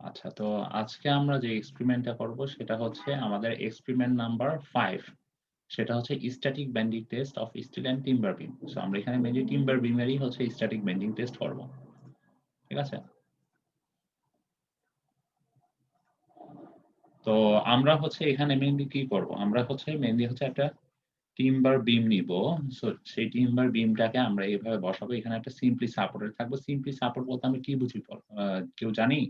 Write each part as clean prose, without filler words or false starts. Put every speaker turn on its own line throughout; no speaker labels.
আচ্ছা, তো আজকে আমরা যে এক্সপেরিমেন্টটা করব সেটা হচ্ছে আমাদের এক্সপেরিমেন্ট নাম্বার 5। সেটা হচ্ছে static bending test of steel and timber beam. So আমরা এখানে মেইনলি টিম্বার বিমেরই হচ্ছে স্ট্যাটিক বেন্ডিং টেস্ট করব। ঠিক আছে? তো আমরা হচ্ছে এখানে মেইনলি কি করব? আমরা হচ্ছে মেইনলি হচ্ছে একটা টিম্বার বিম নিব। সো সেই টিম্বার বিমটাকে আমরা এভাবে বসাবো। এখানে একটা সিম্পলি সাপোর্টেড থাকবে। সিম্পলি সাপোর্ট বলতে আমরা কি বুঝি? কেউ জানি?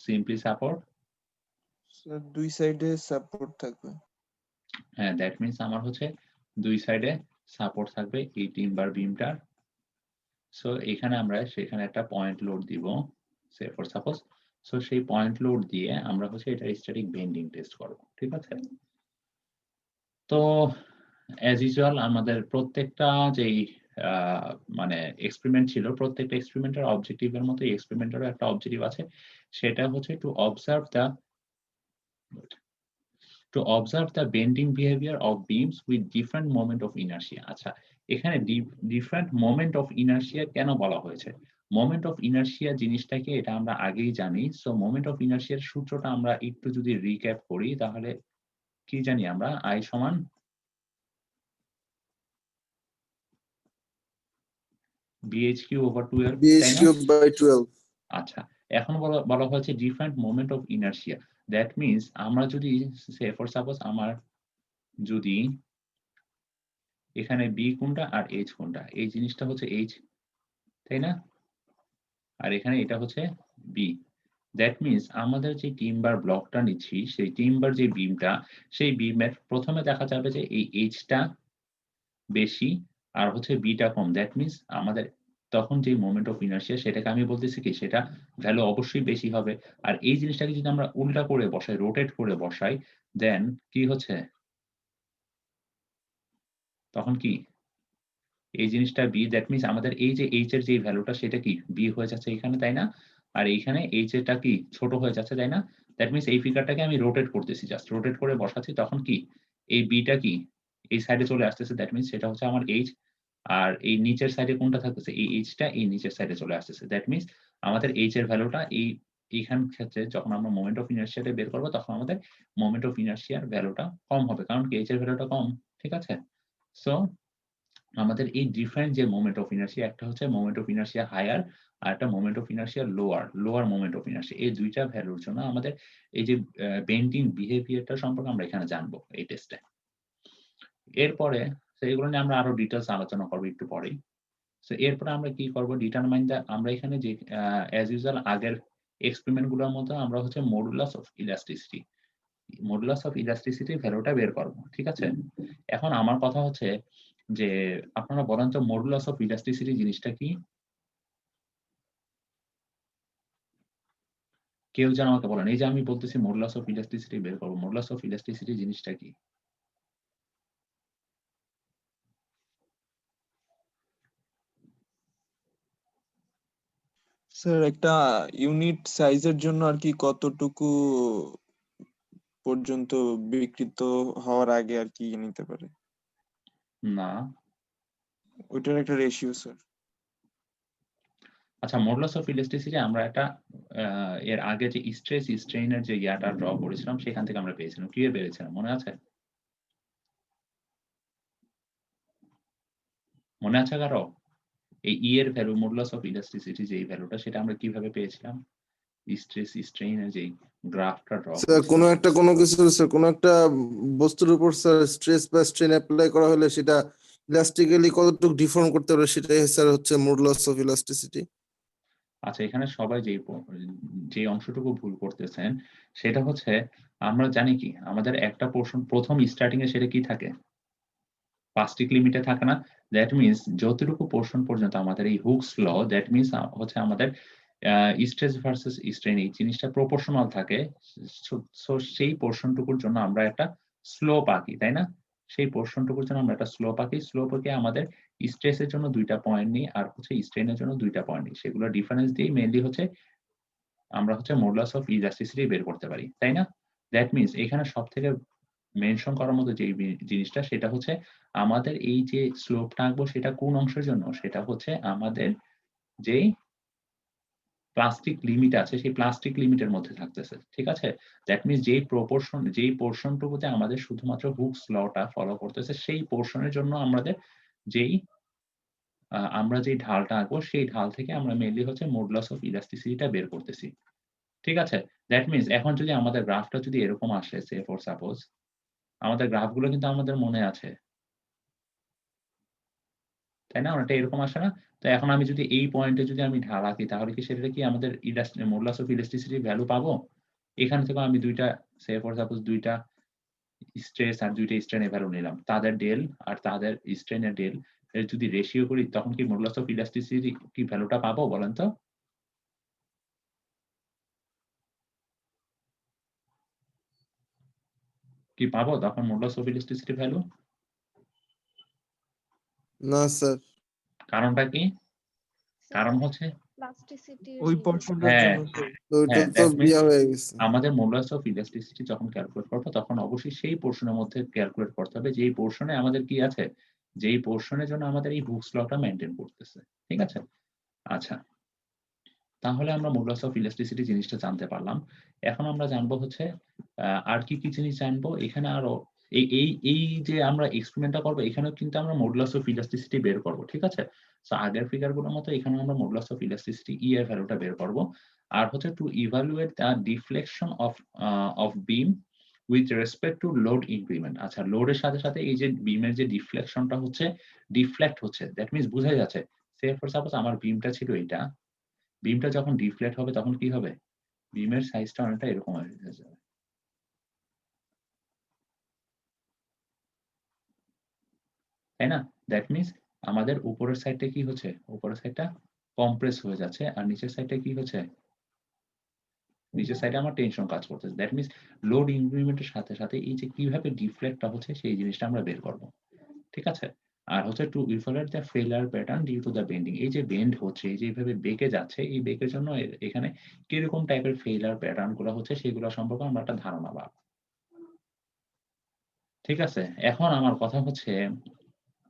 Simply support?
স্যার দুই সাইডে সাপোর্ট থাকবে।
হ্যাঁ, দ্যাট মিনস আমার হচ্ছে ২ সাইডে সাপোর্ট থাকবে এই টিম্বার বিমটার। সো এখানে আমরা সেখানে একটা পয়েন্ট লোড দিব। সে ফর সাপোজ। সো সেই পয়েন্ট লোড দিয়ে আমরা হচ্ছে এটা স্ট্যাটিক বেন্ডিং টেস্ট করব। ঠিক আছে? তো অ্যাজ ইউজুয়াল আমাদের প্রত্যেকটা যেই আ মানে এক্সপেরিমেন্ট ছিল, প্রত্যেকটা এক্সপেরিমেন্টের অবজেক্টিভ এর মতো এই এক্সপেরিমেন্টেরও একটা অবজেক্টিভ আছে। সেটা হচ্ছে to observe the bending behavior of beams with different moment of inertia. আচ্ছা, এখানে different moment of inertia কেন বলা হয়েছে? moment of inertia জিনিসটাকে এটা আমরা আগেই জানি। সো moment of inertia এর সূত্রটা আমরা একটু যদি রিক্যাপ করি তাহলে কি জানি আমরা? I সমান bh কিউব ওভার 12,
বিএস
তাই না?
Cube by 12।
আচ্ছা, এখন বলা বলা হয়েছে different moment of inertia. That means আমরা যদি say for suppose আমার যদি এখানে b কোনটা আর h কোনটা? এই জিনিসটা হচ্ছে h, তাই না? আর এখানে এটা হচ্ছে B। দ্যাট মিনস আমাদের যে টিম্বার ব্লকটা নিচ্ছি, সেই টিম্বার যে বিমটা, সেই বিমের ১ম এ দেখা যাবে যে এই H টা বেশি আর হচ্ছে B টা কম। দ্যাট মিনস আমাদের তখন যে মোমেন্ট অফ ইনারশিয়া সেটাকে আমি বলতেছি কি সেটা ভ্যালু অবশ্যই বেশি হবে। আর এই জিনিসটাকে যদি আমরা উল্টা করে বসাই, রোটেট করে বসাই, দেন কি হচ্ছে? তখন কি? এই জিনিসটা B, দ্যাট মিনস আমাদের এই যে H এর যে ভ্যালুটা সেটা কি? B হয়ে যাচ্ছে এখানে, তাই না? আর এইখানে H এরটা কি? ছোট হয়ে যাচ্ছে, তাই না? দ্যাট মিনস এই ফিগারটাকে আমি রোটেট করতেছি জাস্ট। রোটেট করে বসাচ্ছি তখন কি? এই B টা কি? এই সাইডে চলে আসতেছে, দ্যাট মিনস সেটা হচ্ছে আমার H। আর এই নিচের সাইডে কোনটা থাকতেছে? এই H টা এই নিচের সাইডে চলে আসতেছে। দ্যাট মিনস আমাদের H এর ভ্যালুটা এইখান ক্ষেত্রে যখন আমরা মোমেন্ট অফ ইনারশিয়া টা বের করব তখন আমাদের মোমেন্ট অফ ইনারশিয়া এর ভ্যালুটা কম হবে। কারণ কি? H এর ভ্যালুটা কম। ঠিক আছে? সো আমাদের এই ডিফারেন্ট যে মোমেন্ট অফ ইনারশিয়া, একটা হচ্ছে মোমেন্ট অফ ইনারশিয়া হায়ার আর একটা moment of inertia lower moment of inertia. এই ২ টা ভ্যালুর জন্য আমাদের এই যে বেন্ডিং বিহেভিয়ার টা সম্পর্কে আমরা এখানে জানবো এই টেস্টে। এরপরে এগুলো নিয়ে আমরা আরো ডিটেইলস আলোচনা করব একটু পরেই। সো এরপরে আমরা কি করব? ডিটারমাইন দ্যা আমরা এখানে যে অ্যাজ ইউজুয়াল আগের এক্সপেরিমেন্ট গুলোর মতো আমরা হচ্ছে মডুলাস অফ ইলাস্টিসিটি ভ্যালুটা বের করব। ঠিক আছে? এখন আমার কথা হচ্ছে যে আপনারা বলেন তো মডুলাস অফ ইলাস্টিসিটি জিনিসটা কি? কেউ যেন আমাকে বলেন। এই যে আমি বলতেছি মডুলাস অফ ইলাস্টিসিটি বের করব। মডুলাস অফ ইলাস্টিসিটি জিনিসটা কি?
স্যার একটা ইউনিট সাইজের জন্য আর কি কতটুকু পর্যন্ত বিকৃত হওয়ার আগে আর কি নিতে পারে,
না।
ওইটার একটা রেশিও স্যার।
আচ্ছা, মডুলাস অফ ইলাস্টিসিটি আমরা একটা এর আগে যে স্ট্রেস স্ট্রেইন এর যে ইয়াটা ড্র করেছিলাম সেখান থেকে আমরা পেয়েছিলাম। কিভাবে পেয়েছিলাম মনে আছে? মনে আছে কারো? এই E এর ভ্যালু মডুলাস অফ ইলাস্টিসিটি যে ভ্যালুটা সেটা আমরা কিভাবে পেয়েছিলাম? স্ট্রেস স্ট্রেইন এর যে গ্রাফটা ড্র
স্যার
করেছিলাম।
কোনো কিছু স্যার কোনো একটা বস্তুর উপর স্যার স্ট্রেস বা স্ট্রেন অ্যাপ্লাই করা হলে সেটা ইলাস্টিক্যালি কতটুকু ডিফর্ম করতে পারে সেটাই স্যার হচ্ছে মডুলাস অফ ইলাস্টিসিটি।
আচ্ছা, এখানে সবাই যে অংশটুকু ভুল করতেছেন সেটা হচ্ছে আমরা জানি কি আমাদের একটা পোরশন ১ম স্টার্টিং এ সেটা কি থাকে? প্লাস্টিক লিমিটে থাকে না? দ্যাট মিনস যতটুকু পোরশন পর্যন্ত আমাদের এই হুকস ল দ্যাট মিনস হচ্ছে আমাদের আ স্ট্রেস ভার্সাস স্ট্রেইন এই জিনিসটা প্রপোর্শনাল থাকে। সো সো সেই পোরশন টুকুর জন্য আমরা একটা স্লোপ আঁকি, তাই না? সেই পোরশন টুকুর জন্য আমরা একটা স্লোপ আঁকি। স্লোপ এঁকে আমাদের স্ট্রেস এর জন্য ২ টা পয়েন্ট নিই আর হচ্ছে স্ট্রেইন এর জন্য ২ টা পয়েন্ট নিই। সেগুলোর ডিফারেন্স দিয়েই মেইনলি হচ্ছে আমরা হচ্ছে মডুলাস অফ ইলাস্টিসিটি বের করতে পারি। তাই না? দ্যাট মিনস এখানে সবথেকে মেনশন করার মতো যে জিনিসটা সেটা হচ্ছে আমাদের এই যে স্লোপটা আঁকবো সেটা কোন অংশের জন্য? সেটা হচ্ছে আমাদের যেই প্লাস্টিক লিমিট আছে সেই প্লাস্টিক লিমিটের মধ্যে থাকতেছে। ঠিক আছে? দ্যাট মিনস যেই পোরশনটুকুতে আমাদের শুধুমাত্র হুকস লটা ফলো করতেছে সেই পোরশনের জন্য যেই আমরা যেই ঢালটা আঁকবো সেই ঢাল থেকে আমরা মেইনলি হচ্ছে মডুলাস অফ ইলাস্টিসিটিটা বের করতেছি। ঠিক আছে? দ্যাট মিনস এখন যদি আমাদের গ্রাফটা যদি এরকম আসে সে ফর সাপোজ আমাদের গ্রাফগুলো কিন্তু আমাদের মনে আছে। তাই না? অনেকটা এরকম আসে না? তো এখন আমি যদি এই পয়েন্টে যদি আমি ঢাল আঁকি তাহলে কি সেটা কি আমাদের মডুলাস অফ ইলাস্টিসিটি ভ্যালু পাবো? এখান থেকেও আমি ২ টা সে ফর সাপোজ ২ টা স্ট্রেস আর ২ টা স্ট্রেন এর ভ্যালু নিলাম। তাদের ডেল আর তাদের স্ট্রেন এর ডেল এর যদি রেশিও করি তখন কি মডুলাস অফ ইলাস্টিসিটি কি ভ্যালুটা পাবো বলেন তো? কি পাবো তখন মডুলাস অফ ইলাস্টিসিটি ভ্যালু?
না স্যার,
কারণটা কি? কারণ হচ্ছে
প্লাস্টিসিটির
ওই
জন্য।
পোর্শনটার
হ্যাঁ,
জন্য তো
ওইটা
হ্যাঁ,
তো
দ্যাট মিনস
বিয়া হয়ে গেছে।
আমাদের মডুলাস অফ ইলাস্টিসিটি যখন ক্যালকুলেট করব তখন অবশ্যই সেই পোরশনের মধ্যে ক্যালকুলেট করতে হবে যেই পোরশনে আমাদের কি আছে? যেই পোরশনের জন্য আমাদের এই হুকস লটা মেইনটেইন করতেছে। ঠিক আছে? আচ্ছা। তাহলে আমরা মডুলাস অফ ইলাস্টিসিটি জিনিসটা জানতে পারলাম। এখন আমরা জানবো হচ্ছে আর কি জিনিস জানবো? এখানে আরো এই যে আমরা এক্সপেরিমেন্টটা করবো এখানেও কিন্তু আমরা মডুলাস অফ ইলাস্টিসিটি বের করব। ঠিক আছে? সো আগের ফিগারগুলোর মতো এখানেও আমরা মডুলাস অফ ইলাস্টিসিটি E এর ভ্যালুটা বের করব। আর হচ্ছে to evaluate the deflection of beam with respect to load increment. আচ্ছা লোডের সাথে এই যে বিমের যে ডিফ্লেকশনটা হচ্ছে ডিফ্লেক্ট হচ্ছে। দ্যাট মিনস বুঝাই যাচ্ছে। সে ফর সাপোজ আমার বিমটা ছিল এইটা। বিমটা যখন ডিফ্লেক্ট হবে তখন কি হবে? বিমের সাইজটা অনেকটা এরকম হয়ে যাবে। তাই না? দ্যাট মিনস আমাদের উপরের সাইডটা কি হচ্ছে? উপরের সাইডটা কম্প্রেস হয়ে যাচ্ছে আর নিচের সাইডটা কি হচ্ছে? নিচের সাইডে আমার টেনশন কাজ করতেছে। দ্যাট মিনস লোড ইনক্রিমেন্টের সাথে এই যে কিভাবে ডিফ্লেক্টটা হচ্ছে সেই জিনিসটা আমরা বের করব। ঠিক আছে? আর হচ্ছে to evaluate the failure pattern due to the bending. এই যে বেন্ড হচ্ছে, এই যে এভাবে বেঁকে যাচ্ছে, এই বেঁকের জন্য এখানে কিরকম টাইপের ফেইলিউর প্যাটার্ন গুলো হচ্ছে সেগুলো সম্পর্কে আমরা একটা ধারণা পাবো। ঠিক আছে? এখন আমার কথা হচ্ছে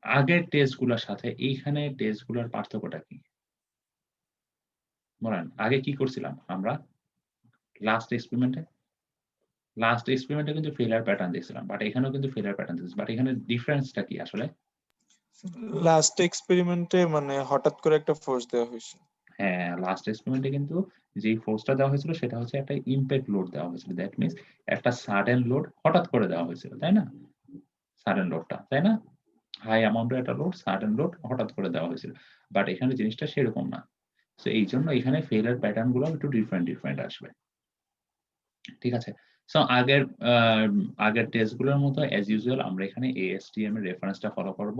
আগের টেস্ট গুলার সাথে এইখানে টেস্ট গুলার পার্থক্যটা কি? বলেন, আগে কি করছিলাম আমরা? লাস্ট এক্সপেরিমেন্টে কিন্তু ফেইলিউর প্যাটার্ন দেখছিলাম। বাট এখানেও কিন্তু ফেইলিউর প্যাটার্ন দেখছি। বাট এখানে ডিফারেন্সটা কি আসলে?
লাস্ট এক্সপেরিমেন্টে মানে হঠাৎ করে একটা ফোর্স দেওয়া হয়েছে।
হ্যাঁ, লাস্ট এক্সপেরিমেন্টে কিন্তু যেই ফোর্সটা দেওয়া হয়েছিল সেটা হচ্ছে একটা ইমপ্যাক্ট লোড দেওয়া হয়েছিল। দ্যাট মিনস একটা সাডেন লোড হঠাৎ করে দেওয়া হয়েছিল, তাই না? সাডেন লোডটা, তাই না? হাই অ্যামাউন্টের একটা লোড, সাডেন লোড হঠাৎ করে দেওয়া হয়েছিল। বাট এখানে জিনিসটা সেরকম না। সো এইজন্য এখানে ফেইলিউর প্যাটার্ন গুলো একটু ডিফারেন্ট আসবে। ঠিক আছে? সো আগের টেস্ট গুলোর মতো অ্যাজ ইউজুয়াল আমরা এখানে ASTM এর রেফারেন্সটা ফলো করব।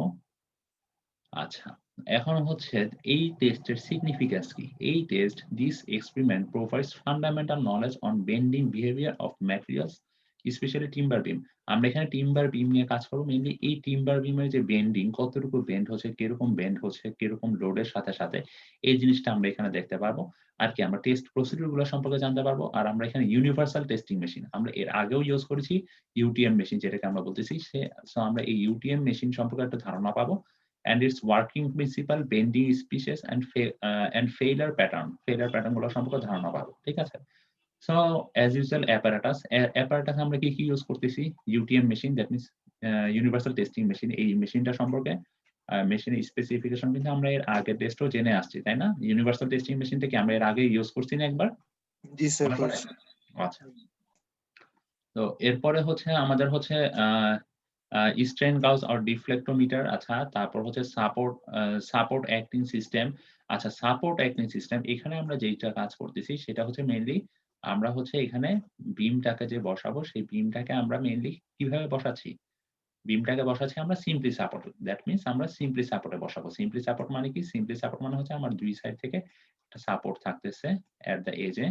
আচ্ছা, এখন হচ্ছে এই টেস্টের সিগনিফিক্যান্স কি? এই test, this experiment provides fundamental knowledge on bending behaviour of materials specially timber beam. আমরা এখানে টিম্বার বিম নিয়ে কাজ করব। মেইনলি এই টিম্বার বিমের যে বেন্ডিং, কতটুকু বেন্ড হচ্ছে, কিরকম বেন্ড হচ্ছে, কিরকম লোডের সাথে এই জিনিসটা আমরা এখানে দেখতে পারবো। আর কি আমরা টেস্ট প্রসিডিউর গুলো সম্পর্কে জানতে পারবো। আর আমরা এখানে ইউনিভার্সাল টেস্টিং মেশিন আমরা এর আগেও ইউজ করেছি UTM মেশিন যেটাকে আমরা বলতেছি। সো আমরা এই UTM মেশিন সম্পর্কে একটা ধারণা পাবো। And its working principle, bending species and failure pattern গুলো সম্পর্কে ধারণা পাবো। ঠিক আছে? So as usual apparatus আমরা কি ইউজ করতেছি? UTM machine, that means universal testing machine. এই মেশিনটা সম্পর্কে মেশিনের স্পেসিফিকেশন কিন্তু আমরা এর আগের টেস্টও জেনে আসছি, তাই না? ইউনিভার্সাল টেস্টিং মেশিনটা কি আমরা এর আগে ইউজ করছি না একবার?
জি স্যার।
মনে পড়ে? আচ্ছা। তো এরপরে হচ্ছে আমাদের হচ্ছে স্ট্রেন গাউজ অর ডিফ্লেক্টোমিটার। আচ্ছা, তারপর হচ্ছে সাপোর্ট অ্যাক্টিং সিস্টেম। আচ্ছা, সাপোর্ট অ্যাক্টিং সিস্টেম এখানে আমরা যেইটা কাজ করতেছি সেটা হচ্ছে মেইনলি আমরা হচ্ছে এখানে বিমটাকে যে বসাবো সেই বিমটাকে আমরা মেইনলি কিভাবে বসাচ্ছি? বিমটাকে বসাচ্ছি আমরা সিম্পলি সাপোর্ট। দ্যাট মিনস আমরা সিম্পলি সাপোর্টে বসাবো। সিম্পলি সাপোর্ট মানে কি? সিম্পলি সাপোর্ট মানে হচ্ছে আমার ২ সাইড থেকে একটা সাপোর্ট থাকতেছে এট দ্য এজে।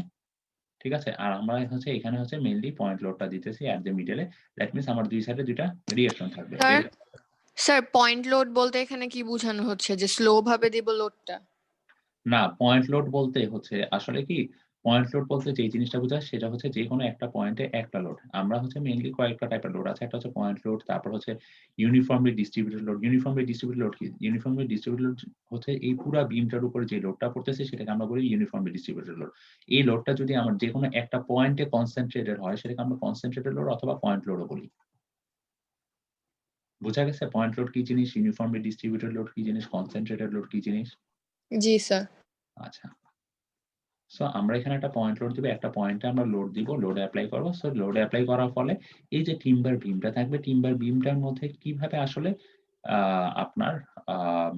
ঠিক আছে? আর আমরা হচ্ছে এখানে হচ্ছে মেইনলি পয়েন্ট লোডটা দিতেছি এট দ্য মিডলে। দ্যাট মিনস আমার ২ সাইডে ২ টা রিঅ্যাকশন থাকবে।
স্যার পয়েন্ট লোড বলতে এখানে কি বোঝানো হচ্ছে? যে স্লো ভাবে দিব লোডটা?
না, পয়েন্ট লোড বলতে হচ্ছে আসলে কি পয়েন্ট লোড বলতে যে জিনিসটা বোঝায় সেটা হচ্ছে যে কোনো একটা পয়েন্টে একটা লোড। আমরা হচ্ছে মেইনলি কয়েকটা টাইপের লোড আছে। একটা হচ্ছে পয়েন্ট লোড, তারপর হচ্ছে uniformly distributed load. Uniformly distributed load কি? ইউনিফর্মলি ডিস্ট্রিবিউটেড লোড হচ্ছে এই পুরা বিমটার উপরে যে লোডটা পড়তেছে সেটাকে আমরা বলি ইউনিফর্মলি ডিস্ট্রিবিউটেড লোড। এই লোডটা যদি আমার যেকোনো একটা পয়েন্টে কনসেন্ট্রেটেড হয় সেটাকে আমরা কনসেন্ট্রেটেড লোড অথবা পয়েন্ট লোডও বলি। বোঝা গেছে পয়েন্ট লোড কি জিনিস, ইউনিফর্মলি ডিস্ট্রিবিউটেড লোড কি জিনিস, কনসেন্ট্রেটেড লোড কি জিনিস?
জি স্যার।
আচ্ছা। সো আমরা এখানে একটা পয়েন্ট লোড দিব, একটা পয়েন্টে আমরা লোড দিব, লোড অ্যাপ্লাই করব। সো লোড অ্যাপ্লাই করার ফলে এই যে টিম্বার বিমটা থাকবে, টিম্বার বিমটার মধ্যে কিভাবে আসলে আপনার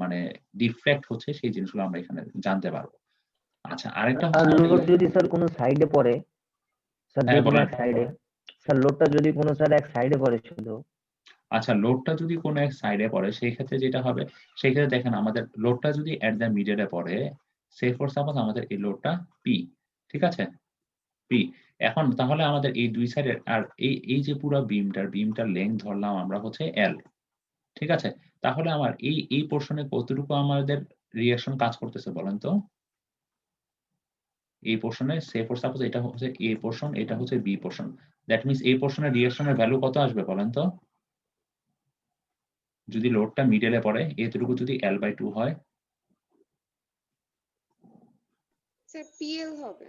মানে ডিফ্লেক্ট হচ্ছে সেই জিনিসগুলো আমরা এখানে জানতে পারবো। আচ্ছা, আরেকটা
আর
হচ্ছে
লোড যদি স্যার কোনো সাইডে পড়ে, স্যার
হ্যাঁ,
যে কোনো
বলেন।
এক সাইডে, স্যার লোডটা যদি কোনো স্যার এক সাইডে পড়ে শুধু,
আচ্ছা, লোডটা যদি কোনো এক সাইডে পড়ে সেই ক্ষেত্রে যেটা হবে, সেই ক্ষেত্রে দেখেন আমাদের লোডটা যদি এট দ্য মিডলে পড়ে, সে ফর সাপোজ আমাদের এই লোডটা পি, ঠিক আছে? পি। এখন তাহলে আমাদের এই দুই সাইডের আর এই যে পুরা বিমটার লেংথ ধরলাম আমরা হচ্ছে এল, ঠিক আছে? তাহলে আমার এই পোরশনে কতটুকু আমাদের রিঅ্যাকশন কাজ করতেছে বলেন তো? এই পোরশনে সে ফর সাপোজ এটা হচ্ছে এ পোরশন, এটা হচ্ছে বি পোরশন। দ্যাট মিনস এই পোরশনের রিঅ্যাকশনের ভ্যালু কত আসবে বলেন তো? যদি লোডটা মিডলে পড়ে, এতটুকু যদি L/2 হয়,
স্যার পিএল হবে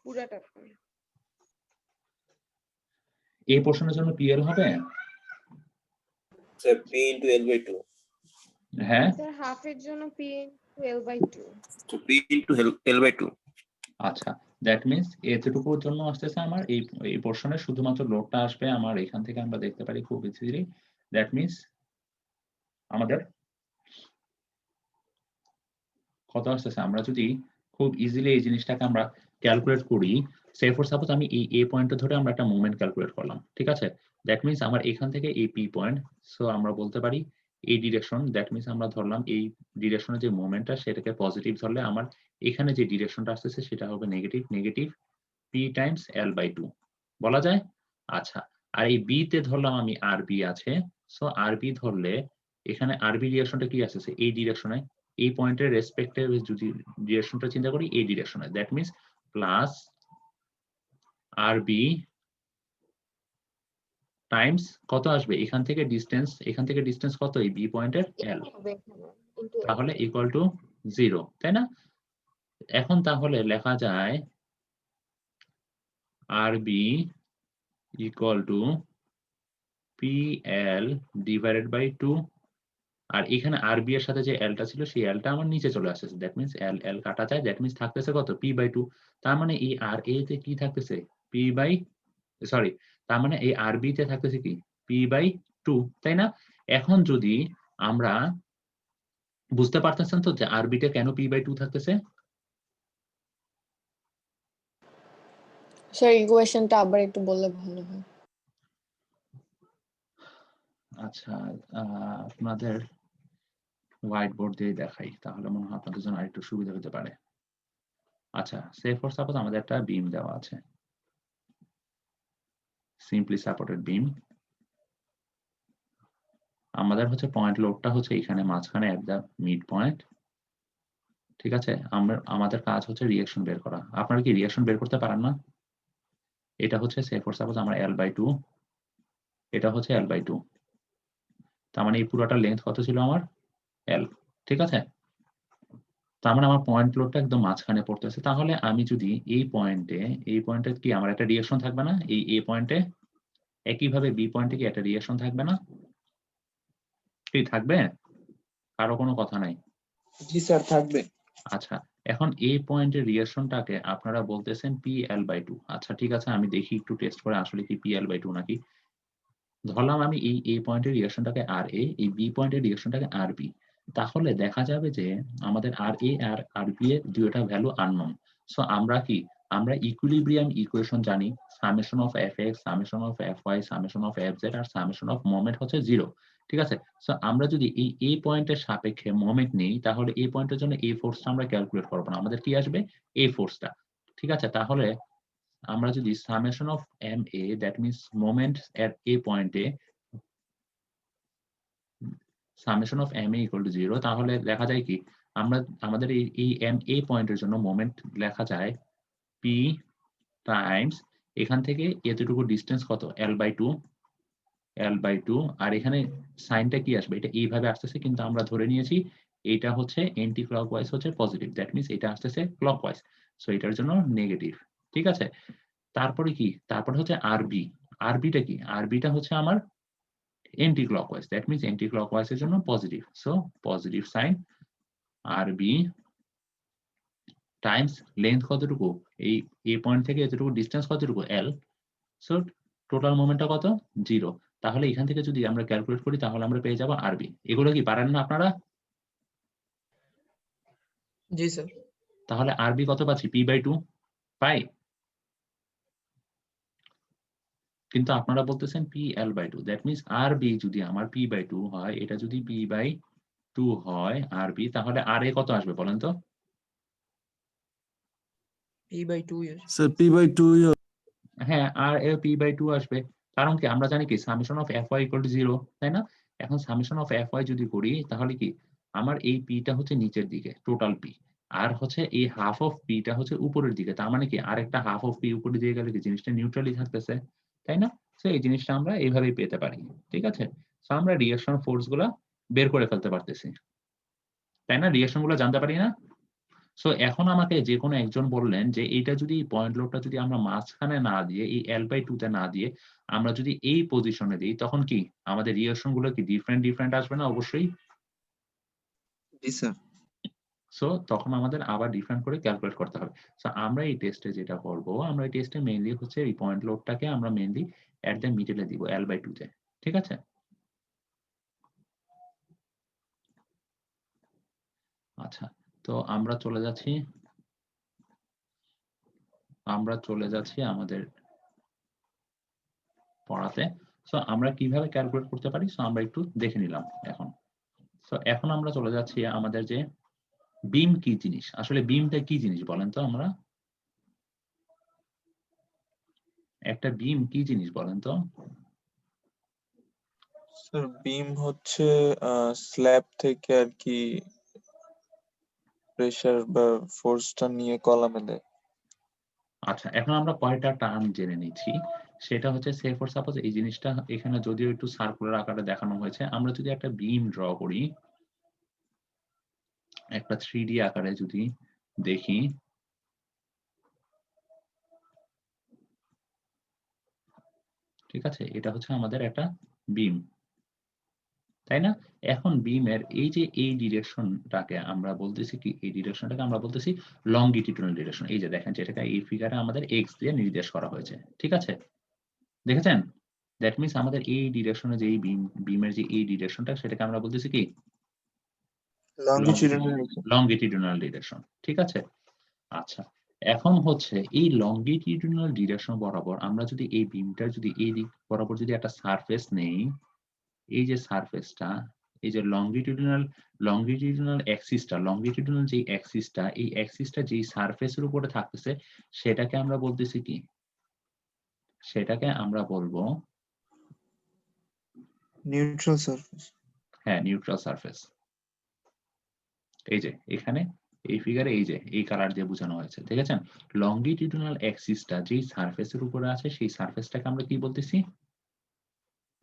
পুরাটা।
এই পোরশনের জন্য PL হবে?
Sir P into L by two.
হ্যাঁ?
স্যার হাফের জন্য পি ইনটু L/2।
তো P into L by two.
আচ্ছা, দ্যাট মিনস এতটুকুর জন্য আসতেছে আমার এই পোরশনে শুধুমাত্র লোডটা আসবে আমার এখান থেকে আমরা দেখতে পারি খুব ইজিলি। দ্যাট মিনস আমাদের কত আসতেছে? আমরা যদি খুব ইজিলি এই জিনিসটাকে আমরা ক্যালকুলেট করি, সে ফর সাপোজ আমি এই পয়েন্টটা ধরে আমরা একটা মুভমেন্ট ক্যালকুলেট করলাম, ঠিক আছে? দ্যাট মিনস আমার এখান থেকে এই পি পয়েন্ট, সো আমরা বলতে পারি এই ডিরেকশন, দ্যাট মিনস আমরা ধরলাম এই ডিরেকশনে যে মুভমেন্টটা সেটাকে পজিটিভ ধরলে আমার এখানে যে ডিরেকশনটা আসতেছে সেটা হবে নেগেটিভ পি টাইমস L/2 বলা যায়? আচ্ছা, আর এই বি তে ধরলাম আমি আর বি আছে, সো আর বি ধরলে এখানে আর বি ডিরেকশনটা কি আসতেছে? এই ডিরেকশনে, এই পয়েন্টের রেসপেক্টে যদি ডিরেকশনটা চিন্তা করি এই ডিরেকশনে, that means plus R B times কত আসবে এখান থেকে ডিস্টেন্স কত? এই বি পয়েন্টের এল, তাহলে ইকুয়াল টু 0, তাই না? এখন তাহলে লেখা যায় R B equal to PL divided by 2, আর এখানে আরবি এর সাথে যে এলটা ছিল সেই এলটা আমার নিচে চলে আসতেছে, দ্যাট মিনস এল কাটা যায়, দ্যাট মিনস থাকতেছে কত? P/2। তার মানে এই আর এ তে কি থাকতেছে? তার মানে এই আরবি তে থাকতেছে কি? P/2, তাই না? এখন যদি আমরা বুঝতে পারতেছেন তো যে আরবি তে কেন P/2 থাকতেছে?
স্যার ইকুয়েশনটা আবার একটু বললে ভালো হয়।
আচ্ছা, আপনাদের হোয়াইট বোর্ড দিয়ে দেখাই, তাহলে মনে হয় আপনাদের জন্য আরেকটু সুবিধা হতে পারে। আচ্ছা, সে ফর সাপোজ আমাদের একটা বিম দেওয়া আছে, সিম্পলি সাপোর্টেড বিম। আমাদের হচ্ছে পয়েন্ট লোডটা হচ্ছে এখানে মাঝখানে এট দ্য মিড পয়েন্ট, ঠিক আছে? আমাদের কাজ হচ্ছে রিঅ্যাকশন বের করা। আপনারা কি রিঅ্যাকশন বের করতে পারেন না? এটা হচ্ছে সে ফর সাপোজ আমার L/2, এটা হচ্ছে L/2, তার মানে এই পুরোটা লেন্থ কত ছিল আমার? L, ঠিক আছে? তার মানে আমার পয়েন্ট লোডটা একদম মাঝখানে পড়তেছে। তাহলে আমি যদি এই পয়েন্টে কি আমার একটা রিঅ্যাকশন থাকবে না? এই এ পয়েন্টে একইভাবে বি পয়েন্টে কি একটা রিঅ্যাকশন থাকবে না? কি থাকবে? কারো কোনো কথা নাই?
জি স্যার থাকবে।
আচ্ছা, এখন এই পয়েন্টের রিঅ্যাকশনটাকে আপনারা বলতেছেন PL/2। আচ্ছা, ঠিক আছে, আমি দেখি একটু টেস্ট করে আসলে কি PL/2 নাকি। ধরলাম আমি এই পয়েন্টের রিঅ্যাকশনটাকে RA, এই বি পয়েন্টের রিঅ্যাকশনটাকে RB। তাহলে দেখা যাবে যে আমাদের RA আর RB এর দুইটা ভ্যালু আননোন। সো আমরা ইকুইলিব্রিয়াম ইকুয়েশন জানি, summation of fx, summation of fy, summation of fz আর সামেশন অফ মোমেন্ট হচ্ছে 0, ঠিক আছে? সো আমরা যদি এই পয়েন্টের সাপেক্ষে মোমেন্ট নেই তাহলে এই পয়েন্টের জন্য এই ফোর্সটা আমরা ক্যালকুলেট করব না, আমাদের কি আসবে? এই ফোর্সটা, ঠিক আছে? তাহলে আমরা যদি summation of MA, that means moment at a পয়েন্টে, summation of MA equal to 0, তাহলে দেখা যায় কি আমাদের এই MA পয়েন্টের জন্য মোমেন্ট লেখা যায় পি টাইমস এখান থেকে এতটুকু ডিস্টেন্স কত L/2 L/2 আর এখানে সাইনটা কি আসবে এটা এইভাবে আসতেছে কিন্তু আমরা ধরে নিয়েছি এটা হচ্ছে এন্টি ক্লকওয়াইজ হচ্ছে পজিটিভ দ্যাট মিন্স এটা আসতেছে ক্লকওয়াইজ সো এটার জন্য নেগেটিভ ঠিক আছে তারপরে কি তারপরে হচ্ছে আরবিটা কি আরবিটা হচ্ছে আমার anti clockwise that means anti clockwise এর জন্য পজিটিভ সো পজিটিভ সাইন আরবি টাইমস লেন্থ কতটুকু এই এ পয়েন্ট থেকে এতটুকু ডিস্টেন্স কতটুকু L সো টোটাল মোমেন্টটা কত 0 তাহলে এখান থেকে যদি আমরা ক্যালকুলেট করি তাহলে আমরা পেয়ে যাব আরবি এগুলো কি পারেন না আপনারা
জি স্যার
তাহলে আরবি কত পাচ্ছি P/2 পাই কিন্তু আপনারা বলতেছেন PL/2 দ্যাট মিন্স আরবি যদি আমার P/2 হয় এটা যদি P/2 হয় আরবি তাহলে RA কত আসবে বলেন তো
P/2
স্যার P/2
হ্যাঁ RA P/2 আসবে কারণ কি আমরা জানি কি সামেশন অফ FY = 0 তাই না এখন সামেশন অফ FY যদি করি তাহলে কি আমার এই P টা হচ্ছে নিচের দিকে টোটাল P আর হচ্ছে এই হাফ অফ P টা হচ্ছে উপরের দিকে তার মানে কি আরেকটা হাফ অফ P উপরে দিয়ে গেলে কি জিনিসটা নিউট্রালি থাকতেছে তাই না সো এই জিনিসটা আমরা এইভাবেই পেতে পারি ঠিক আছে সো আমরা রিঅ্যাকশন ফোর্স গুলা বের করে ফেলতে পারতেছি তাই না রিঅ্যাকশন গুলো জানতে পারি না সো এখন আমাকে যে কোনো একজন বললেন যে এটা যদি পয়েন্ট লোডটা যদি আমরা মাঝখানে না দিয়ে এই L/2 তে না দিয়ে আমরা যদি এই পজিশনে দিই তখন কি আমাদের রিঅ্যাকশন গুলো কি ডিফারেন্ট আসবে না অবশ্যই
জি স্যার
সো তখন আমাদের আবার ডিফারেন্ট করে ক্যালকুলেট করতে হবে সো আমরা এই টেস্টে যেটা করব আমরা এই টেস্টে মেইনলি হচ্ছে এই পয়েন্ট লোডটাকে আমরা মেইনলি এট দ্য মিডলে দিব L/2 তে ঠিক আছে আচ্ছা তো আমরা চলে যাচ্ছি আমাদের পড়াতে সো আমরা কিভাবে ক্যালকুলেট করতে পারি সো আমরা একটু দেখে নিলাম এখন সো এখন আমরা চলে যাচ্ছি আমাদের যে বিম কি জিনিস আসলে বিমটা কি জিনিস বলেন তো আমরা একটা বিম কি জিনিস বলেন তো
স্যার বিম হচ্ছে স্ল্যাব থেকে আর কি প্রেসার বা ফোর্সটা নিয়ে কলামে দেয়
আচ্ছা এখন আমরা কয়টা টার্ম জেনে নিচ্ছি সেটা হচ্ছে সে ফর সাপোজ এই জিনিসটা এখানে যদিও একটু সার্কুলার আকারে দেখানো হয়েছে আমরা যদি একটা বিম ড্র করি একটা 3D আকারে যদি দেখি ঠিক আছে এটা হচ্ছে আমাদের একটা বিম তাই না এখন বিমের এই যে এই ডিরেকশনটাকে আমরা বলতেছি কি এই ডিরেকশনটাকে আমরা বলতেছি লংগিটিউডিনাল ডিরেকশন এই যে দেখেন যেটাকে এই ফিগারে আমাদের এক্স দিয়ে নির্দেশ করা হয়েছে ঠিক আছে দেখেছেন দ্যাট মিন্স আমাদের এই ডিরেকশনে যে এই বিমের যে এই ডিরেকশনটা সেটাকে আমরা বলতেছি কি লংগিটিউডিনাল ডিরেকশন ঠিক আছে আচ্ছা এখন হচ্ছে এই লংগিটিউডিনাল ডিরেকশন বরাবর আমরা যদি এই বিমটার যদি এই দিক বরাবর যদি একটা সারফেস নেই এই যে সারফেসটা এই যে লংগিটিউডিনাল যে অ্যাক্সিসটা এই অ্যাক্সিসটা যেই সারফেসের উপরে থাকতেছে সেটাকে আমরা বলতেছি কি সেটাকে আমরা বলবো
নিউট্রাল সারফেস
হ্যাঁ নিউট্রাল সারফেস এই যে এখানে এই ফিগারে এই যে এই কালার দিয়ে বোঝানো হয়েছে দেখেছেন লংগিটিউডিনাল অ্যাক্সিসটা যেই সারফেসের উপরে আছে সেই সারফেসটাকে আমরা কি বলতেছি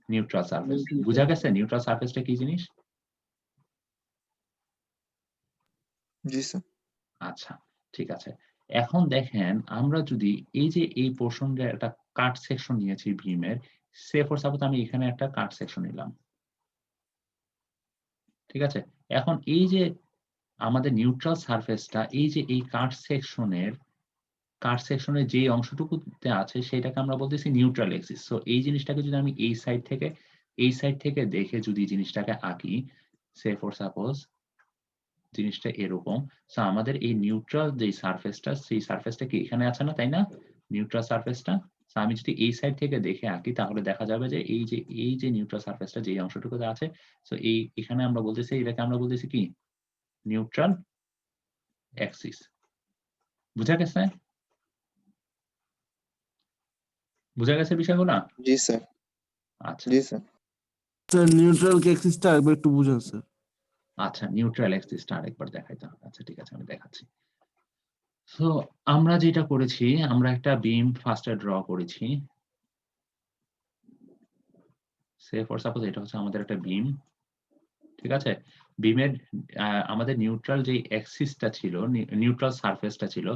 নিউট্রাল সারফেস বুঝা গেছে নিউট্রাল সারফেসটা কি জিনিস
জি স্যার
আচ্ছা ঠিক আছে এখন দেখেন আমরা যদি এই যে এই পোর্শনটা একটা কাট সেকশন নিয়েছি ভীমের সে ফর সাপোজ আমি এখানে একটা কাট সেকশন নিলাম ঠিক আছে এখন এই যে আমাদের নিউট্রাল সারফেসটা এই যে এই কাট সেকশনের যে অংশটুকুতে আছে সেটাকে আমরা বলতেছি নিউট্রাল অ্যাক্সিস সো এই জিনিসটাকে যদি আমি এই সাইড থেকে দেখে যদি জিনিসটাকে আঁকি সে ফর সাপোজ জিনিসটা এরকম সো আমাদের এই নিউট্রাল যে সারফেসটা সেই সারফেসটা কি এখানে আছে না তাই না নিউট্রাল সারফেসটা সো আমি যদি এই সাইড থেকে দেখে আঁকি তাহলে দেখা যাবে যে এই যে নিউট্রাল সারফেসটা যে অংশটুকুতে আছে সো এখানে আমরা বলতেছি এটাকে আমরা বলতেছি কি নিউট্রাল অ্যাক্সিস বুঝা গেছে বিষয়গুলো
জি স্যার
আচ্ছা
জি স্যার
স্যার নিউট্রাল অ্যাক্সিসটা একবার একটু বুঝান স্যার
আচ্ছা নিউট্রাল অ্যাক্সিসটা আরেকবার দেখাইতে হবে আচ্ছা ঠিক আছে আমি দেখাচ্ছি সো আমরা যেটা করেছি, আমরা একটা বিম ফার্স্টে ড্র করেছি। সে ফর সাপোজ এটা হচ্ছে আমাদের একটা বিম, ঠিক আছে? বিমের আমাদের নিউট্রাল যে অ্যাক্সিসটা ছিল, নিউট্রাল সারফেসটা ছিল,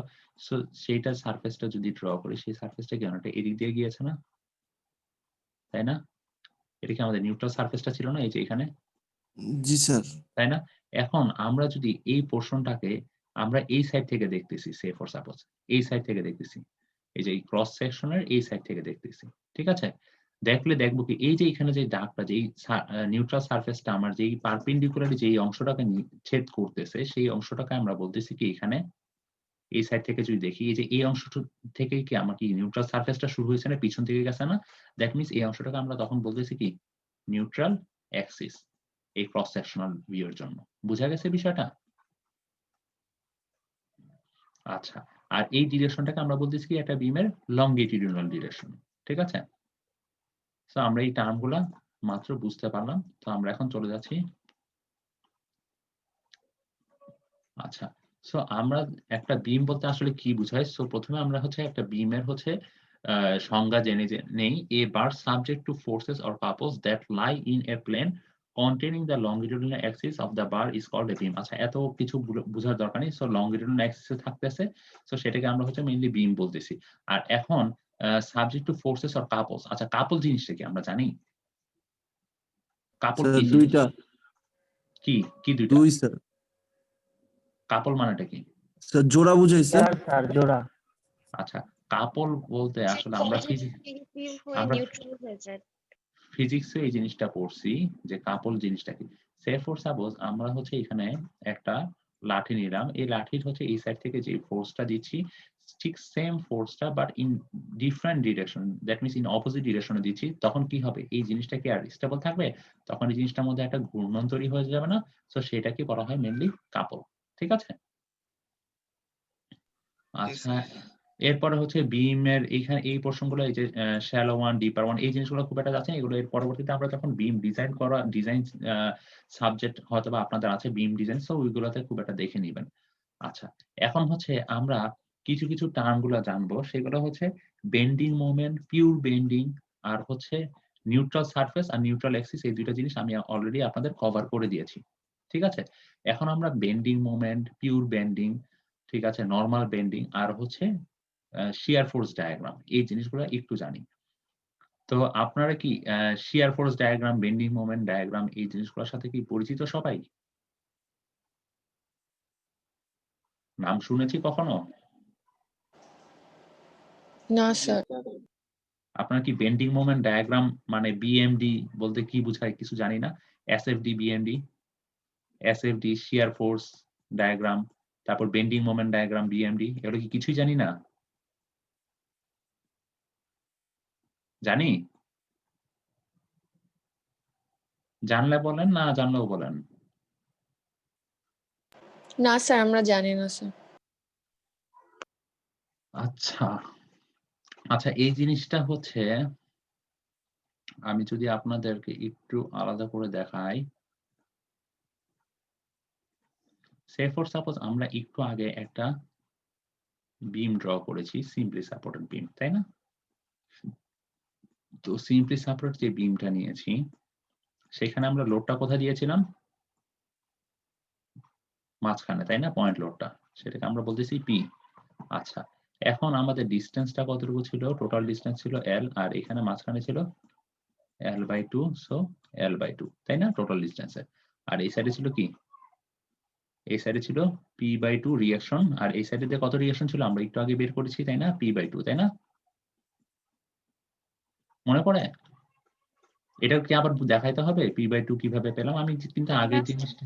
সো সেইটার সারফেসটা যদি ড্র করি, সেই সারফেসটা কি অনেকটা এদিক দিয়ে গিয়েছে না? তাই না? এটা কি আমাদের নিউট্রাল সারফেসটা ছিল না এই যে এখানে?
জি স্যার।
তাই না? এখন আমরা যদি এই পোরশনটাকে আমরা এই সাইড থেকে দেখতেছি, সে ফর সাপোজ এই সাইড থেকে দেখতেছি। এই যে এই ক্রস সেকশনের এই সাইড থেকে দেখতেছি। ঠিক আছে? দেখলে দেখব কি এই যে এখানে যে দাগটা, যেই নিউট্রাল সারফেসটা আমার যেই পারপেন্ডিকুলারলি যেই অংশটাকে ছেদ করতেছে, সেই অংশটাকে আমরা বলতেছি কি এখানে এই সাইড থেকে যদি দেখি, এই যে এই অংশটা থেকে কি আমার কি নিউট্রাল সারফেসটা শুরু হয়েছে না পিছন থেকে গেছে না? দ্যাট মিনস এই অংশটাকে আমরা তখন বলতেছি কি নিউট্রাল অ্যাক্সিস, এই ক্রস সেকশনাল ভিউ এর জন্য। বুঝা গেছে বিষয়টা? আচ্ছা। আর এই ডিরেকশনটাকে আমরা বলতেছি কি একটা বিমের লংগিটিউডিনাল ডিরেকশন। ঠিক আছে? সো আমরা এই টার্মগুলা মাত্র বুঝতে পারলাম। তো আমরা এখন চলে যাচ্ছি। আচ্ছা। সো আমরা একটা বিম বলতে আসলে কি বুঝাই? সো প্রথমে আমরা হচ্ছে একটা বিমের হচ্ছে সংজ্ঞা জেনে নেই। A bar subject to forces or couples that lie in a plane containing the longitudinal axis of the bar is called a beam. আচ্ছা, এত কিছু বুঝার দরকার নেই। সো longitudinal axis এ থাকতেছে। সো সেটাকে আমরা হচ্ছে মেইনলি বিম বলতেছি। আর এখন subject to forces or couples, আচ্ছা কাপল জিনিসটা কি আমরা জানি? কাপল
স্যার
কি জিনিস?
দুইটা,
কি কি দুইটা?
দুই স্যার।
কাপল মানেটা কি?
স্যার জোড়া বুঝাইছে।
স্যার জোড়া।
আচ্ছা, কাপল বলতে আসলে আমরা
পজিটিভ হয়ে
আমরা
নিউট্রাল হয়ে যায়।
ফিজিক্সে এই জিনিসটা পড়ছি যে কাপল জিনিসটা কি। সে ফর সাপোজ আমরা হচ্ছে এখানে একটা লাঠি নিলাম, এই লাঠির হচ্ছে এই সাইড থেকে যে ফোর্সটা দিচ্ছি ঠিক সেম ফোর্সটা but in different direction, that means in opposite ডিরেকশনে দিচ্ছি, তখন কি হবে এই জিনিসটা কি আর স্টেবল থাকবে? তখন এই জিনিসটার মধ্যে একটা ঘূর্ণন তৈরি হয়ে যাবে না? সো সেটাকে বলা হয় মেইনলি কাপল। ঠিক আছে? আচ্ছা, এরপরে হচ্ছে বিমের এইখানে এই পোরশনগুলো এই যে শ্যালো ওয়ান, ডিপার ওয়ান এই জিনিসগুলো খুব একটা যাচ্ছে না। এগুলো এর পরবর্তীতে আমরা যখন বিম ডিজাইন সাবজেক্ট হয়তোবা আপনাদের আছে বিম ডিজাইন, সো ওইগুলোতে খুব একটা দেখে নিবেন। আচ্ছা, এখন হচ্ছে আমরা কিছু কিছু টার্ম গুলা জানবো, সেগুলো হচ্ছে বেন্ডিং মোমেন্ট, পিওর বেন্ডিং, আর হচ্ছে নিউট্রাল সারফেস আর নিউট্রাল অ্যাক্সিস। এই দুইটা জিনিস আমি অলরেডি আপনাদের কভার করে দিয়েছি। ঠিক আছে? এখন আমরা বেন্ডিং মোমেন্ট, পিওর বেন্ডিং, ঠিক আছে, নরমাল বেন্ডিং আর হচ্ছে শিয়ার ফোর্স ডায়াগ্রাম এই জিনিসগুলো একটু জানি। তো আপনারা কি shear force diagram, bending moment diagram এই জিনিসগুলোর সাথে কি পরিচিত সবাই? নাম শুনেছি কখনো?
না স্যার।
আপনারা কি বেন্ডিং মোমেন্ট ডায়াগ্রাম মানে বিএমডি বলতে কি বোঝায় কিছু জানি না? SFD, BMD, SFD shear force diagram, তারপর বেন্ডিং মোমেন্ট ডায়াগ্রাম, বিএমডি, এগুলো কি কিছুই জানি না? জানি? জানলে বলেন, না জানলেও বলেন।
না স্যার, আমরা জানি না স্যার।
আচ্ছা আচ্ছা, এই জিনিসটা হচ্ছে আমি যদি আপনাদেরকে একটু আলাদা করে দেখাই, সে ফর সাপোজ আমরা একটু আগে একটা বিম ড্র করেছি, সিম্পলি সাপোর্টেড বিম, তাই না? তো সিম্পলি সাপোর্ট যে বিমটা নিয়েছি সেখানে আমরা লোডটা কোথায় দিয়েছিলাম? মাঝখানে, তাই না? পয়েন্ট লোডটা, সেটাকে আমরা বলতেছি পি। আচ্ছা, এখন আমাদের ডিসটেন্সটা কতটুকু ছিল? টোটাল ডিসটেন্স ছিল এল, আর এখানে মাঝখানে ছিল L/2, সো L/2, তাই না? টোটাল ডিসটেন্সে। আর এই সাইডে ছিল কি? এই সাইডে ছিল P/2 রিঅ্যাকশন, আর এই সাইডে কত রিঅ্যাকশন ছিল আমরা একটু আগে বের করেছি, তাই না? P/2, তাই না? মনে পড়ে? এটা কি আবার দেখাইতে হবে P/2 কিভাবে পেলাম? আমি কিন্তু আগের জিনিসটা,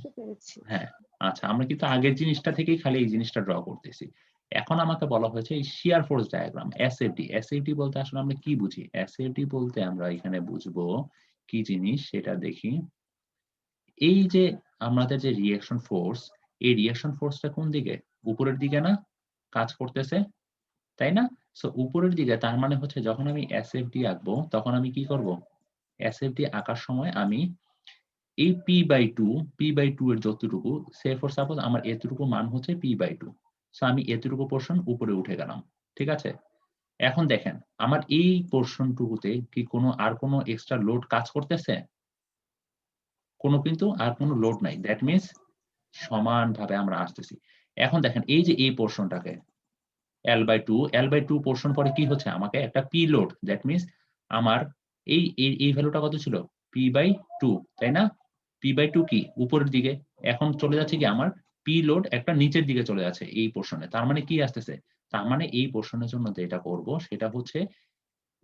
হ্যাঁ, আচ্ছা, আমরা কিন্তু আগের জিনিসটা থেকেই খালি এই জিনিসটা ড্র করতেছি। এখন আমাকে বলা হয়েছে এই shear force diagram, SFD. SFD বলতে আসলে আমরা কি বুঝি? এসএফডি বলতে আমরা এখানে বুঝবো কি জিনিস সেটা দেখি। এই যে আমাদের যে রিঅ্যাকশন ফোর্স, এই রিঅ্যাকশন ফোর্সটা কোন দিকে? উপরের দিকে না কাজ করতেছে, তাই না? সো উপরের দিকে, তার মানে হচ্ছে যখন আমি এসএফডি আঁকবো তখন আমি কি করব? এসএফডি আঁকার সময় আমি এই P/2 এর যতটুকু, সে ফর সাপোজ আমার এতটুকু মান হচ্ছে P/2, সো আমি এতটুকু পোর্শন উপরে উঠে গেলাম, ঠিক আছে? এখন দেখেন আমার এই পোর্শনটুকুতে কি আর কোনো এক্সট্রা লোড কাজ করতেছে? কিন্তু আর কোনো লোড নাই। দ্যাট মিনস সমানভাবে আমরা আসতেছি। এখন দেখেন এই যে এই পোর্শনটাকে L/2 পোর্শন পরে কি হচ্ছে? আমাকে একটা P লোড, দ্যাট মিনস আমার এই ভ্যালুটা কত ছিল? P/2, তাই না? P/2 কি? উপরের দিকে। এখন চলে যাচ্ছে কি আমার P লোড একটা নিচের দিকে চলে যাচ্ছে এই পোর্শনে। তার মানে কি আসতেছে? তার মানে এই পোর্শনের জন্য যেটা করব সেটা হচ্ছে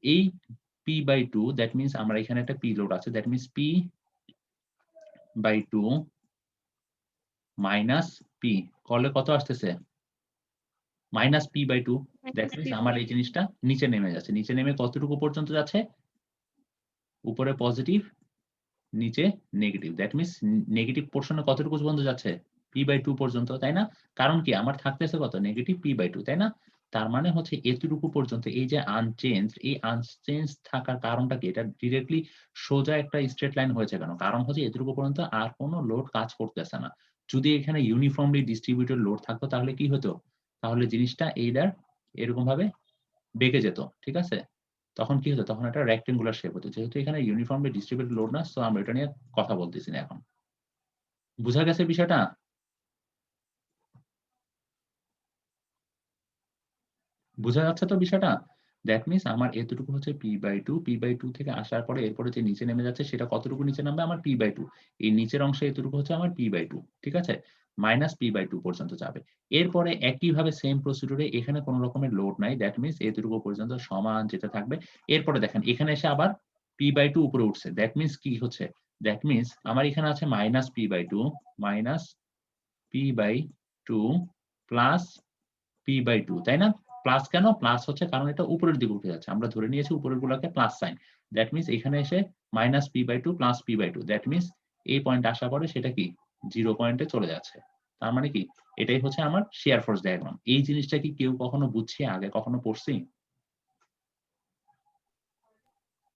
এই P/2, দ্যাট মিনস আমার এখানে একটা P লোড আছে, that means P/2 minus P করলে কত আসতেছে? মাইনাস P/2, দ্যাট মিনস আমার এই জিনিসটা নিচে নেমে যাচ্ছে। নিচে নেমে কতটুকু পর্যন্ত যাচ্ছে? উপরে পজিটিভ, নিচে নেগেটিভ। দ্যাট মিনস নেগেটিভ পোর্শনে কতটুকু পর্যন্ত যাচ্ছে? P/2 পর্যন্ত, তাই না? কারণ কি আমার থাকতেছে কত? নেগেটিভ P/2, তাই না? তার মানে হচ্ছে এতটুকু পর্যন্ত এই যে আনচেঞ্জড, এই আনচেঞ্জ থাকার কারণটা কি? এটা ডিরেক্টলি সোজা একটা স্ট্রেট লাইন হয়েছে কেন? কারণ হচ্ছে এতটুকু পর্যন্ত আর কোনো লোড কাজ করতেছে না। যদি এখানে ইউনিফর্মলি ডিস্ট্রিবিউটেড লোড থাকতো তাহলে কি হতো? তাহলে জিনিসটা এইটার এরকম ভাবে বেঁকে যেত, ঠিক আছে? তখন কি হতো? তখন একটা রেক্টেঙ্গুলার শেপ হতো। যেহেতু এখানে ইউনিফর্মলি ডিস্ট্রিবিউটেড লোড না, সো আমরা এটা নিয়ে কথা বলতেছি না এখন। বুঝা গেছে বিষয়টা? বুঝা যাচ্ছে তো বিষয়টা? দ্যাট মিনস আমার এতটুকু হচ্ছে P/2, P/2 থেকে আসার পরে এরপরে যে নিচে নেমে যাচ্ছে সেটা কতটুকু নিচে নামবে? আমার P/2। এই নিচের অংশে এতটুকু হচ্ছে আমার P/2, ঠিক আছে? মাইনাস P/2 পর্যন্ত যাবে। এরপরে একইভাবে সেম প্রসিডিউরে এখানে কোন রকমের লোড নাই। দ্যাট মিনস এতটুকু পর্যন্ত সমান যেতে থাকবে। এরপরে দেখেন এখানে এসে আবার P/2 উপরে উঠছে। দ্যাট মিনস কি হচ্ছে? দ্যাট মিনস আমার এখানে আছে মাইনাস P/2 প্লাস P/2, তাই না? প্লাস কেন? প্লাস হচ্ছে কারণ এটা উপরের দিকে উঠে যাচ্ছে। আমরা ধরে নিয়েছি উপরের গুলাকে প্লাস সাইন। দ্যাট মিনস এখানে এসে minus P/2 plus P/2। That means এই পয়েন্টে আসার পরে সেটা কি? 0 পয়েন্টে চলে যাচ্ছে। তার মানে কি? এটাই হচ্ছে আমার শিয়ার ফোর্স ডায়াগ্রাম। এই জিনিসটা কি কেউ কখনো বুঝছি? আগে কখনো পড়ছি?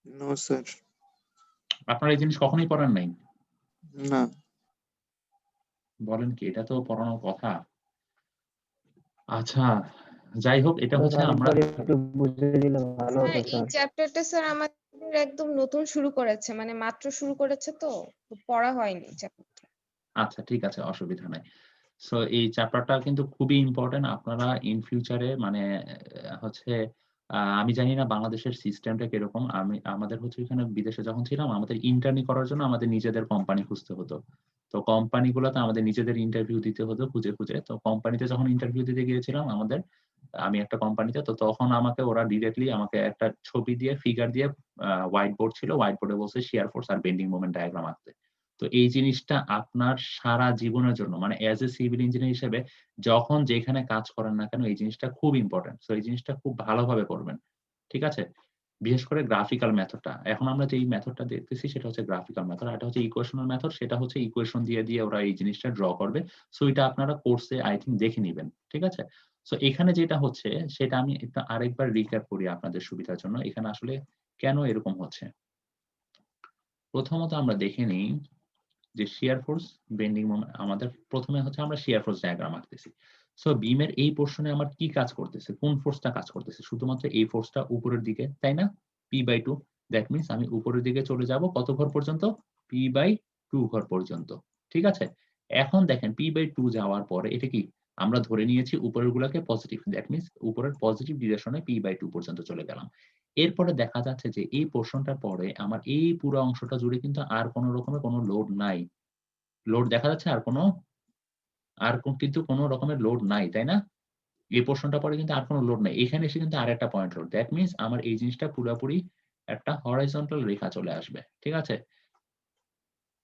No sir.
আপনারা এই জিনিস কখনোই পড়েন নাই?
না।
বলেন কি? এটা তো পড়ানোর কথা। আচ্ছা, যাই হোক এটা
স্যার
হচ্ছে আমরা
আরেকবার একটু বুঝিয়ে দিলে ভালো হতো
এই
স্যার।
চ্যাপ্টারটা স্যার আমাদের একদম নতুন শুরু করেছে, মানে মাত্র শুরু করেছে তো পড়া হয়নি চ্যাপ্টারটা।
আচ্ছা ঠিক আছে, অসুবিধা নাই। সো এই চ্যাপ্টারটা কিন্তু খুবই ইম্পর্টেন্ট। আপনারা ইন ফিউচারে মানে হচ্ছে আমি জানি না বাংলাদেশের সিস্টেমটা কিরকম। আমাদের হচ্ছে এখানে বিদেশে যখন ছিলাম আমাদের ইন্টার্নি করার জন্য আমাদের নিজেদের কোম্পানি খুঁজতে হতো। তো কোম্পানিগুলোতে আমাদের নিজেদের ইন্টারভিউ দিতে হতো খুঁজে, খুঁজে। তো কোম্পানিতে যখন ইন্টারভিউ দিতে গিয়েছিলাম আমি একটা কোম্পানিতে, তো তখন আমাকে ওরা ডিরেক্টলি আমাকে একটা ছবি দিয়ে ফিগার দিয়ে হোয়াইট বোর্ড ছিল। হোয়াইট বোর্ডে বলছে শিয়ার ফোর্স আর বেন্ডিং মোমেন্ট ডায়াগ্রাম আঁকতে। তো এই জিনিসটা আপনার সারা জীবনের জন্য মানে এজ এ সিভিল ইঞ্জিনিয়ার হিসেবে যখন যেখানে কাজ করেন না কেন এই জিনিসটা খুব ইম্পর্টেন্ট। সো এই জিনিসটা খুব ভালোভাবে করবেন। ঠিক আছে? বিশেষ করে গ্রাফিক্যাল মেথডটা। এখন আমরা যেই মেথডটা দেখতেছি সেটা হচ্ছে গ্রাফিক্যাল মেথড। আর এটা হচ্ছে ইকুয়েশনাল মেথড। সেটা হচ্ছে ইকুয়েশন দিয়ে ওরা এই জিনিসটা ড্র করবে। সো এটা আপনারা কোর্সে আই থিংক দেখে নিবেন। ঠিক আছে? সো এখানে যেটা হচ্ছে সেটা আমি একটু আরেকবার রিক্যাপ করি আপনাদের সুবিধার জন্য। এখানে আসলে কেন এরকম হচ্ছে? প্রথমত আমরা দেখে নিই যে শিয়ার ফোর্স, বেন্ডিং মোমেন্ট আমাদের প্রথমে হচ্ছে আমরা শিয়ার ফোর্স ডায়াগ্রাম আঁকতেছি। সো বিমের এই পোরশনে আমার কি কাজ করতেছে? কোন ফোর্সটা কাজ করতেছে? শুধুমাত্র এই ফোর্সটা উপরের দিকে, তাই না? P/2 দ্যাট মিনস আমি উপরের দিকে চলে যাব কত ঘর পর্যন্ত? P/2 ঘর পর্যন্ত। ঠিক আছে? এখন দেখেন P/2 যাওয়ার পরে এটা কি? আমরা ধরে নিয়েছি উপরের গুলাকে পজিটিভ। দ্যাট মিনস উপরের পজিটিভ ডিরেকশনে P/2 পর্যন্ত চলে গেলাম। এরপরে দেখা যাচ্ছে যে এই পোরশনটার পরে আমার এই পুরো অংশটা জুড়ে কিন্তু আর কোন রকমের কোন লোড নাই। লোড দেখা যাচ্ছে কিন্তু কোন রকমের লোড নাই, তাই না? এই পোরশনটা পরে কিন্তু আর কোন লোড নাই। এখানে এসে কিন্তু আরেকটা পয়েন্ট লোড। দ্যাট মিনস আমার এই জিনিসটা পুরোপুরি একটা হরাইজন্টাল রেখা চলে আসবে। ঠিক আছে?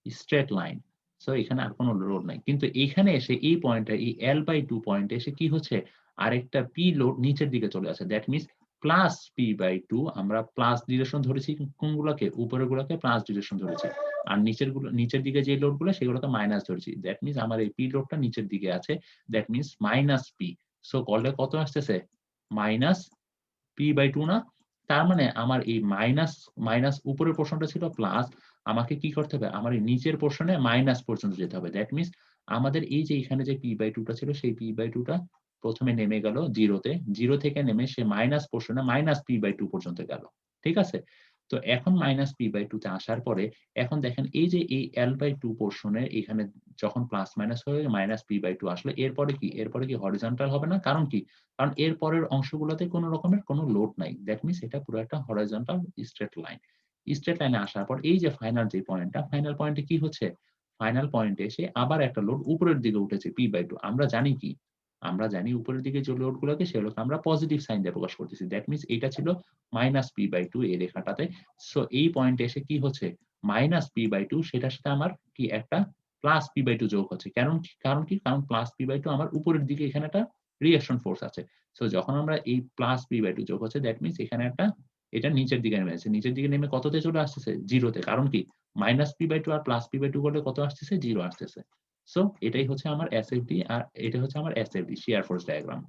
Straight line. সো এখানে আর কোন লোড নাই। কিন্তু এখানে এসে এই পয়েন্টে এই L/2 পয়েন্টে এসে কি হচ্ছে? আরেকটা P লোড নিচের দিকে চলে আসে। দ্যাট মিনস প্লাস P/2 আমরা প্লাস ডিরেকশন ধরেছি কোনগুলাকে? উপরের গুলাকে প্লাস ডিরেকশন ধরেছি। আর নিচের দিকে যে লোড গুলো সেগুলোকে মাইনাস ধরেছি। দ্যাট মিনস আমার এই P লোডটা নিচের দিকে আছে। That means minus P। So করলে কত আসতেছে? মাইনাস P/2 না? তার মানে আমার এই মাইনাস উপরের পোরশনটা ছিল প্লাস। আমাকে কি করতে হবে? আমার এই নিচের পোরশনে মাইনাস পর্যন্ত যেতে হবে। দ্যাট মিনস আমাদের এই যে এখানে যে P/2 টা ছিল সেই P/2 টা প্রথমে নেমে গেল জিরোতে, জিরো থেকে নেমে সে মাইনাস পোর্শনে -p/2 পর্যন্ত গেল। ঠিক আছে? তো এখন -p/2 তে আসার পরে এখন দেখেন এই যে এই L/2 পোর্শনে এখানে যখন প্লাস মাইনাস হয়ে -p/2 আসলো, এরপরে কি হরিজন্টাল হবে না? কারণ কি? কারণ এর পরের অংশগুলোতে কোনো রকমের কোনো লোড নাই। দ্যাট মিনস এটা পুরো একটা হরাইজন্টাল স্ট্রেট লাইন। স্ট্রেট লাইনে আসার পর এই যে ফাইনাল যে পয়েন্টটা, ফাইনাল পয়েন্টে কি হচ্ছে? ফাইনাল পয়েন্টে এসে আবার একটা লোড উপরের দিকে উঠেছে p/2। আমরা জানি কি? আমরা জানি উপরের দিকে যে লোডগুলোকে সেগুলোকে আমরা পজিটিভ সাইন দিয়ে প্রকাশ করতেছি। দ্যাট মিনস এটা ছিল -p/2 এই রেখাটাতে। সো এই পয়েন্টে এসে কি হচ্ছে? -p/2 সেটার সাথে আমার কি একটা +p/2 যোগ হচ্ছে। কারণ কি? কারণ +p/2 আমার উপরের দিকে এখানে একটা রিঅ্যাকশন ফোর্স আছে। সো যখন আমরা এই +p/2 যোগ হচ্ছে দ্যাট মিনস এখানে একটা এটা নিচের দিকে নেমে আসছে। নিচের দিকে নেমে কততে চলে আসতেছে? 0 তে। কারণ কি? -p/2 আর +p/2 করলে কত আসতেছে? 0 আসতেছে। সো এটাই হচ্ছে আমার SFD আর এটা হচ্ছে আমার SFD শিয়ার ফোর্স ডায়াগ্রাম।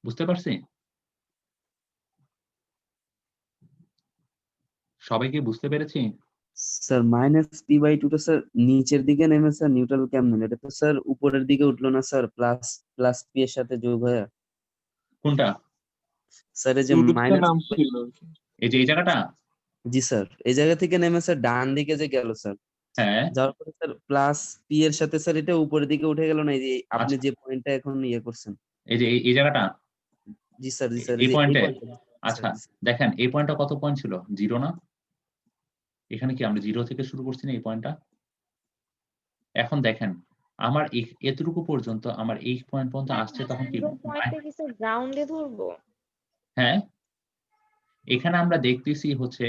বুঝতে পারছি? সবাই কি বুঝতে পেরেছি?
স্যার -p/2 টা স্যার নিচের দিকে নেমে স্যার নিউট্রাল কেমনে? এটা তো স্যার উপরের দিকে উঠলো না স্যার, প্লাস p এর সাথে যোগ হয়ে।
কোনটা?
স্যার এই যে
শুরুতে নাম
মাইনাস,
ছিল।
এই যে এই জায়গাটা?
জি স্যার এই জায়গা থেকে নেমে স্যার ডান দিকে যে গেল স্যার,
হ্যাঁ।
যাওয়ার পরে স্যার প্লাস p এর সাথে স্যার এটা উপরের দিকে উঠে গেল না? এই যে আপনি
আচ্ছা।
যে পয়েন্টটা এখন ইয়ে করছেন।
এই যে এই জায়গাটা?
জি স্যার, জি স্যার,
এই পয়েন্টে?
পয়েন্টটা।
আচ্ছা, দেখেন এই পয়েন্টটা কত পয়েন্ট ছিল? 0 না? এখানে কি আমরা 0 থেকে শুরু করছি না এই পয়েন্টটা? এখন দেখেন আমার এতটুকু পর্যন্ত আমার এই পয়েন্ট পর্যন্ত আসছে তখন কি?
পয়েন্টে কি স্যার গ্রাউন্ডে ধরবো?
হ্যাঁ, এখানে আমরা দেখতেছি হচ্ছে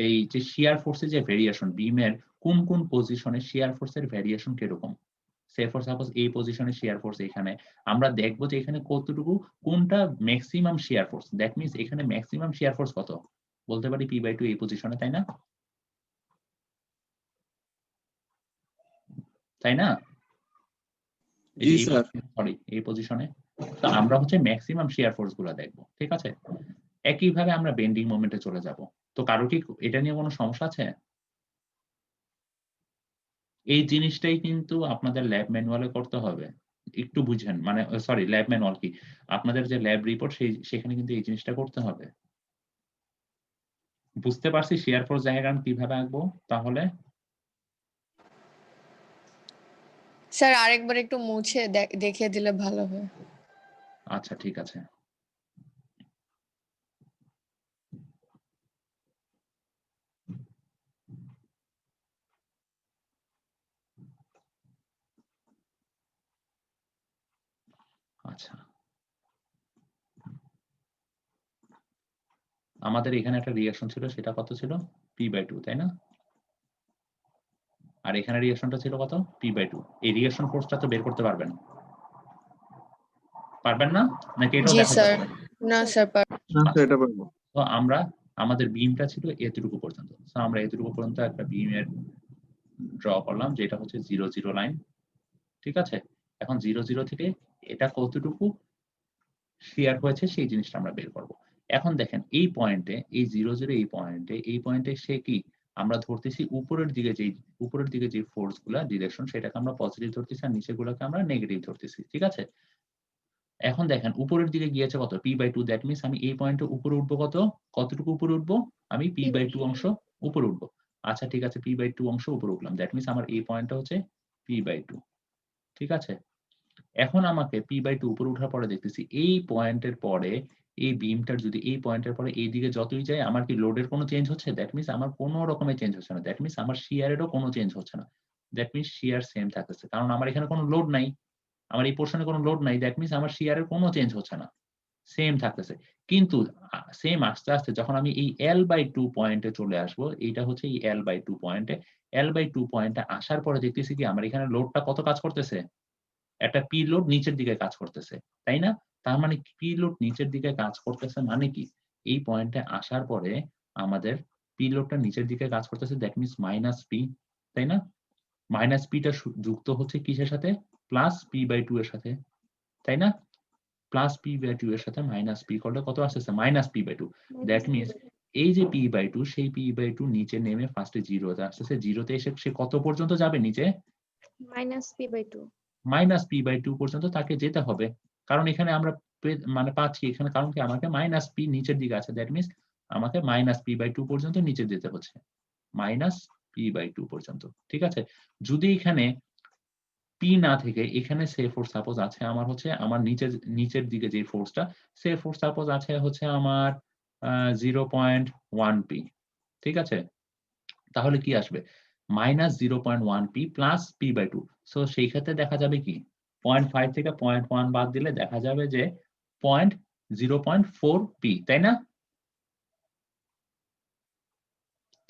এই যে শিয়ার ফোর্সের যে ভেরিয়েশন বিমের কোন কোন পজিশনে শিয়ার ফোর্সের ভেরিয়েশন কিরকম। সে ফর সাপোজ এই পজিশনে শিয়ার ফোর্স এখানে আমরা দেখব যে এখানে কতটুকু কোনটা maximum shear force. That means এখানে ম্যাক্সিমাম শিয়ার ফোর্স কত? বলতে পারি p/2 এই পজিশনে, তাই না? তাই না?
জি স্যার।
সরি এই পজিশনে। তো আমরা হচ্ছে ম্যাক্সিমাম শিয়ার ফোর্স গুলো দেখব। ঠিক আছে? একইভাবে আমরা বেন্ডিং মোমেন্টে চলে যাব। তো কারো কি এটা নিয়ে কোনো সমস্যা আছে? এই জিনিসটাই কিন্তু আপনাদের ল্যাব ম্যানুয়ালে করতে হবে। একটু বুঝেন মানে সরি ল্যাব ম্যানুয়াল কি? আপনাদের যে ল্যাব রিপোর্ট সেখানে কিন্তু এই জিনিসটা করতে হবে। বুঝতে পারছি শিয়ার ফোর্স ডায়াগ্রাম কিভাবে আঁকবো তাহলে?
স্যার আরেকবার একটু মুছে দেখিয়ে দিলে ভালো হয়।
আচ্ছা ঠিক আছে। আচ্ছা। আমাদের এখানে একটা রিঅ্যাকশন ছিল সেটা কত ছিল? p/2 তাই না? আর এখানে রিঅ্যাকশনটা ছিল কত? p/2। এই রিঅ্যাকশন ফোর্সটা তো বের করতে পারবেন। পারবেন না? নাকি এটাও
জি
দেখাতে
স্যার।
হবে?
না স্যার
না স্যার, এটা পারবো।
তো আমরা আমাদের বিমটা ছিল এতটুকু পর্যন্ত। সো আমরা এতটুকু পর্যন্ত একটা বিমের ড্র করলাম যেটা হচ্ছে 0 0 লাইন। ঠিক আছে? এখন 0 0 থেকে এটা কতটুকু শিয়ার হয়েছে সেই জিনিসটা আমরা বের করব। এখন দেখেন এই পয়েন্টে এই 0 0 এই পয়েন্টে সে কি আমরা ধরতেছি উপরের দিকে যে ফোর্স গুলা ডিরেকশন সেটাকে আমরা পজিটিভ ধরতেছি আর নিচের গুলোকে আমরা নেগেটিভ ধরতেছি। ঠিক আছে? এখন দেখেন উপরের দিকে গিয়েছে কত? p/2 দ্যাট মিনস আমি এই পয়েন্টে উপরে উঠবো কত? কতটুকু উপরে উঠবো? আমি p/2 অংশ উপরে উঠবো। আচ্ছা ঠিক আছে p/2 অংশ উপরে উঠলাম। দ্যাট মিনস আমার এই পয়েন্টটা হচ্ছে p/2। ঠিক আছে? এখন আমাকে p/2 উপরে উঠার পরে দেখতেছি এই পয়েন্টের পরে এই বিমটার যদি এই পয়েন্টের পরে এইদিকে যতই যায় আমার কি লোডের কোনো চেঞ্জ হচ্ছে? দ্যাট মিনস আমার কোনো রকমের চেঞ্জ হচ্ছে না। দ্যাট মিনস আমার শিয়ারেরও কোনো চেঞ্জ হচ্ছে না। দ্যাট মিনস শিয়ার সেম থাকতেছে। কারণ আমার এখানে কোনো লোড নাই। আমার এই পোরশনে কোনো লোড নাই। দ্যাট মিনস আমার শিয়ারের কোনো চেঞ্জ হচ্ছে না। সেম থাকতেছে। কিন্তু সেম আস্তে, আস্তে যখন আমি এই L/2 পয়েন্টে চলে আসবো, এইটা হচ্ছে এই L/2 পয়েন্টে। L/2 পয়েন্টে আসার পরে দেখতেছি কি আমার এখানে লোডটা কত কাজ করতেছে? একটা পি লোড নিচের দিকে কাজ করতেছে। তাই না? তার মানে পি লোড নিচের দিকে কাজ করতেছে মানে কি? এই পয়েন্টে আসার পরে আমাদের পি লোডটা নিচের দিকে কাজ করতেছে দ্যাট মিনস -p তাই না? -p টা যুক্ত হচ্ছে কিসের সাথে? +p/2 এর সাথে। তাই না? +p/2 এর সাথে -p করলে কত আসতেছে? -p/2 দ্যাট মিনস এই যে p/2 সেই p/2 নিচে নেমে ফার্স্টে 0 তে আসতেছে। 0 তে এসে সে কত পর্যন্ত যাবে নিচে?
-p/2।
-p/2 পর্যন্ত তাকে যেতে হবে। কারণ এখানে আমরা মানে পাচ্ছি এখানে, কারণ কি আমাকে মাইনাস পি নিচের দিকে আছে, দ্যাট মিনস আমাকে মাইনাস পি বাই টু পর্যন্ত নিচে যেতে হচ্ছে, মাইনাস পি বাই টু পর্যন্ত। ঠিক আছে, যদি এখানে পি না থেকে এখানে সে ফোর্স সাপোজ আছে আমার হচ্ছে আমার নিচের দিকে যে ফোর্সটা, সে ফোর্স সাপোজ আছে হচ্ছে আমার 0.1 পি। ঠিক আছে, তাহলে কি আসবে minus 0.1 P plus P by two. So সেই ক্ষেত্রে দেখা যাবে কি 0.5 থেকে 0.1 বাদ দিলে দেখা যাবে যে 0.4 পি, তাই না?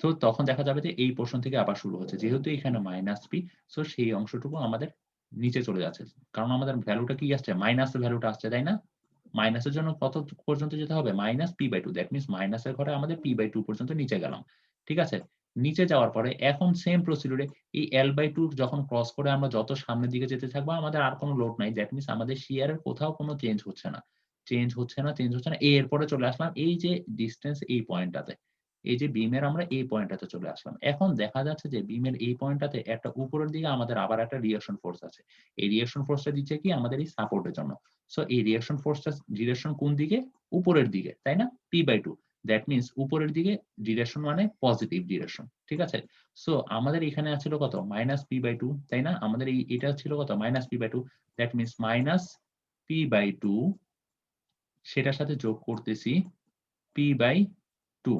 তো তখন দেখা যাবে যে এই পোর্শন থেকে আবার শুরু হচ্ছে, যেহেতু এখানে মাইনাস পি, সো সেই অংশটুকু আমাদের নিচে চলে যাচ্ছে, কারণ আমাদের ভ্যালুটা কি আসছে, মাইনাস ভ্যালুটা আসছে, তাই না? মাইনাসের জন্য কত পর্যন্ত যেতে হবে, minus P by two, that means মাইনাসের ঘরে আমাদের পি বাই টু পর্যন্ত নিচে গেলাম। ঠিক আছে, নিচে যাওয়ার পরে এখন সেম প্রসিডিউরে এই এল বাই টু যখন ক্রস করে আমরা যত সামনের দিকে যেতে থাকবো আমাদের আর কোনো লোড নাই, দ্যাট মিনস আমাদের শিয়ারের কোথাও কোনো চেঞ্জ হচ্ছে না। এরপরে চলে আসলাম এই যে ডিস্টেন্স এই পয়েন্টটাতে, এই যে বিমের আমরা এই পয়েন্টটাতে চলে আসলাম। এখন দেখা যাচ্ছে যে বিমের এই পয়েন্টটাতে একটা উপরের দিকে আমাদের আবার একটা রিঅ্যাকশন ফোর্স আছে। এই রিঅ্যাকশন ফোর্সটা দিচ্ছে কি আমাদের এই সাপোর্টের জন্য। সো এই রিঅ্যাকশন ফোর্সটা ডিরেকশন কোন দিকে, উপরের দিকে, তাই না? P by two, that means উপরের দিকে ডিরেকশন মানে পজিটিভ ডিরেকশন। ঠিক আছে, সো আমাদের এখানে ছিল কত, মাইনাস পি বাই টু, তাই না? আমাদের এটা ছিল কত, minus P by two, that means minus P by two, সেটার সাথে যোগ করতেছি পি বাই টু,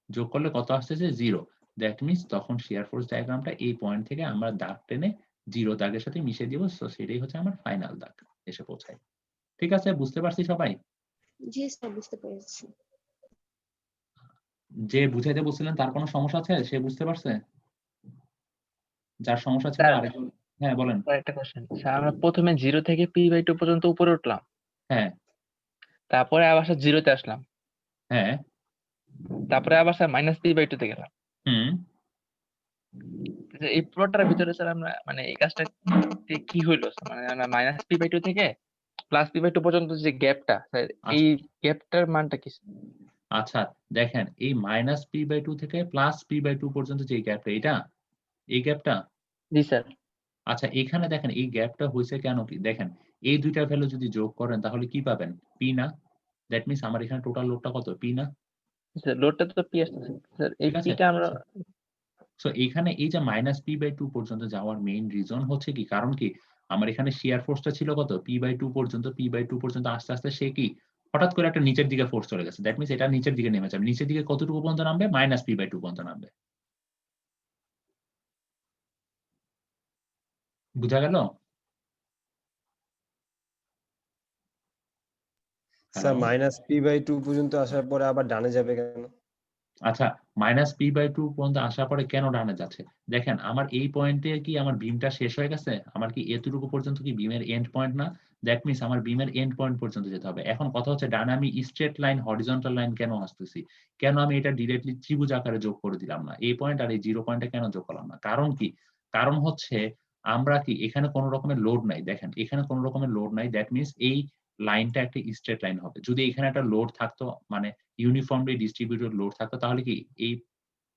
যোগ করলে কত আসতেছে, 0। দ্যাট মিনস তখন শিয়ার ফোর্স ডায়াগ্রামটা এই পয়েন্ট থেকে আমরা দাগ টেনে 0 দাগের সাথে মিশিয়ে দিব। সো সেটাই হচ্ছে আমার ফাইনাল দাগ এসে পৌঁছায়। ঠিক আছে, বুঝতে পারছি সবাই?
জি স্যার, বুঝতে পেরেছি।
যে বুঝাইতে বলছিলেন তার কোনো সমস্যা আছে, সে বুঝতে পারছে? যার সমস্যা ছিল
স্যার,
আরেকজন, হ্যাঁ বলেন।
একটা কোশ্চেন স্যার, আমরা প্রথমে 0 থেকে p/2 পর্যন্ত উপরে উঠলাম,
হ্যাঁ
তারপরে আবার স্যার 0-তে আসলাম,
হ্যাঁ
তারপরে আবার স্যার মাইনাস p/2 তে গেলাম।
হুম
যে এই পুরোটার ভিতরে স্যার আমরা মানে এই কাজটা কি হইলো, মানে আমরা মাইনাস p/2 থেকে প্লাস p/2 পর্যন্ত যে গ্যাপটা, স্যার এই গ্যাপটার মানটা কি?
আচ্ছা দেখেন, এই মাইনাস পি বাই টু থেকে প্লাস পি বাই টু পর্যন্ত যে গ্যাপটা, এটা এই গ্যাপটা,
জি স্যার।
আচ্ছা এখানে দেখেন এই গ্যাপটা হয়েছে কেন, কি দেখেন এই দুইটা ভ্যালু যদি যোগ করেন তাহলে কি পাবেন, পি না? দ্যাট মিনস আমার এখানে টোটাল লোডটা কত, পি না?
স্যার লোডটা তো p আসতেছে স্যার, এই
ঠিক আছে,
পিটা আমরা
সো এখানে এই যে মাইনাস পি বাই টু পর্যন্ত যাওয়ার মেইন রিজন হচ্ছে কি, কারণ কি আমার এখানে শিয়ার ফোর্সটা ছিল কত, পি বাই টু পর্যন্ত, পি বাই টু পর্যন্ত আস্তে আস্তে সে কি হঠাৎ করে একটা নিচের দিকে ফোর্স চলে গেছে, দ্যাট মিনস এটা নিচের দিকে নেমে যাবে। নিচের দিকে কতটুকু পর্যন্ত নামবে, মাইনাস পি বাই টু পর্যন্ত নামবে। বুঝা গেল?
Sir
Hello?
Minus P by two পর্যন্ত আসার পরে আবার ডানে যাবে কেন?
আচ্ছা, মাইনাস পি বাই টু পর্যন্ত আসার পরে কেন ডানে যাচ্ছে, দেখেন আমার এই পয়েন্টে কি আমার বিমটা শেষ হয়ে গেছে, আমার কি এতটুকু পর্যন্ত কি বিমের এন্ড পয়েন্ট না? দ্যাট মিনস আমার বিমের এন্ড পয়েন্ট পর্যন্ত যেতে হবে। এখন কথা হচ্ছে ডানে আমি স্ট্রেট লাইন হরিজন্টাল লাইন কেন আসতেছি, কেন আমি এটা ডিরেক্টলি ত্রিভুজ আকারে যোগ করে দিলাম না, এই পয়েন্ট আর এই 0 পয়েন্টে কেন যোগ করলাম না? কারণ কি, কারণ হচ্ছে আমরা কি এখানে কোনো রকমের লোড নাই, দেখেন এখানে কোনো রকমের লোড নাই, দ্যাট মিনস এই লাইনটা একটা স্ট্রেট লাইন হবে। যদি এখানে একটা লোড থাকতো, মানে ইউনিফর্মলি ডিস্ট্রিবিউটেড লোড থাকতো, তাহলে কি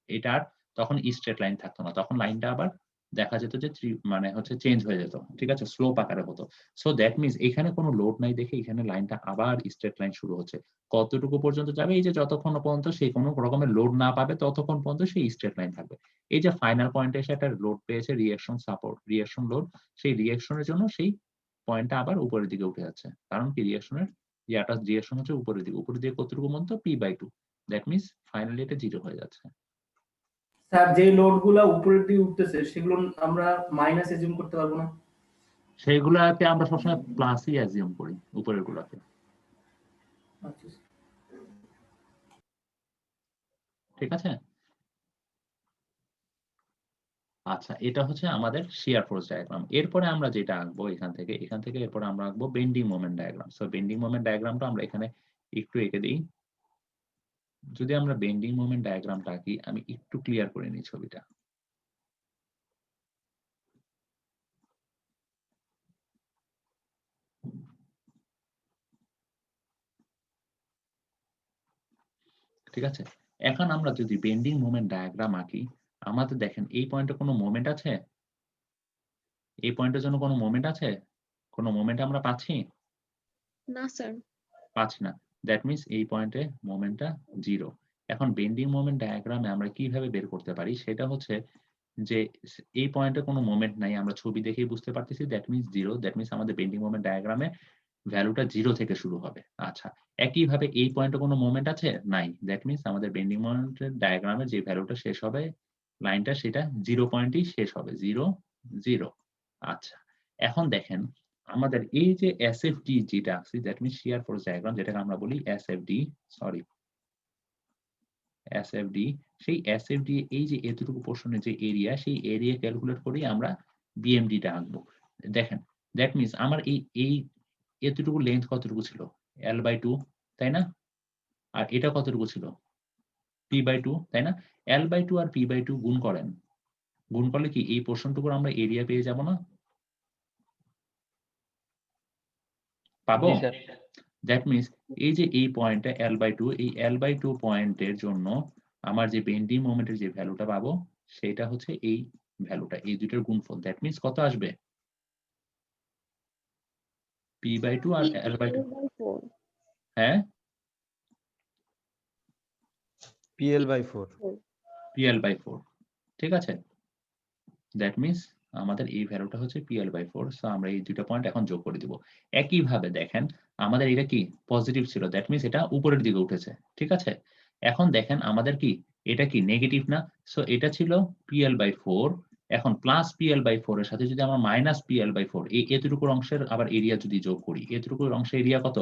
এটার তখন স্ট্রেট লাইন থাকতো না, তখন লাইনটা আবার দেখা যেত যে মানে হচ্ছে চেঞ্জ হয়ে যেত। ঠিক আছে, স্লোপ আকারে হতো। সো দ্যাট মিনস এখানে কোনো লোড নাই দেখে এখানে লাইনটা আবার স্ট্রেট লাইন শুরু হচ্ছে। কতটুকু পর্যন্ত যাবে, এই যে যতক্ষণ পর্যন্ত সেই কোনো রকমের লোড না পাবে ততক্ষণ পর্যন্ত সেই স্ট্রেট লাইন থাকবে। এই যে ফাইনাল পয়েন্টে এসে একটা লোড পেয়েছে, রিঅ্যাকশন সাপোর্ট, রিঅ্যাকশন লোড, সেই রিঅ্যাকশনের জন্য সেই পয়েন্টটা আবার উপরের দিকে উঠে যাচ্ছে, কারণ কি রিঅ্যাকশনের রিঅ্যাকশন হচ্ছে উপরের দিকে কতটুকু পর্যন্ত, P by two, that means finally এটা 0 হয়ে যাচ্ছে।
স্যার যে লোড গুলা উপরের দিকে উঠতেছে সেগুলো আমরা মাইনাস এজিউম করতে পারবো না?
সেইগুলাকে আমরা সবসময় প্লাসই অ্যাজিউম করি উপরের গুলাকে।
আচ্ছা
ঠিক আছে, আচ্ছা এটা হচ্ছে আমাদের শিয়ার ফোর্স ডায়াগ্রাম। এরপরে আমরা যেটা আঁকবো এখান থেকে এরপরে আমরা আঁকবো bending moment diagram. So bending moment ডায়াগ্রামটা আমরা এখানে একটু এঁকে দিই। যদি আমরা বেন্ডিং মোমেন্ট ডায়াগ্রামটা আঁকি, আমি একটু ক্লিয়ার করে নিই ছবিটা। ঠিক আছে, এখন আমরা যদি বেন্ডিং মোমেন্ট ডায়াগ্রাম আঁকি, আমাদের দেখেন এই পয়েন্টে কোনো মোমেন্ট আছে, এই পয়েন্টের জন্য কোনো মোমেন্ট আছে, কোনো মোমেন্ট আমরা পাচ্ছি?
না স্যার।
পাচ্ছি না, দ্যাট মিনস এই পয়েন্টে মোমেন্টটা 0। এখন বেন্ডিং মোমেন্ট ডায়াগ্রামে আমরা কিভাবে বের করতে পারি সেটা হচ্ছে যে এই পয়েন্টে কোনো মোমেন্ট নাই, আমরা ছবি দেখেই বুঝতে পারতেছি, দ্যাট মিনস 0, দ্যাট মিনস আমাদের বেন্ডিং মোমেন্ট ডায়াগ্রামে ভ্যালুটা 0 থেকে শুরু হবে। আচ্ছা, একইভাবে এই পয়েন্টে কোনো মোমেন্ট আছে? নাই, দ্যাট মিনস আমাদের বেন্ডিং মোমেন্টের ডায়াগ্রামে যে ভ্যালুটা শেষ হবে লাইনটা সেটা 0 পয়েন্টেই শেষ হবে, 0 0। আচ্ছা, এখন দেখেন আমাদের এই যে SFD যেটা আছে, that means shear force diagram, যেটাকে আমরা বলি SFD, সরি SFD, সেই SFD এই যে এতটুকু পোর্শনের যে এরিয়া, সেই এরিয়া ক্যালকুলেট করেই আমরা BMD টা আঁকবো। দেখেন দ্যাট মিনস আমার এই এতটুকু লেন্থ কতটুকু ছিল? L/2, তাই না? আর এটা কতটুকু ছিল? P/2, তাই না? L/2 আর P/2 গুণ করেন, গুণ করলে কি এই পোর্শনটুকুর আমরা এরিয়া পেয়ে যাব না? পাবো?
জি স্যার।
দ্যাট মিনস এই যে এই পয়েন্টটা L/2, এই L/2 পয়েন্টের জন্য আমার যে বেন্ডিং মোমেন্টের যে ভ্যালুটা পাবো সেটা হচ্ছে এই ভ্যালুটা, এই দুইটার গুণফল। দ্যাট মিনস কত আসবে? P/2 আর L/2,
L/4
হ্যাঁ
PL/4
PL/4, ঠিক আছে? দ্যাট মিনস আমাদের এই ভ্যালুটা হচ্ছে PL/4। সো আমরা এই দুইটা পয়েন্ট এখন যোগ করে দিব। একইভাবে দেখেন আমাদের এটা কি পজিটিভ ছিল, দ্যাট মিনস এটা উপরের দিকে উঠেছে, ঠিক আছে? এখন দেখেন আমাদের কি এটা কি নেগেটিভ না? সো এটা ছিল PL/4, এখন প্লাস PL/4 এর সাথে যদি আমরা মাইনাস PL/4 এই এতটুকুর অংশের আবার এরিয়া যদি যোগ করি, এতটুকুর অংশের এরিয়া কত?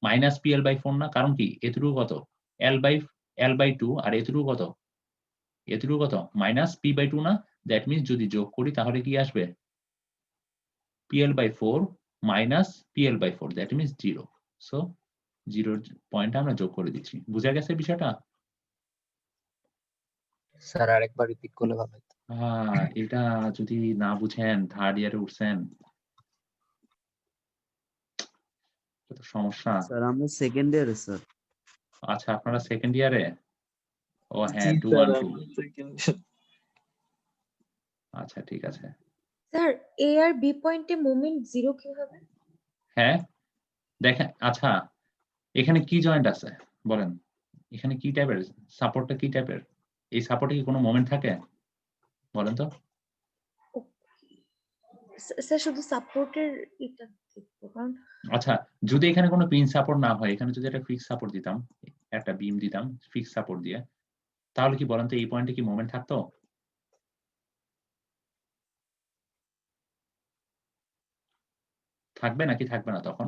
মাইনাস PL/4 না? কারণ কি এতটুকু কত? L/2 আর এতটুকু কত? এতটুকু কত? মাইনাস P/2 না? দ্যাট মিনস যদি যোগ করি তাহলে কি আসবে? PL/4 minus PL/4, that means 0। So 0 point আমরা যোগ করে দিচ্ছি। বুঝা গেছে বিষয়টা?
স্যার আরেকবার রিপিট করলে ভালো হতো।
এটা যদি না বুঝেন, থার্ড ইয়ারে উঠছেন, এটা তো সমস্যা।
স্যার আমরা সেকেন্ড ইয়ারে স্যার।
আচ্ছা, আপনারা সেকেন্ড ইয়ারে? ও হ্যাঁ,
জি
2
স্যার,
1 2।
আমরা second
আচ্ছা, ঠিক আছে।
স্যার এ আর বি পয়েন্টে মোমেন্ট 0 কিভাবে?
হ্যাঁ, দেখেন আচ্ছা এখানে কি জয়েন্ট আছে বলেন? এখানে কি টাইপের সাপোর্টটা, কি টাইপের? এই সাপোর্টে কি কোনো মোমেন্ট থাকে বলেন তো?
স্যার শুধু সাপোর্টের এটা দেখবো, কারণ
আচ্ছা, যদি এখানে কোনো পিন সাপোর্ট না হয়, এখানে যদি একটা ফিক্স সাপোর্ট দিতাম, একটা বিম দিতাম ফিক্স সাপোর্ট দিয়ে, তাহলে কি বলেন তো এই পয়েন্টে কি মোমেন্ট থাকতো? থাকবে নাকি থাকবে না তখন?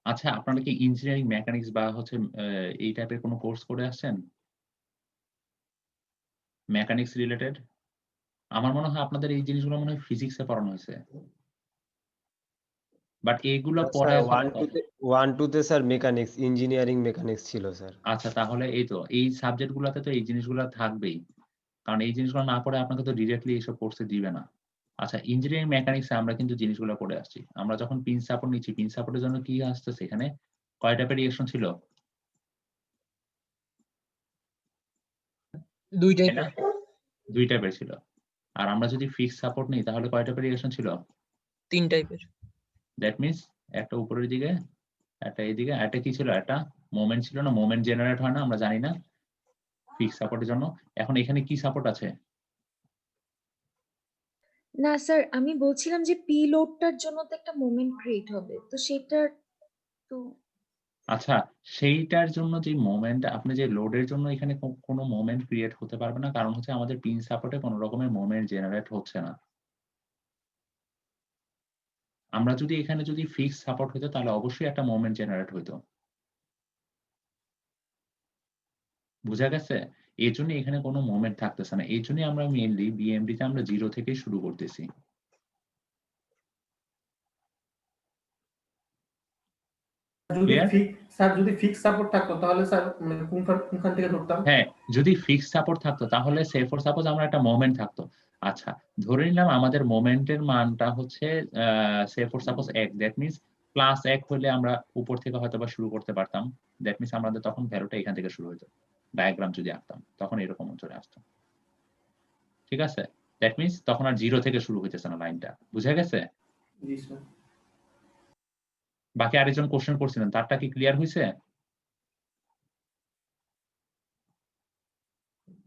আচ্ছা, আপনারা কি ইঞ্জিনিয়ারিং মেকানিক্স বা হচ্ছে এই টাইপের কোনো কোর্স করে আসছেন? Mechanics related? আমার মনে হয় আপনাদের এই জিনিসগুলো মনে হয় ফিজিক্সে পড়ানো হয়েছে। বাট এইগুলো পরে
স্যার 1-2 তে স্যার মেকানিক্স, ইঞ্জিনিয়ারিং মেকানিক্স ছিল স্যার।
আচ্ছা, তাহলে এই তো এই সাবজেক্ট গুলাতে তো এই জিনিসগুলো থাকবেই। কারণ এই জিনিসগুলো না পড়ে আপনাকে তো ডিরেক্টলি এইসব কোর্সে দিবে না। আচ্ছা, ইঞ্জিনিয়ারিং মেকানিক্সে আমরা কিন্তু জিনিসগুলো পড়ে আসছি। আমরা যখন পিন সাপোর্ট নিচ্ছি, পিন সাপোর্টের জন্য কি আসতেছে এখানে? কয় টাইপের রিঅ্যাকশন ছিল?
2
তাই না?
টাইপের।
2 টাইপের ছিল। আর আমরা যদি ফিক্সড সাপোর্ট নিই তাহলে কয় টাইপের রিঅ্যাকশন ছিল?
3 টাইপের।
দ্যাট মিনস একটা উপরের দিকে, একটা এইদিকে, একটা কি ছিল? একটা মোমেন্ট ছিল না? মোমেন্ট জেনারেট হয় না? আমরা জানি না ফিক্সড সাপোর্টের জন্য। এখন এখানে কি সাপোর্ট আছে?
না স্যার, আমি বলছিলাম যে পি লোডটার জন্য তো একটা মোমেন্ট ক্রিয়েট হবে, তো সেটার তো
আচ্ছা, সেইটার জন্য যে মোমেন্ট, আপনি যে লোডের জন্য এখানে কোনো মোমেন্ট ক্রিয়েট হতে পারবে না, কারণ হচ্ছে আমাদের পিন সাপোর্টে কোনো রকমের মোমেন্ট জেনারেট হচ্ছে না। আমরা যদি এখানে যদি ফিক্সড সাপোর্ট হইতো তাহলে অবশ্যই একটা মোমেন্ট জেনারেট হইতো। বুঝা গেছে? এই জন্য এখানে কোনো মোমেন্ট থাকতেছে না। এই জন্যই আমরা মেইনলি বিএমডি তে আমরা 0 থেকে শুরু করতেছি। Clear?
স্যার যদি ফিক্স সাপোর্ট থাকতো তাহলে স্যার মানে কোনখান থেকে ধরতাম?
হ্যাঁ, যদি ফিক্সড সাপোর্ট থাকতো তাহলে সে ফর সাপোজ আমরা একটা মোমেন্ট থাকতো। আচ্ছা, ধরে নিলাম আমাদের মোমেন্টের মানটা হচ্ছে say for suppose 1, that means plus 1 হলে আমরা উপর থেকে হয়তোবা শুরু করতে পারতাম। দ্যাট মিনস আমাদের তখন ভ্যালুটা এখান থেকে শুরু হতো। ডায়াগ্রাম যদি আঁকতাম তখন এরকম চলে আসতো। ঠিক আছে? দ্যাট মিন্স তখন আর 0 থেকে শুরু হইতেছে না লাইনটা, বুঝা গেছে?
জি স্যার।
বাকি আরেকজন কোশ্চেন করছিলেন, তারটা কি ক্লিয়ার হয়েছে?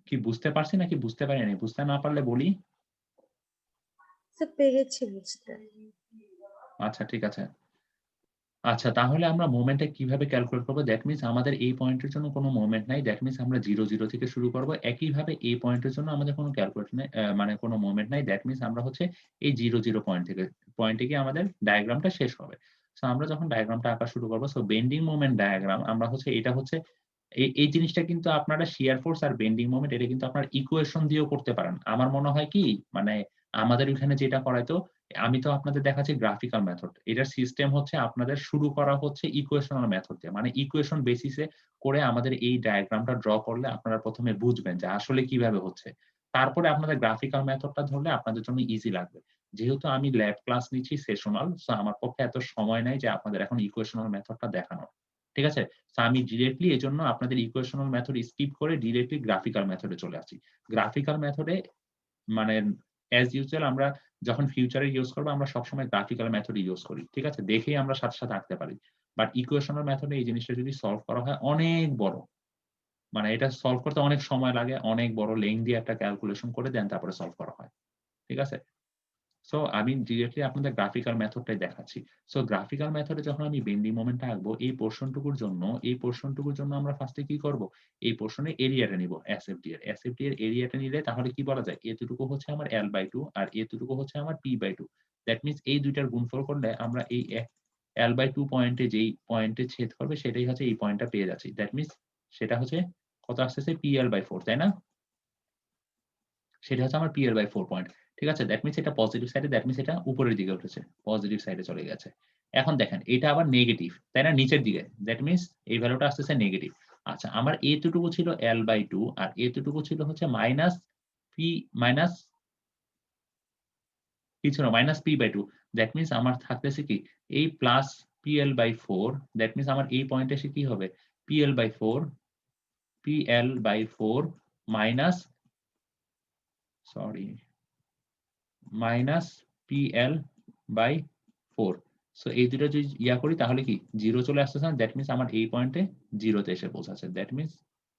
কি বুঝতে পারছি নাকি বুঝতে পারিনি? বুঝতে না পারলে বলি।
স্যার পেরেছি বুঝতে।
আচ্ছা ঠিক আছে। আচ্ছা তাহলে আমরা মোমেন্টটা কিভাবে ক্যালকুলেট করবো? দ্যাট মিন্স আমাদের এই পয়েন্টের জন্য কোনো মোমেন্ট নাই। দ্যাট মিন্স আমরা 0, 0 থেকে শুরু করব। একইভাবে এই পয়েন্টের জন্য আমাদের কোনো ক্যালকুলেট নাই, মানে কোনো মোমেন্ট নাই। দ্যাট মিন্স আমরা হচ্ছে এই 0, 0 পয়েন্টে গিয়ে আমাদের ডায়াগ্রামটা শেষ হবে। সো আমরা যখন ডায়াগ্রামটা আঁকা শুরু করব, সো বেন্ডিং মোমেন্ট ডায়াগ্রাম আমরা হচ্ছে এটা হচ্ছে এই জিনিসটা কিন্তু আপনারা শিয়ার ফোর্স আর বেন্ডিং মোমেন্ট এটা কিন্তু আপনার ইকুয়েশন দিয়েও করতে পারেন। আমার মনে হয় কি মানে আমাদের ওখানে যেটা করাইতো, আমি তো আপনাদের দেখাচ্ছি গ্রাফিক্যাল মেথড। এটার সিস্টেম হচ্ছে আপনাদের শুরু করা হচ্ছে ইকুয়েশনাল মেথড দিয়ে। মানে ইকুয়েশন বেসিসে করে আমাদের এই ডায়াগ্রামটা ড্র করলে আপনারা প্রথমে বুঝবেন যে আসলে কিভাবে হচ্ছে। তারপরে আপনাদের গ্রাফিক্যাল মেথডটা ধরলে আপনাদের জন্য ইজি লাগবে। যেহেতু আমি ল্যাব ক্লাস নিচ্ছি সেশনাল, সো আমার পক্ষে এত সময় নাই যে আপনাদের এখন ইকুয়েশনাল মেথডটা দেখানো। ঠিক আছে? সো আমি ডিরেক্টলি এজন্য আপনাদের ইকুয়েশনাল মেথড স্কিপ করে ডিরেক্টলি গ্রাফিক্যাল মেথডে চলে আসি। গ্রাফিক্যাল মেথডে মানে অ্যাজ ইউজুয়াল আমরা যখন ফিউচারে ইউজ করব আমরা সবসময় গ্রাফিক্যাল মেথড ইউজ করি। ঠিক আছে? দেখেই আমরা সাথে, সাথে আঁকতে পারি। বাট ইকুয়েশনাল মেথডে এই জিনিসটা যদি সলভ করা হয় অনেক বড়। মানে এটা সলভ করতে অনেক সময় লাগে, অনেক বড় লেংথি একটা ক্যালকুলেশন করে দেন তারপরে সলভ করা হয়। ঠিক আছে? সো আমি ডিরেক্টলি আপনাদের গ্রাফিক্যাল মেথডটাই দেখাচ্ছি। সো গ্রাফিক্যাল মেথডে যখন আমি বেন্ডিং মোমেন্টটা আঁকবো এই পোরশনটুকুর জন্য আমরা ফার্স্টে কি করব? এই পোরশনের এরিয়াটা নিব এসএফডি এর। এসএফডি এর এরিয়াটা নিলে তাহলে কি বলা যায়? এতটুকু হচ্ছে আমার L/2 আর এতটুকু হচ্ছে আমার P/2। দ্যাট মিনস এই দুইটার গুণফল করলে আমরা এই L/2 পয়েন্টে যেই পয়েন্টে ছেদ করবে সেটাই হচ্ছে এই পয়েন্টটা পেয়ে যাচ্ছি। দ্যাট মিনস সেটা হচ্ছে কত আসতেছে? PL/4 তাই না? সেটা হচ্ছে আমার PL/4 পয়েন্ট। ঠিক আছে? দ্যাট মিনস এটা পজিটিভ সাইডে, দ্যাট মিনস এটা উপরের দিকে উঠেছে। পজিটিভ সাইডে চলে গেছে। এখন দেখেন এটা আবার নেগেটিভ, তাই না? নিচের দিকে। দ্যাট মিনস এই ভ্যালুটা আসতেছে নেগেটিভ। আচ্ছা আমার এতটুকু ছিল L/2 আর এতটুকু ছিল হচ্ছে মাইনাস কি ছিল? -P/2। দ্যাট মিনস আমার থাকতেছে কি? এই প্লাস PL/4, দ্যাট মিনস আমার এই পয়েন্টে এসে কি হবে? PL/4 minus sorry minus PL/4। So এই দুটো যদি ইয়া করি তাহলে কি 0 চলে আসতেছে না? দ্যাট মিনস আমার এই পয়েন্টে 0 তে এসে পৌঁছাচ্ছে। দ্যাট মিনস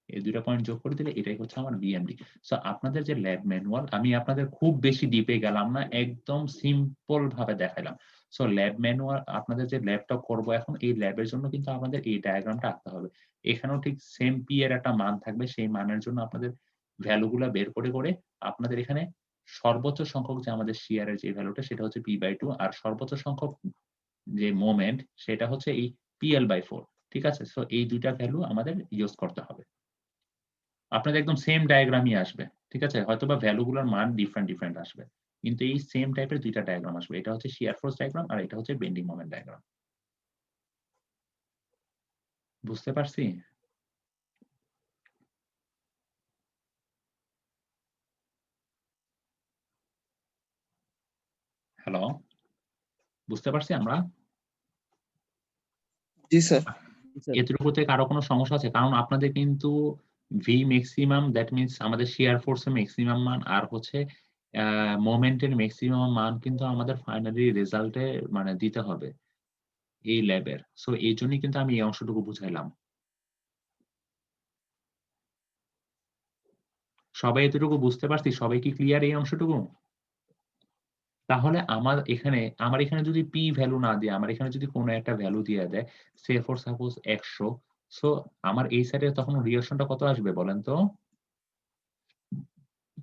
এই দুটো পয়েন্ট যোগ করে দিলে এটাই হচ্ছে আমার BMD। সো আপনাদের যে ল্যাব ম্যানুয়াল, আমি আপনাদের খুব বেশি ডিপে গেলাম না, একদম সিম্পল ভাবে দেখাইলাম। সো ল্যাব ম্যানুয়াল আপনাদের যে ল্যাবটা করব এখন এই ল্যাবের জন্য কিন্তু আমাদের এই ডায়াগ্রামটা আঁকতে হবে। এখানেও ঠিক সেম P এর একটা মান থাকবে, সেই মানের জন্য আপনাদের ভ্যালুগুলা বের করে আপনাদের এখানে সর্বোচ্চ সংখ্যক যে আমাদের শিয়ারের যে ভ্যালুটা সেটা হচ্ছে P/2 আর সর্বোচ্চ সংখ্যক যে মোমেন্ট সেটা হচ্ছে এই PL/4। ঠিক আছে? সো এই দুইটা ভ্যালু আমাদের ইউজ করতে হবে। আপনাদের একদম সেম ডায়াগ্রামই আসবে। ঠিক আছে? হয়তোবা ভ্যালুগুলোর মান ডিফারেন্ট আসবে। কিন্তু এই সেম টাইপের দুইটা ডায়াগ্রাম আসবে। এটা হচ্ছে শিয়ার ফোর্স ডায়াগ্রাম আর এটা হচ্ছে বেন্ডিং মোমেন্ট ডায়াগ্রাম। বুঝতে পারছি? হ্যালো? বুঝতে পারছি আমরা?
জি স্যার।
এতটুকুতে কারো কোনো সমস্যা আছে? কারণ আপনাদের কিন্তু ভি ম্যাক্সিমাম দ্যাট মিনস আমাদের শিয়ার ফোর্সের ম্যাক্সিমাম মান আর হচ্ছে মোমেন্টের ম্যাক্সিমাম মান কিন্তু আমাদের ফাইনালি রেজাল্টে মানে দিতে হবে এই ল্যাবের। সো এইজন্যই কিন্তু আমি এই অংশটুকু বুঝাইলাম। সবাই এতটুকু বুঝতে পারছি? সবাই কি ক্লিয়ার এই অংশটুকু? তাহলে আমার এখানে যদি P ভ্যালু না দিয়ে আমার এখানে যদি কোনো একটা ভ্যালু দিয়ে দেয়, সে ফর সাপোজ 100, সো আমার এই সাইডে তখন রিঅ্যাকশনটা কত আসবে বলেন তো?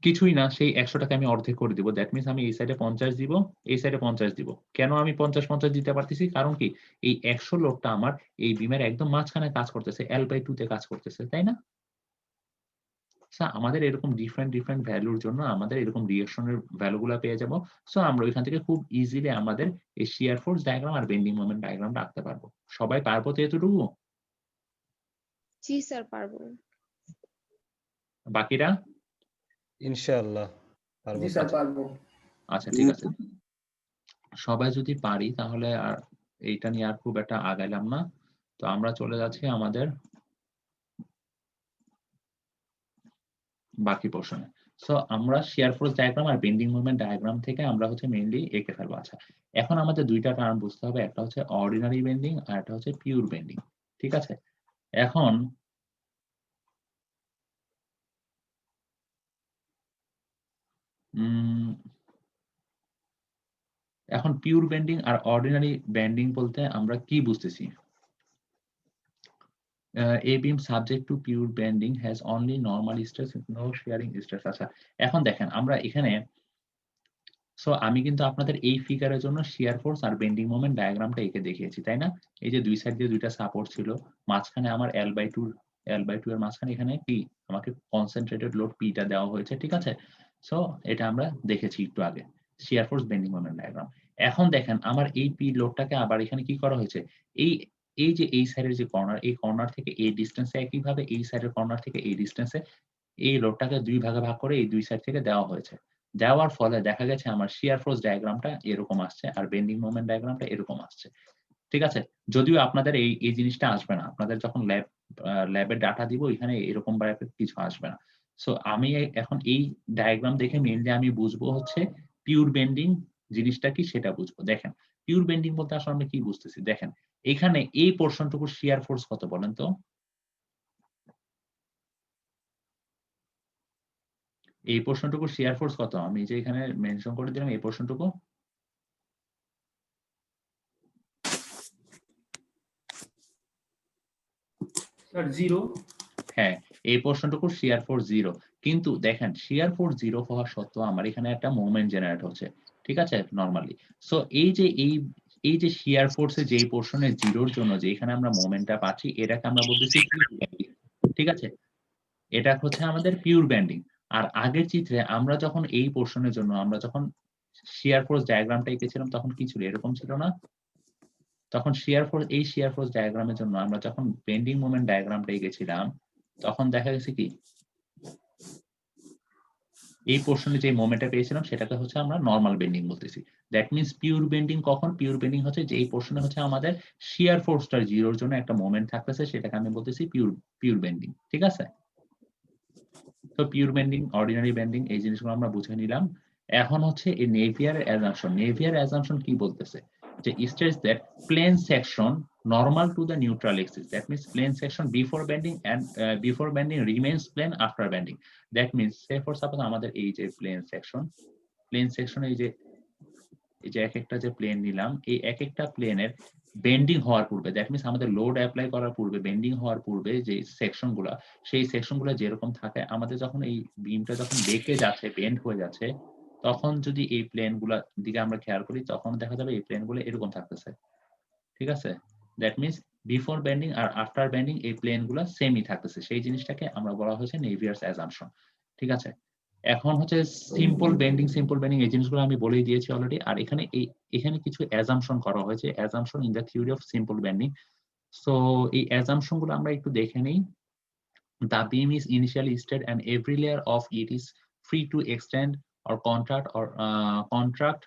কিছুই না, সেই 100 টাকে আমি অর্ধেক করে দিব। দ্যাট মিনস আমি এই সাইডে 50 দিব, এই সাইডে 50 দিব। কেন আমি 50 দিতে পারতেছি? কারণ কি এই 100 লোডটা আমার এই বিমের একদম মাঝখানে কাজ করতেছে, L/2 তে কাজ করতেছে, তাই না? আমাদের এরকম ডিফারেন্ট ভ্যালুর জন্য আমাদের এরকম রিঅ্যাকশনের ভ্যালুগুলা পেয়ে যাব। সো আমরা ওইখান থেকে খুব ইজিলি আমাদের এই শিয়ার ফোর্স ডায়াগ্রাম আর বেন্ডিং মোমেন্ট ডায়াগ্রামটা আঁকতে পারবো। সবাই পারবো তো এতটুকু?
জি স্যার পারবো।
বাকিরা?
ইনশাআল্লাহ পারবো
জি
স্যার।
স্যার পারবো।
আচ্ছা ঠিক আছে। সবাই যদি পারি তাহলে আর এইটা নিয়ে আর খুব একটা আগাইলাম না। তো আমরা চলে যাচ্ছি আমাদের বাকি পোর্শনে। সো আমরা শিয়ার ফোর্স ডায়াগ্রাম আর বেন্ডিং মোমেন্ট ডায়াগ্রাম থেকে আমরা হচ্ছে মেইনলি এঁকে ফেলবো। আচ্ছা, এখন আমাদের দুইটা টার্ম বুঝতে হবে, একটা হচ্ছে অর্ডিনারি বেন্ডিং আর একটা হচ্ছে পিওর বেন্ডিং। ঠিক আছে, এখন এখন পিওর বেন্ডিং আর অর্ডিনারি বেন্ডিং বলতে আমরা কি বুঝতেছি? A beam subject to pure bending has only normal stress, no shearing stress. আচ্ছা, এখন দেখেন আমরা এখানে আমি কিন্তু আপনাদের এই ফিগারের জন্য শিয়ার ফোর্স আর বেন্ডিং মোমেন্ট ডায়াগ্রামটা এঁকে দেখিয়েছি, তাই না? এই যে দুই সাইড দিয়ে দুইটা সাপোর্ট ছিল, মাঝখানে আমার L/2 এর মাঝখানে এখানে কি আমাকে কনসেন্ট্রেটেড লোড পিটা দেওয়া হয়েছে। ঠিক আছে, সো এটা আমরা দেখেছি একটু আগে, shear force bending moment diagram. এখন দেখেন আমার এই পি লোডটাকে আবার এখানে কি করা হয়েছে, এই যে এই সাইডের যে কর্নার, এই কর্নার থেকে এই ডিস্টেন্সে, একইভাবে এই সাইডের কর্নার থেকে এই ডিস্টেন্সে এই লোডটাকে দুই ভাগে ভাগ করে এই দুই সাইড থেকে দেওয়া হয়েছে। দেওয়ার ফলে দেখা গেছে আমার শিয়ার ফোর্স ডায়াগ্রামটা এরকম আসছে আর বেন্ডিং মোমেন্ট ডায়াগ্রামটা এরকম আসছে। ঠিক আছে, যদিও আপনাদের এই জিনিসটা আসবে না, আপনাদের যখন ল্যাবের ডাটা দিব এখানে এরকম ভাবে কিছু আসবে না। সো আমি এখন এই ডায়াগ্রাম দেখে মেইনলি আমি বুঝবো হচ্ছে পিওর বেন্ডিং জিনিসটা কি সেটা বুঝবো। দেখেন, পিওর বেন্ডিং বলতে আসলে আমরা কি বুঝতেছি, দেখেন এখানে এই পোর্শনটুকু শিয়ার ফোর্স কত বলেন তো? এই পোর্শনটুকু শিয়ার ফোর্স কত? আমি যে এখানে মেনশন করে দিলাম এই পোর্শনটুকু,
স্যার 0।
হ্যাঁ, এই পোর্শনটুকু শিয়ার ফোর্স 0, কিন্তু দেখেন শিয়ার ফোর্স 0 হওয়া সত্ত্বেও আমার এখানে একটা মোমেন্ট জেনারেট হচ্ছে। ঠিক আছে, নরমালি। সো এই যে শিয়ার ফোর্সের যে পোর্শনের 0-র জন্য যে এখানে আমরা মোমেন্টটা পাচ্ছি, এটাকে আমরা বলতেছি পিওর বেন্ডিং। ঠিক আছে, এটা হচ্ছে আমাদের পিওর বেন্ডিং। আর আগের চিত্রে আমরা যখন এই পোর্শনের জন্য আমরা যখন শিয়ার ফোর্স ডায়াগ্রামটা এঁকেছিলাম তখন কি ছিল, এরকম ছিল না? তখন শিয়ার ফোর্স ডায়াগ্রামের জন্য আমরা যখন বেন্ডিং মোমেন্ট ডায়াগ্রামটা এঁকেছিলাম তখন দেখা গেছে কি এই পোর্শনে যে মোমেন্টটা পেয়েছিলাম সেটাকে হচ্ছে আমরা নরমাল বেন্ডিং বলতেছি। দ্যাট মিন্স পিওর বেন্ডিং কখন? পিওর বেন্ডিং হচ্ছে যে এই পোর্শনে হচ্ছে আমাদের শিয়ার ফোর্সটার 0-র জন্য একটা মোমেন্ট থাকতেছে, সেটাকে আমি বলতেছি পিওর বেন্ডিং। ঠিক আছে, তো পিওর বেন্ডিং, অর্ডিনারি বেন্ডিং এই জিনিসগুলো আমরা বুঝে নিলাম। এখন হচ্ছে এই নেভিয়ার অ্যাজাম্পশন। নেভিয়ার অ্যাজাম্পশন কি বলতেছে, যে states that plane section normal to the neutral axis, that means plane section before bending remains plane after bending. That means say for suppose আমাদের এই যে plane section এই যে এক একটা যে প্লেন নিলাম, এই এক একটা প্লেনের বেন্ডিং হওয়ার পূর্বে, দ্যাট মিন্স আমাদের লোড অ্যাপ্লাই করার পূর্বে, বেন্ডিং হওয়ার পূর্বে যে সেকশন গুলা, সেই সেকশন গুলা যেরকম থাকে, আমাদের যখন এই বিমটা যখন বেঁকে যাচ্ছে, বেন্ড হয়ে যাচ্ছে, তখন যদি এই প্লেন গুলা দিকে আমরা খেয়াল করি তখন দেখা যাবে এই প্লেন গুলো এরকম থাকতেছে। ঠিক আছে, দ্যাট মিন্স বিফোর বেন্ডিং আর আফটার বেন্ডিং এই প্লেন গুলা সেমই থাকতেছে, সেই জিনিসটাকে আমরা বলা হয়েছে নেভিয়ারস অ্যাজাম্পশন। ঠিক আছে, এখন হচ্ছে সিম্পল বেন্ডিং এই জিনিসগুলো আমি বলেই দিয়েছি অলরেডি। আর এখানে কিছু অ্যাজাম্পশন করা হয়েছে, assumption in the theory of simple bending. So এই অ্যাজাম্পশন গুলো আমরা একটু দেখে নেই। The beam is initially straight and every layer of it is free to extend or contract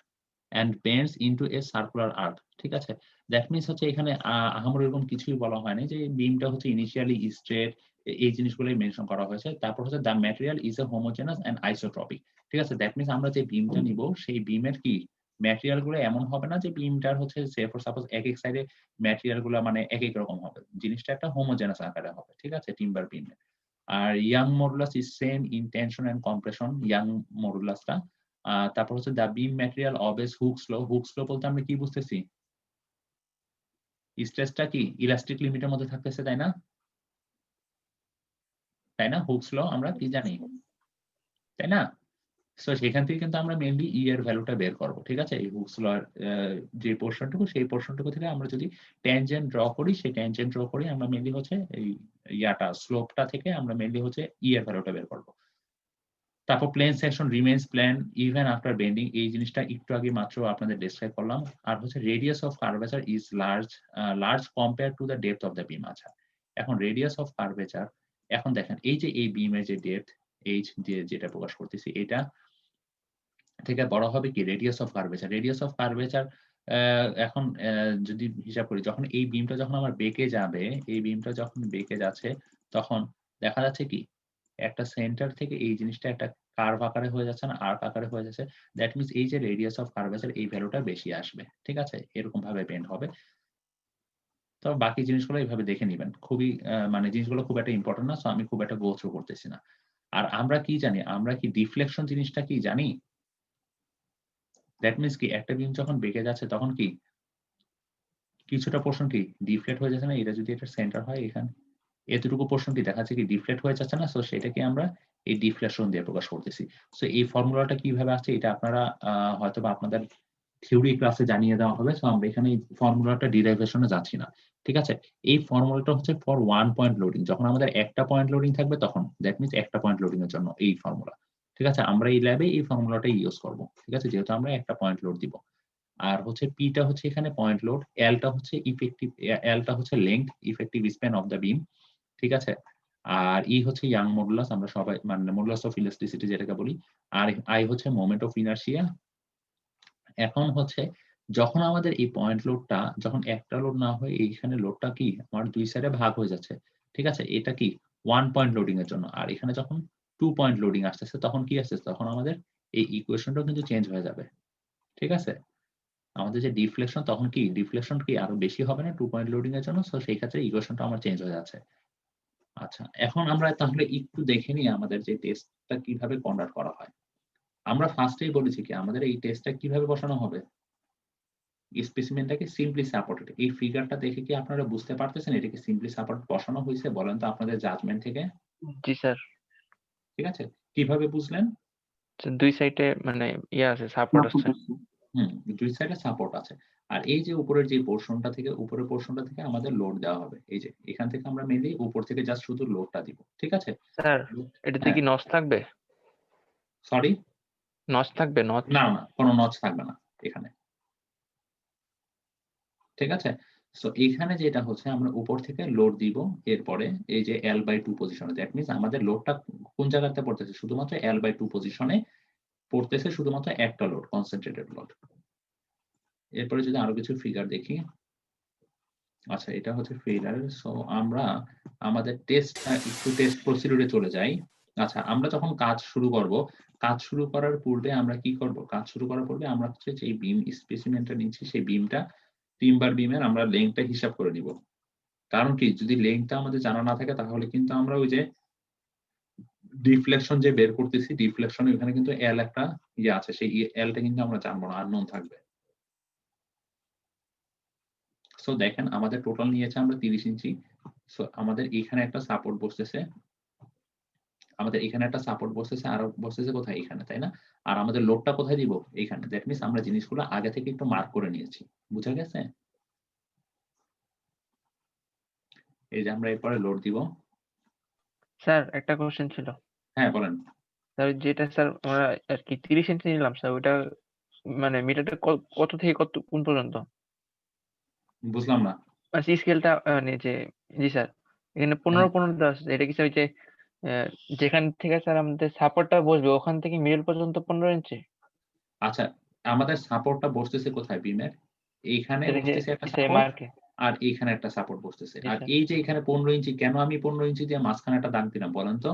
and bends into a circular arc. ঠিক আছে, that means হচ্ছে এখানে আহামরি এরকম কিছুই বলা হয়নি যে বিমটা হচ্ছে ইনিশিয়ালি স্ট্রেট, এই জিনিসগুলোই মেনশন করা হয়েছে। তারপর হচ্ছে the material is a homogeneous and isotropic. ঠিক আছে, দ্যাট মিন্স আমরা যে বিমটা নিব সেই বিমের কি ম্যাটেরিয়াল গুলো এমন হবে না যে বিমটার হচ্ছে সে ফর সাপোজ এক সাইডে ম্যাটেরিয়াল গুলো মানে এক রকম হবে, জিনিসটা একটা হোমোজেনাস আকারে হবে। ঠিক আছে, টিম্বার বিমে। আর Young modulus is same in tension and compression, Young মডুলাসটা। তারপর হচ্ছে the beam material obeys Hooke's law. Hooke's law বলতে আমরা কি বুঝতেছি, স্ট্রেসটা কি ইলাস্টিক লিমিটের মধ্যে থাকতেছে, তাই না? হুকস ল আমরা কি জানি, তাই না? সো সেখান থেকে কিন্তু আমরা মেইনলি ই এর ভ্যালুটা বের করব। ঠিক আছে, এই হুকস ল যে পোর্শনটুকু, সেই পোর্শনটুকু থেকে আমরা যদি ট্যানজেন্ট ড্র করি, সেই ট্যানজেন্ট ড্র করি আমরা মেইনলি হচ্ছে এই স্লোপটা থেকে আমরা মেইনলি হচ্ছে ই এর ভ্যালুটা বের করব। তারপর plane section remains plane even after bending, এই জিনিসটা একটু আগে মাত্র আপনাদের ডেসক্রাইব করলাম। আর হচ্ছে radius of curvature is large compare to the depth of the beam. আচ্ছা, এখন রেডিয়াস অফ কার্ভেচার, এখন দেখেন এই যে এই বিমের যে ডেপথ এইচ দিয়ে যেটা প্রকাশ করতেছি, এটা থেকে বড় হবে কি radius of curvature. Radius of curvature এখন যদি হিসাব করি, যখন এই বিমটা যখন আমার বেঁকে যাবে, এই বিমটা যখন বেঁকে যাচ্ছে তখন দেখা যাচ্ছে কি একটা সেন্টার থেকে এই জিনিসটা একটা কার্ভ আকারে হয়ে যাচ্ছে না, আর্ক আকারে হয়ে যাচ্ছে। দ্যাট মিনস এই যে রেডিয়াস অফ কার্ভেচার এই ভ্যালুটা বেশি আসবে, ঠিক আছে, এরকম ভাবে বেন্ড হবে। তো বাকি জিনিসগুলো এইভাবে দেখে নিবেন, খুবই মানে জিনিসগুলো খুব একটা ইম্পর্টেন্ট না, সো আমি খুব একটা গো থ্রু করতেছি না। আর আমরা কি জানি, আমরা কি ডিফ্লেকশন জিনিসটা কি জানি? দ্যাট মিনস কি একটা বিম যখন বেঁকে যাচ্ছে তখন কি কিছুটা পোর্শন কি ডিফ্লেক্ট হয়ে যাচ্ছে না, এটা যদি এটা সেন্টার হয় এখানে এতটুকু পোর্শন কি দেখাচ্ছে কি ডিফ্লেক্ট হয়ে যাচ্ছে না, সো সেটাকে আমরা এই ডিফ্লেকশন দিয়ে প্রকাশ করতেছি। সো এই ফর্মুলাটা কিভাবে আসছে এটা আপনারা হয়তোবা আপনাদের থিওরি ক্লাসে জানিয়ে দেওয়া হবে, সো আমরা এখানে এই ফর্মুলাটা ডিরাইভেশনে যাচ্ছি না, ঠিক আছে। এই ফর্মুলাটা হচ্ছে ফর 1 পয়েন্ট লোডিং, যখন আমাদের একটা পয়েন্ট লোডিং থাকবে তখন, দ্যাট মিনস একটা পয়েন্ট লোডিং এর জন্য এই ফর্মুলা, ঠিক আছে। আমরা এই ল্যাবে এই ফর্মুলাটা ইউজ করব, ঠিক আছে, যেহেতু আমরা একটা পয়েন্ট লোড দিব। আর হচ্ছে পিটা হচ্ছে এখানে পয়েন্ট লোড, এলটা হচ্ছে ইফেক্টিভ, এলটা হচ্ছে length effective span of the beam, ঠিক আছে। আর ই হচ্ছে ইয়াং মডুলাস, আমরা সবাই মানে মডুলাস অফ ইলাস্টিসিটি যেটাকে বলি। আর আই হচ্ছে মোমেন্ট অফ ইনার্শিয়া। এখন হচ্ছে যখন আমাদের এই পয়েন্ট লোডটা যখন একটা লোড না হয় এইখানে লোডটা কি আমার দুই সাইডে ভাগ হয়ে যাচ্ছে, ঠিক আছে, এটা কি 1 পয়েন্ট লোডিং এর জন্য। আর এখানে যখন 2 পয়েন্ট লোডিং আসতেছে তখন কি আসছে, তখন আমাদের এই ইকুয়েশনটাও কিন্তু চেঞ্জ হয়ে যাবে, ঠিক আছে। আমাদের যে ডিফ্লেকশন তখন কি ডিফ্লেকশন কি আরো বেশি হবে না 2 পয়েন্ট লোডিং এর জন্য, সো সেই ক্ষেত্রে ইকুয়েশনটা আমার চেঞ্জ হয়ে যাচ্ছে। আচ্ছা, এখন আমরা তাহলে একটু দেখে নিই আমাদের যে টেস্টটা কিভাবে কন্ডাক্ট করা হয়। আমরা ফার্স্টেই বলেছি কি আমাদের এই টেস্টটা কিভাবে বসানো হবে, স্পেসিমেনটাকে সিম্পলি সাপোর্টেড। এই ফিগারটা দেখে কি আপনারা বুঝতে পারতেছেন এটা কি সিম্পলি সাপোর্ট বসানো হয়েছে? বলেন তো আপনাদের জাজমেন্ট থেকে।
জি স্যার,
ঠিক আছে, কিভাবে বুঝলেন?
দুই সাইডে মানে ইয়ে আছে, সাপোর্ট আছে।
দুই সাইডে সাপোর্ট আছে। আর এই যে উপরের যে পোরশনটা থেকে উপরের পোরশনটা থেকে আমাদের লোড দেওয়া হবে, এই যে এখান থেকে আমরা মেইনলি উপর থেকে জাস্ট শুধু লোডটা দিব, ঠিক আছে।
স্যার এটাতে
হ্যাঁ,
কি নচ থাকবে?
সরি,
নচ থাকবে? নচ?
না না, কোনো নচ থাকবে না এখানে, ঠিক আছে। সো এখানে যেটা হচ্ছে আমরা উপর থেকে লোড দিব, এরপরে এই যে L/2 পজিশনে, দ্যাট মিন্স আমাদের লোডটা কোন জায়গাতে পড়তেছে, শুধুমাত্র L/2 পজিশনে পড়তেছে, শুধুমাত্র একটা লোড, কনসেন্ট্রেটেড লোড। এরপরে যদি আরো কিছু ফিগার দেখি, আচ্ছা এটা হচ্ছে ফিগার। সো আমরা আমাদের টেস্ট প্রসিডিউরে চলে যাই। আচ্ছা, আমরা যখন কাজ শুরু করব, কাজ শুরু করার পূর্বে আমরা কি করব, কাজ শুরু করার পূর্বে আমরা হচ্ছে যে বিম স্পেসিমেনটা নিচ্ছি সেই বিমটা টিম্বার বিমের আমরা লেংথটা হিসাব করে নিব। কারণ কি যদি লেংথটা আমাদের জানা না থাকে তাহলে কিন্তু আমরা ওই যে ডিফ্লেকশন যে বের করতেছি ডিফ্লেকশন ওখানে কিন্তু এল একটা ইয়ে আছে, সেই এলটা কিন্তু আমরা জানবো না, আননোন থাকবে। সো দেখেন আমাদের টোটাল নিয়েছে আমরা 30 ইঞ্চি। সো আমাদের এখানে একটা সাপোর্ট বসতেছে, আমাদের এখানে একটা সাপোর্ট বসতেছে, আর বসতেছে কোথায়, এখানে, তাই না। আর আমাদের লোডটা কোথায় দিব, এখানে। দ্যাট মিন্স আমরা জিনিসগুলো আগে থেকে একটু মার্ক করে নিয়েছি, বুঝা গেছে। এই যে আমরা এরপরে লোড দিব।
স্যার একটা কোশ্চেন ছিল।
হ্যাঁ বলেন।
স্যার যেটা স্যার আমরা আর কি 30 ইঞ্চি নিলাম স্যার, ওইটা মানে মিটারটা কত থেকে কত কোন পর্যন্ত?
বুঝলাম না।
মানে স্কেলটা মানে যে, জি স্যার এখানে 15 দেওয়া আছে, এটা কি স্যার ওই যে যেখান থেকে স্যার আমাদের সাপোর্টটা বসবে ওখান থেকে মিডল পর্যন্ত 15 ইঞ্চি?
আচ্ছা, আমাদের সাপোর্টটা বসতেছে কোথায় বিমের, এইখানে
এটা যে
বসতেছে একটা
এই
সাপোর্ট,
মার্কে।
আর এইখানে একটা সাপোর্ট বসতেছে।
জি
আর
স্যার।
এই যে এখানে 15 ইঞ্চি, কেন আমি 15 ইঞ্চি দিয়ে মাঝখানে একটা দাগ দিলাম বলেন তো?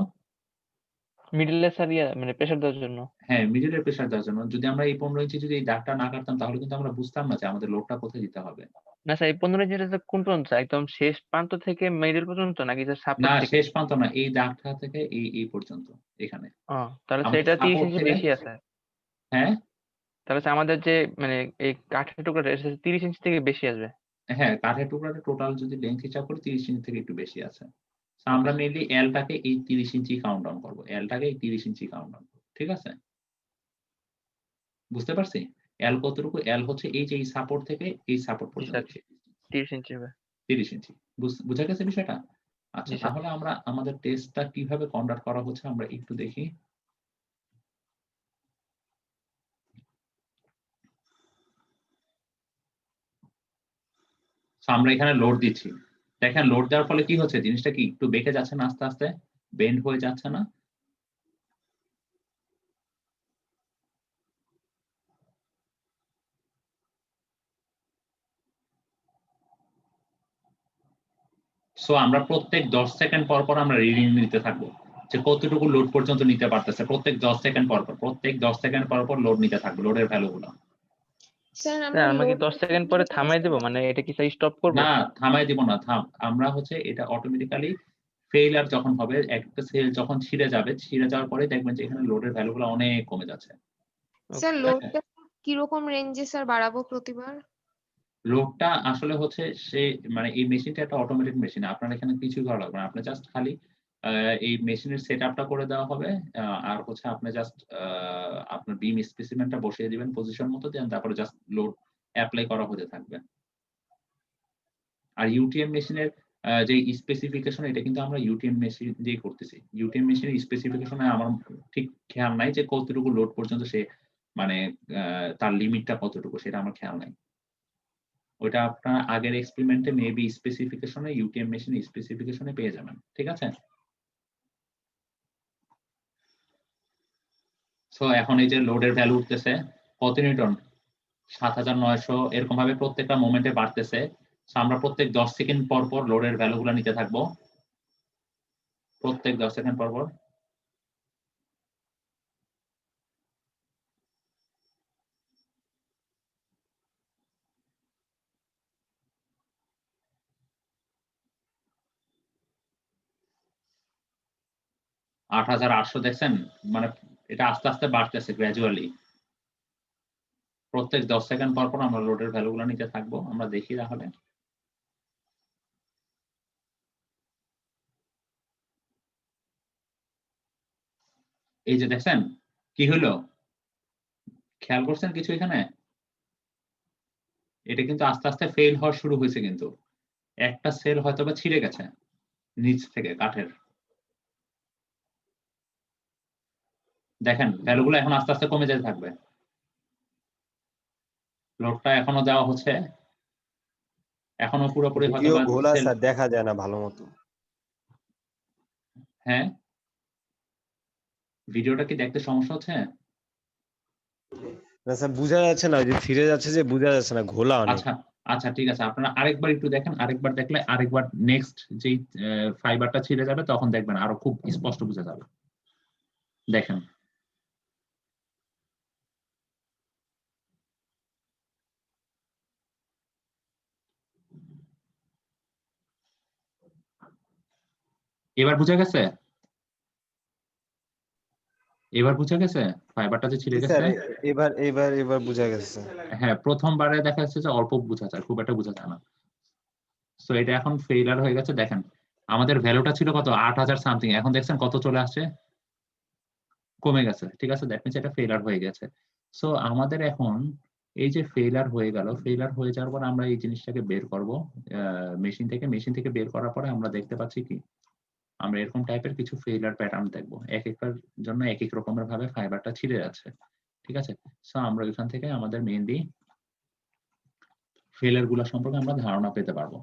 মিডলে স্যার ইয়া মানে প্রেসার দেওয়ার জন্য।
হ্যাঁ, মিডলের প্রেসার দেওয়ার জন্য। যদি আমরা এই 15 ইঞ্চি যদি এই দাগটা না কাটতাম তাহলে কিন্তু আমরা বুঝতাম না যে আমাদের লোডটা কোথায় দিতে হবে।
না স্যার, এই 15 ইঞ্চিটা স্যার কোন পর্যন্ত, একদম শেষ প্রান্ত থেকে মিডল পর্যন্ত নাকি স্যার
না,
সাপোর্ট থেকে?
শেষ প্রান্ত না, এই দাগটা থেকে এই পর্যন্ত এখানে।
তাহলে
আমাদের
সেটা 30
সাপোর্ট
ইঞ্চি
থেকে,
বেশি আছে।
হ্যাঁ
তাহলে স্যার আমাদের যে মানে এই কাঠের টুকরাটা এটা 30 ইঞ্চি থেকে বেশি আসবে।
হ্যাঁ, কাঠের টুকরাটা টোটাল যদি লেংথ হিসাব করি 30 ইঞ্চি থেকে একটু বেশি আছে। তো আমরা মেইনলি এলটাকে এই 30 ইঞ্চি কাউন্ট ডাউন করবো, এলটাকে এই 30 ইঞ্চি কাউন্ট ডাউন করবো, ঠিক আছে। বুঝতে পারছি। এল কতটুকু, এল হচ্ছে এই যে এই সাপোর্ট থেকে এই সাপোর্ট
জি
পর্যন্ত
স্যার, 30 ইঞ্চি হবে।
30 ইঞ্চি। বুঝা গেছে বিষয়টা। আচ্ছা,
জি স্যার।
তাহলে আমরা আমাদের টেস্টটা কিভাবে কন্ডাক্ট করা হচ্ছে আমরা একটু দেখি। So, আমরা এখানে লোড দিচ্ছি, দেখেন লোড দেওয়ার ফলে কি হচ্ছে, জিনিসটা কি একটু বেঁকে যাচ্ছে না, আস্তে আস্তে বেন্ড হয়ে যাচ্ছে না। সো আমরা প্রত্যেক 10 সেকেন্ড পর পর আমরা রিডিং নিতে থাকবো, যে কতটুকু লোড পর্যন্ত নিতে পারতেছে প্রত্যেক 10 সেকেন্ড পর পর, প্রত্যেক 10 সেকেন্ড পর পর লোড নিতে থাকবে, লোডের ভ্যালুগুলো।
স্যার
স্যার
আমরা
আমরা কি
লোড
10 সেকেন্ড পরে থামাই দেবো, মানে এটা কি স্যার স্টপ করবো?
না, থামাই দিব না, আমরা হচ্ছে এটা অটোমেটিক্যালি ফেইলার যখন হবে, একটা সেল যখন ছিঁড়ে যাওয়ার পরে দেখবেন যে এখানে লোডের ভ্যালুগুলো অনেক কমে যাচ্ছে।
Sir
Okay.
লোডটা কিরকম রেঞ্জে স্যার বাড়াবো প্রতিবার?
লোডটা আসলে হচ্ছে সে মানে এই মেশিনটা একটা অটোমেটেড মেশিন, আপনার এখানে কিছুই করা লাগবে না, আপনি জাস্ট খালি এই মেশিনের সেট আপটা করে দেওয়া হবে, আর হচ্ছে আপনি জাস্ট আপনার বিম স্পেসিমেনটা বসিয়ে দিবেন পজিশন মতো, দেন তারপরে জাস্ট লোড অ্যাপ্লাই করা হতে থাকবে। আর ইউটিএম মেশিনের যে স্পেসিফিকেশন, এটা কিন্তু আমরা ইউটিএম মেশিন দিয়ে করতেছি। ইউটিএম মেশিনের স্পেসিফিকেশনে আমার ঠিক খেয়াল নাই যে কতটুকু লোড পর্যন্ত সে মানে তার লিমিটটা কতটুকু, সেটা আমার খেয়াল নাই। ওইটা আপনার আগের এক্সপেরিমেন্টে মেবি স্পেসিফিকেশনে, ইউটিএম মেশিনের স্পেসিফিকেশনে পেয়ে যাবেন, ঠিক আছে? সো এখন এই যে লোডের ভ্যালু উঠতেছে কত নিউটন, 7900, এরকম ভাবে প্রত্যেকটা মোমেন্টে বাড়তেছে। সো আমরা প্রত্যেক 10 সেকেন্ড পর পর লোডের ভ্যালুগুলো নিতে থাকবো, প্রত্যেক 10 সেকেন্ড পর পর। আট 8800 দেখছেন, মানে এটা আস্তে আস্তে বাড়তেছে গ্র্যাজুয়ালি। প্রত্যেক 10 সেকেন্ড পর পর আমরা লোডের ভ্যালুগুলো নিতে থাকবো, আমরা দেখি তাহলে। এই যে দেখছেন কি হলো, খেয়াল করছেন কিছু এখানে? এটা কিন্তু আস্তে আস্তে ফেল হওয়া শুরু হয়েছে, কিন্তু একটা সেল হয়তো বা ছিঁড়ে গেছে নিচ থেকে কাঠের। দেখেন ভ্যালুগুলো এখন আস্তে আস্তে কমে যেতে থাকবে, লোডটা এখনো দেওয়া হচ্ছে, এখনো পুরোপুরি হয়তো
ভিডিও
বা
ঘোলা
সেল।
স্যার, দেখা যায় না ভালো মতো।
হ্যাঁ, ভিডিওটা কি দেখতে সমস্যা হচ্ছে?
না স্যার, বোঝা যাচ্ছে না, ওই যে ফিরে যাচ্ছে যে বোঝা যাচ্ছে না, ঘোলা অনেক।
আচ্ছা আচ্ছা ঠিক আছে, আপনারা আরেকবার একটু দেখেন, আরেকবার দেখলে আরেকবার নেক্সট যেই ফাইবারটা ছিঁড়ে যাবে তখন দেখবেন আরো খুব স্পষ্ট বোঝা যাবে। দেখেন এবার বুঝা গেছে, এবার বুঝা গেছে ফাইবারটা যে ছিঁড়ে
জি স্যার,
গেছে।
এবার বোঝা গেছে স্যার।
হ্যাঁ, প্রথমবারে দেখা যাচ্ছে যে অল্প বোঝা যায়, খুব একটা বোঝা যায় না। সো এটা এখন ফেইলার হয়ে গেছে। দেখেন আমাদের ভ্যালুটা ছিল কত, 8000 সামথিং, এখন দেখছেন কত চলে আসছে, কমে গেছে, ঠিক আছে? দ্যাট মিনস এটা ফেইলার হয়ে গেছে। সো আমাদের এখন এই যে ফেইলার হয়ে গেল, ফেইলার হয়ে যাওয়ার পর আমরা এই জিনিসটাকে বের করব মেশিন থেকে বের করার পরে আমরা দেখতে পাচ্ছি কি, আমরা এরকম টাইপের কিছু ফেইলার প্যাটার্ন দেখবো, এক একটার জন্য এক এক রকমের ভাবে ফাইবারটা ছিঁড়ে যাচ্ছে, ঠিক আছে? সো আমরা এখান থেকে আমাদের মেইনলি ফেইলার গুলা সম্পর্কে আমরা ধারণা পেতে পারবো।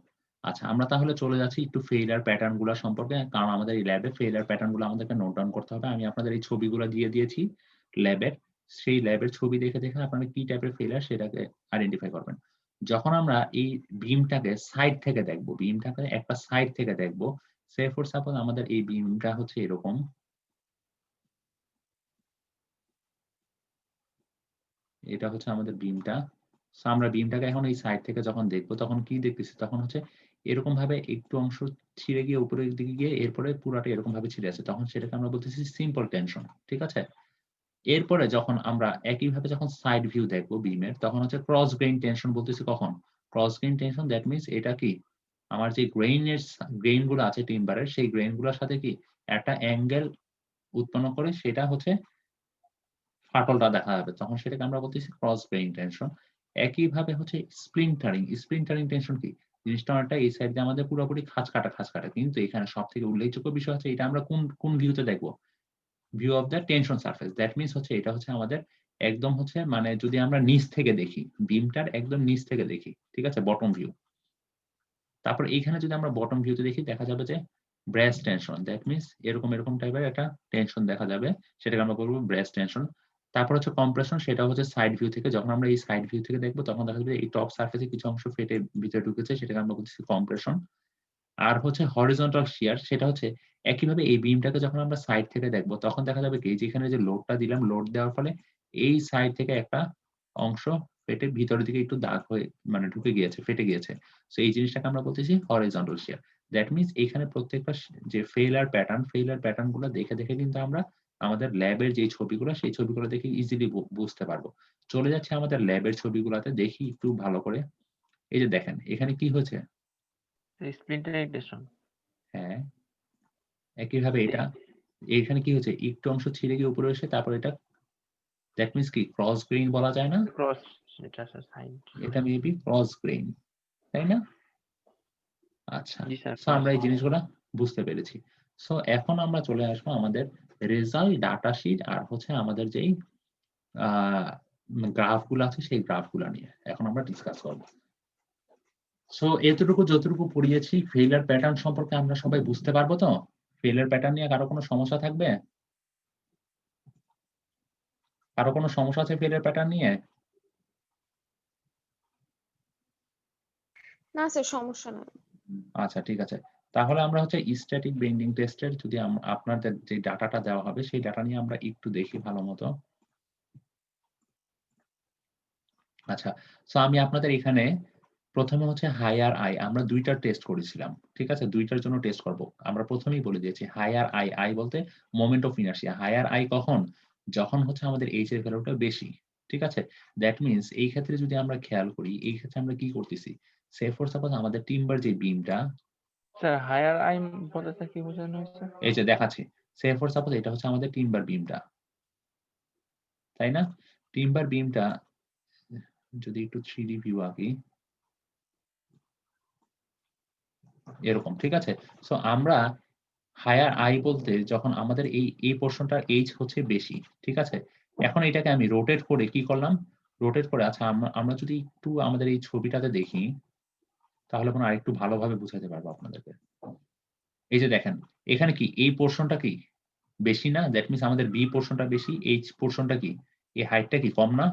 আচ্ছা, আমরা তাহলে চলে যাচ্ছি একটু ফেইলার প্যাটার্ন গুলা সম্পর্কে, কারণ আমাদের এই ল্যাবে ফেইলার প্যাটার্ন গুলো আমাদেরকে নোট ডাউন করতে হবে। আমি আপনাদের এই ছবিগুলো দিয়ে দিয়েছি ল্যাবের, সেই ল্যাবের ছবি দেখে দেখে আপনারা কি টাইপের ফেইলার সেটাকে আইডেন্টিফাই করবেন। যখন আমরা এই বিমটাকে সাইড থেকে দেখবো, বিমটাকে একটা সাইড থেকে দেখবো, সে ফর সাপোজ আমাদের এই বিমটা হচ্ছে এরকম, এটা হচ্ছে আমাদের বিমটা। সো আমরা বিমটাকে এখন এই সাইড থেকে যখন দেখবো তখন কি দেখতেছি, তখন হচ্ছে এরকম ভাবে একটু অংশ ছিঁড়ে গিয়ে উপরের দিকে গিয়ে এরপরে পুরাটা এরকম ভাবে ছিঁড়ে আছে, তখন সেটাকে আমরা বলতেছি সিম্পল টেনশন, ঠিক আছে? এরপরে যখন আমরা একইভাবে যখন সাইড ভিউ দেখবো বিমের, তখন হচ্ছে ক্রস গ্রেইন টেনশন বলতেছি। কখন cross grain tension, that means এটা কি আমার যে গ্রেইন গুলো আছে টিম্বারের, সেই গ্রেইন গুলোর সাথে কি একটা অ্যাঙ্গেল উৎপন্ন করে, সেটা হচ্ছে ফাটলটা দেখা যাবে, তখন সেটাকে আমরা বলতেছি ক্রস গ্রেইন টেনশন। একইভাবে হচ্ছে স্প্লিন্টারিং টেনশন কি, জিনিসটা অনেকটা এই সাইড দিয়ে আমাদের পুরোপুরি খাঁজ কাটা, কিন্তু এখানে সব থেকে উল্লেখযোগ্য বিষয় হচ্ছে এটা আমরা কোন ভিউতে দেখবো, view of the tension surface. That means হচ্ছে এটা হচ্ছে আমাদের একদম হচ্ছে মানে যদি আমরা নিচ থেকে দেখি, বিমটার একদম নিচ থেকে দেখি, ঠিক আছে, বটম ভিউ। তারপর এইখানে যদি আমরা বটম ভিউতে দেখি, দেখা যাবে যে ব্রেস্ট টেনশন, দ্যাট মিনস এরকম টাইপের একটা টেনশন দেখা যাবে, সেটাকে আমরা বলবো ব্রেস্ট টেনশন। তারপর হচ্ছে কম্প্রেশন, সেটা হচ্ছে সাইড ভিউ থেকে, যখন আমরা এই সাইড ভিউ থেকে দেখবো তখন দেখা যাবে এই টপ সারফেসে কিছু অংশ ফেটে ভিতরে ঢুকেছে, সেটাকে আমরা বলছি কম্প্রেশন। আর হচ্ছে হরিজন্টাল শিয়ার, সেটা হচ্ছে একইভাবে এই বিমটাকে যখন আমরা সাইড থেকে দেখবো তখন দেখা যাবে কি যেখানে যে লোডটা দিলাম, লোড দেওয়ার ফলে এই সাইড থেকে একটা অংশ ফেটে ভিতরের দিকে একটু দাগ হয়ে মানে ঢুকে গিয়েছে, ফেটে গিয়েছে। সো এই জিনিসটাকে আমরা বলতেছি হরিজন্টাল শিয়ার। দ্যাট মিনস এখানে প্রত্যেকটা যে ফেইলার প্যাটার্ন গুলো দেখে দেখে কিন্তু আমরা আমাদের ল্যাবের যে ছবিগুলো সেই ছবিগুলো দেখে ইজিলি বুঝতে পারবো। চলে যাচ্ছে আমাদের ল্যাবের ছবিগুলোতে, দেখি একটু ভালো করে। এই যে দেখেন এখানে কি হয়েছে,
স্প্লিন্টারাইজেশন।
হ্যাঁ একইভাবে এটা এখানে কি হচ্ছে, একটু অংশ ছিঁড়ে গিয়ে উপরে এসে তারপর এটা দ্যাট মিনস কি ক্রস গ্রেইন বলা যায় না,
ক্রস, এটা সাইড।
এটা মেবি ক্রস গ্রেইন, তাই না? আচ্ছা,
জি স্যার।
সো আমরা এই জিনিসগুলো বুঝতে পেরেছি। সো এখন আমরা চলে আসবো আমাদের রেজাল্ট ডাটা শিট আর হচ্ছে আমাদের যেই গ্রাফগুলো আছে সেই গ্রাফগুলো নিয়ে এখন আমরা ডিসকাস করব। সো এতটুকু যতটুকু পড়িয়েছি ফেইলার প্যাটার্ন সম্পর্কে আমরা সবাই বুঝতে পারবো তো? ফেইলার প্যাটার্ন নিয়ে কারো কোনো সমস্যা থাকবে? কারো কোনো সমস্যা আছে ফেইলার প্যাটার্ন নিয়ে?
না স্যার, সমস্যা নাই।
আচ্ছা ঠিক আছে, তাহলে আমরা হচ্ছে স্ট্যাটিক বেন্ডিং টেস্টের যদি আপনাদের যে ডাটাটা দেওয়া হবে সেই ডাটা নিয়ে আমরা একটু দেখি ভালো মতো। আচ্ছা, সো আমি আপনাদের এখানে প্রথমে হচ্ছে হায়ার আই, আমরা দুইটা টেস্ট করেছিলাম, ঠিক আছে? দুইটার জন্য টেস্ট করব। আমরা প্রথমেই বলে দিয়েছি হায়ার আই, আই বলতে moment of inertia. Higher I কখন? যখন হচ্ছে আমাদের এইচ এর ভ্যালুটা বেশি, ঠিক আছে? দ্যাট মিনস এই ক্ষেত্রে যদি আমরা খেয়াল করি, এই ক্ষেত্রে আমরা কি করতেছি, সে ফর সাপোজ আমাদের টিম্বার যে বিমটা,
স্যার হায়ার আই বলতে কি বোঝানো হচ্ছে?
এই যে দেখাচ্ছি, সে ফর সাপোজ এটা হচ্ছে আমাদের টিম্বার বিমটা, তাই না? টিম্বার বিমটা যদি একটু 3D ভিউ আঁকি এরকম, ঠিক আছে? সো আমরা হায়ার আই বলতে যখন আমাদের এই পোরশনটার এইচ হচ্ছে বেশি, ঠিক আছে? এখন এটাকে আমি রোটেট করে কি করলাম, রোটেট করে আচ্ছা আমরা যদি একটু আমাদের এই ছবিটাতে দেখি তাহলে মনে হয় আরেকটু ভালোভাবে বুঝাতে পারবো আপনাদেরকে। এই যে দেখেন এখানে কি এই পোরশনটা কি বেশি না? দ্যাট মিনস আমাদের বি পোরশনটা বেশি, এইচ পোরশনটা কি, এই হাইটটা কি কম না?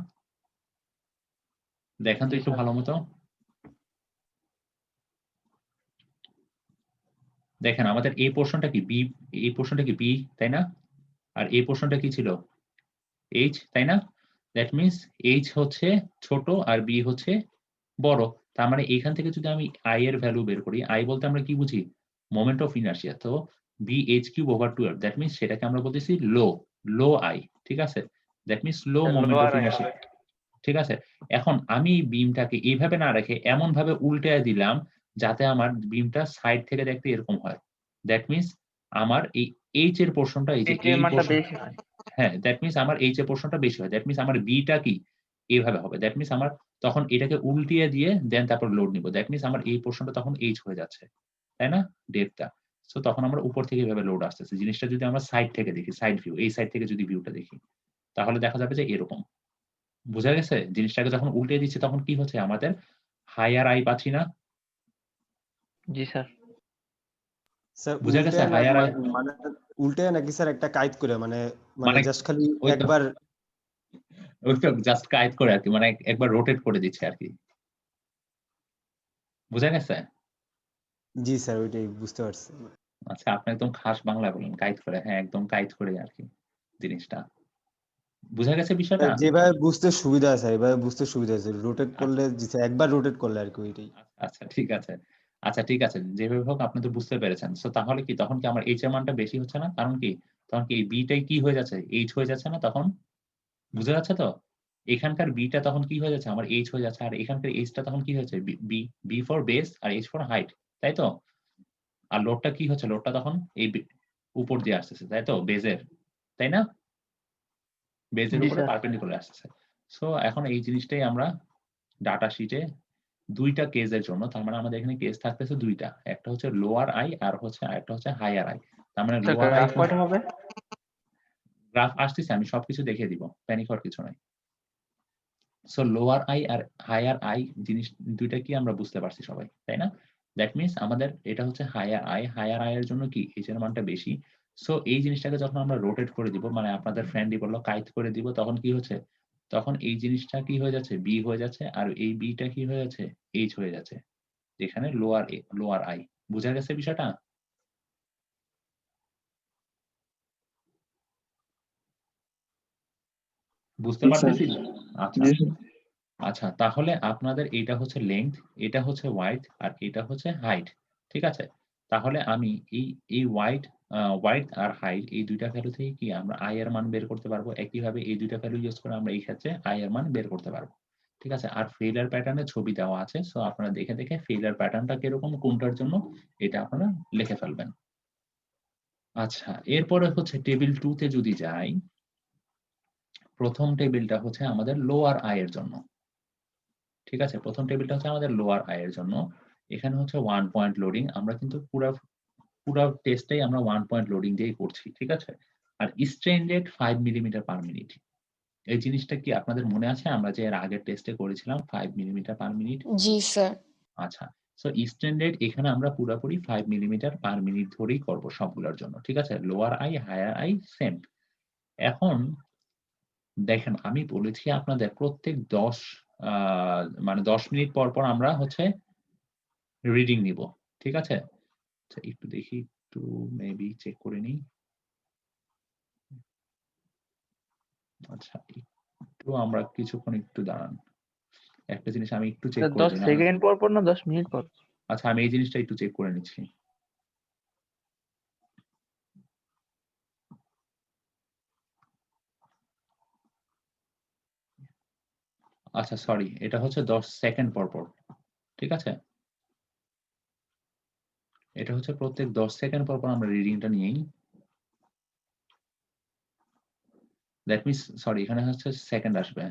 দেখেন তো একটু ভালো মতো। দেখেন আমাদের এই পোরশনটা কি বি, এই পোরশনটা কি বি, তাই না? আর এই পোরশনটা কি ছিল, এইচ, তাই না? দ্যাট মিনস এইচ হচ্ছে ছোট আর বি হচ্ছে বড়। তার মানে এখান থেকে যদি আমি আই এর ভ্যালু বের করি, আই বলতে আমরা কি বুঝি, মোমেন্ট অফ ইনার্শিয়া। তো B H cube over 12, that means সেটাকে আমরা বলতেছি লো আই, ঠিক আছে? That means low moment of inertia, ঠিক আছে? এখন আমি বিমটাকে এইভাবে না রেখে এমন ভাবে উল্টায় দিলাম যাতে আমার বিমটা সাইড থেকে দেখতে এরকম হয়। দ্যাট মিনস আমার এই এইচ এর পোরশনটা, এই যে
এইচ এর
এই
মানটা
পোরশন,
বেশি হয়।
হ্যাঁ দ্যাট মিনস আমার এইচ এর পোরশনটা বেশি হয়। দ্যাট মিনস আমার বিটা কি এইভাবে হবে। দ্যাট মিনস আমার তখন এটাকে উল্টিয়ে দিয়ে দেন তারপর লোড নিব। দ্যাট মিনস আমার এই পোরশনটা তখন এইচ হয়ে যাচ্ছে, তাই না? ডেপথটা। সো তখন আমরা উপর থেকে এভাবে লোড আসতেছে। জিনিসটা যদি আমরা সাইড থেকে দেখি, সাইড ভিউ, এই সাইড থেকে যদি ভিউটা দেখি তাহলে দেখা যাবে যে এরকম। বুঝা গেছে? জিনিসটাকে যখন উল্টে দিচ্ছি তখন কি হচ্ছে, আমাদের হায়ার আই পাচ্ছি না?
জি স্যার।
স্যার
বুঝা গেছে? হায়ার আই
মানে উল্টে নাকি স্যার একটা কাইট করে মানে
মানে
জাস্ট খালি
ওই তো
একবার
ওই তো জাস্ট কাইট করে আরকি, মানে একবার রোটেট করে দিচ্ছে আরকি। বুঝা গেছে?
জি স্যার ওইটাই বুঝতে পারছি।
আচ্ছা আপনি একদম খাস বাংলায় বলেন, কাইট করে। হ্যাঁ একদম কাইট করে আরকি জিনিসটা। বুঝা গেছে বিষয়টা?
যেভাবে বুঝতে সুবিধা আছে এভাবে বুঝতে সুবিধা আছে রোটেট করলে জি স্যার একবার রোটেট করলে আর কি ওইটাই।
আচ্ছা ঠিক আছে। আচ্ছা ঠিক আছে। যেভাবে হোক আপনি তো বুঝতে পেরেছেন। সো তাহলে কি তখন কি আমার এইচ এর মানটা বেশি হচ্ছে না? কারণ কি? তখন কি এই বি টাই কি হয়ে যাচ্ছে? এইচ হয়ে যাচ্ছে না তখন? বুঝা যাচ্ছে তো? এখানকার বি টা তখন কি হয়ে যাচ্ছে? আমার এইচ হয়ে যাচ্ছে। আর এখানকার এইচ টা তখন কি হয়েছে? বি ফর বেস আর এইচ ফর হাইট। তাই তো? আর লোডটা কি হচ্ছে? লোডটা তখন এই উপর দিয়ে আসতেছে। তাই তো? বেজের। তাই না? বেজের
জি
উপরে
স্যার।
পারপেন্ডিকুলার আসতেছে। সো এখন এই জিনিসটাই আমরা ডাটা শিটে ২ টা কেসের জন্য, তার মানে আমাদের এখানে কেস থাকতেছে ২ টা। একটা হচ্ছে লোয়ার আই আর হচ্ছে আরেকটা হচ্ছে হায়ার আই। তার মানে
স্যার
লোয়ার আই
গ্রাফ কয়টা হবে?
গ্রাফ আসতেছে, আমি সবকিছু দেখিয়ে দিব। প্যানিক হওয়ার কিছু নাই। সো লোয়ার আই আর হায়ার আই জিনিস ২ টা কি আমরা বুঝতে পারছি সবাই, তাই না? দ্যাট মিনস আমাদের এটা হচ্ছে হায়ার আই, হায়ার আই এর জন্য কি এইচ এর মানটা বেশি। সো এই জিনিসটাকে যখন আমরা রোটেট করে দিব, মানে আপনাদের ফ্রেন্ডই বলল কাইট করে দিব, তখন কি হচ্ছে? তখন এই জিনিসটা কি হয়ে যাচ্ছে? বি হয়ে যাচ্ছে আর এই বিটা কি হয়ে যাচ্ছে? এইচ হয়ে যাচ্ছে। যেখানে লোয়ার আই। বোঝা গেছে বিষয়টা? বুঝতে পারতেছি? আচ্ছা আচ্ছা, তাহলে আপনাদের এটা হচ্ছে লেংথ, এটা হচ্ছে ওয়াইড, আর এটা হচ্ছে হাইট। ঠিক আছে? তাহলে আমি এই ওয়াইড আর হাইট এই ২ টা ভ্যালু থেকে কি আমরা i এর মান বের করতে পারবো। একইভাবে এই ২ টা ভ্যালু ইউজ করে আমরা এই ক্ষেত্রে i এর মান বের করতে পারবো। ঠিক আছে? আর ফেইলিউর প্যাটার্নের ছবি দেওয়া আছে। সো আপনারা দেখে ফেইলিউর প্যাটার্নটা কিরকম, কোনটার জন্য এটা আপনারা লিখে ফেলবেন। আচ্ছা, এরপরে হচ্ছে টেবিল 2 তে যদি যাই, প্রথম টেবিলটা হচ্ছে আমাদের লোয়ার i এর জন্য। ঠিক আছে? প্রথম টেবিলটা হচ্ছে আমাদের লোয়ার i এর জন্য। এখানে হচ্ছে 1 পয়েন্ট লোডিং। আমরা কিন্তু পুরা টেস্টটাই আমরা 1 পয়েন্ট লোডিং দিয়েই করছি। ঠিক আছে? আর strain rate 5 millimetre per minute. এই জিনিসটা কি আপনাদের মনে আছে? আমরা যে এর আগের টেস্টে করেছিলাম 5 মিলিমিটার পার মিনিট।
জি স্যার।
আচ্ছা। সো স্ট্রেন রেট এখানে আমরা পুরাপুরি 5 মিলিমিটার পার মিনিট ধরেই করব সবগুলোর জন্য। ঠিক আছে? Lower i, higher i same. এখন দেখেন আমি বলেছি আপনাদের প্রত্যেক 10 মানে 10 মিনিট পর আমরা হচ্ছে রিডিং নিব। ঠিক আছে? আচ্ছা একটু দেখি, একটু মেবি চেক করে নিই। আচ্ছা একটু আমরা কিছুক্ষণ একটু দাঁড়ান। একটা জিনিস আমি একটু চেক করে
10
দিই না?
সেকেন্ড পর না 10 মিনিট পর?
আচ্ছা আমি এই জিনিসটা একটু চেক করে নিচ্ছি। আচ্ছা সরি, এটা হচ্ছে 10 সেকেন্ড পর। ঠিক আছে? এটা হচ্ছে প্রত্যেক 10 সেকেন্ড পর আমরা রিডিংটা নিয়েই। দ্যাট মিনস সরি, এখানে হচ্ছে সেকেন্ড আসবে।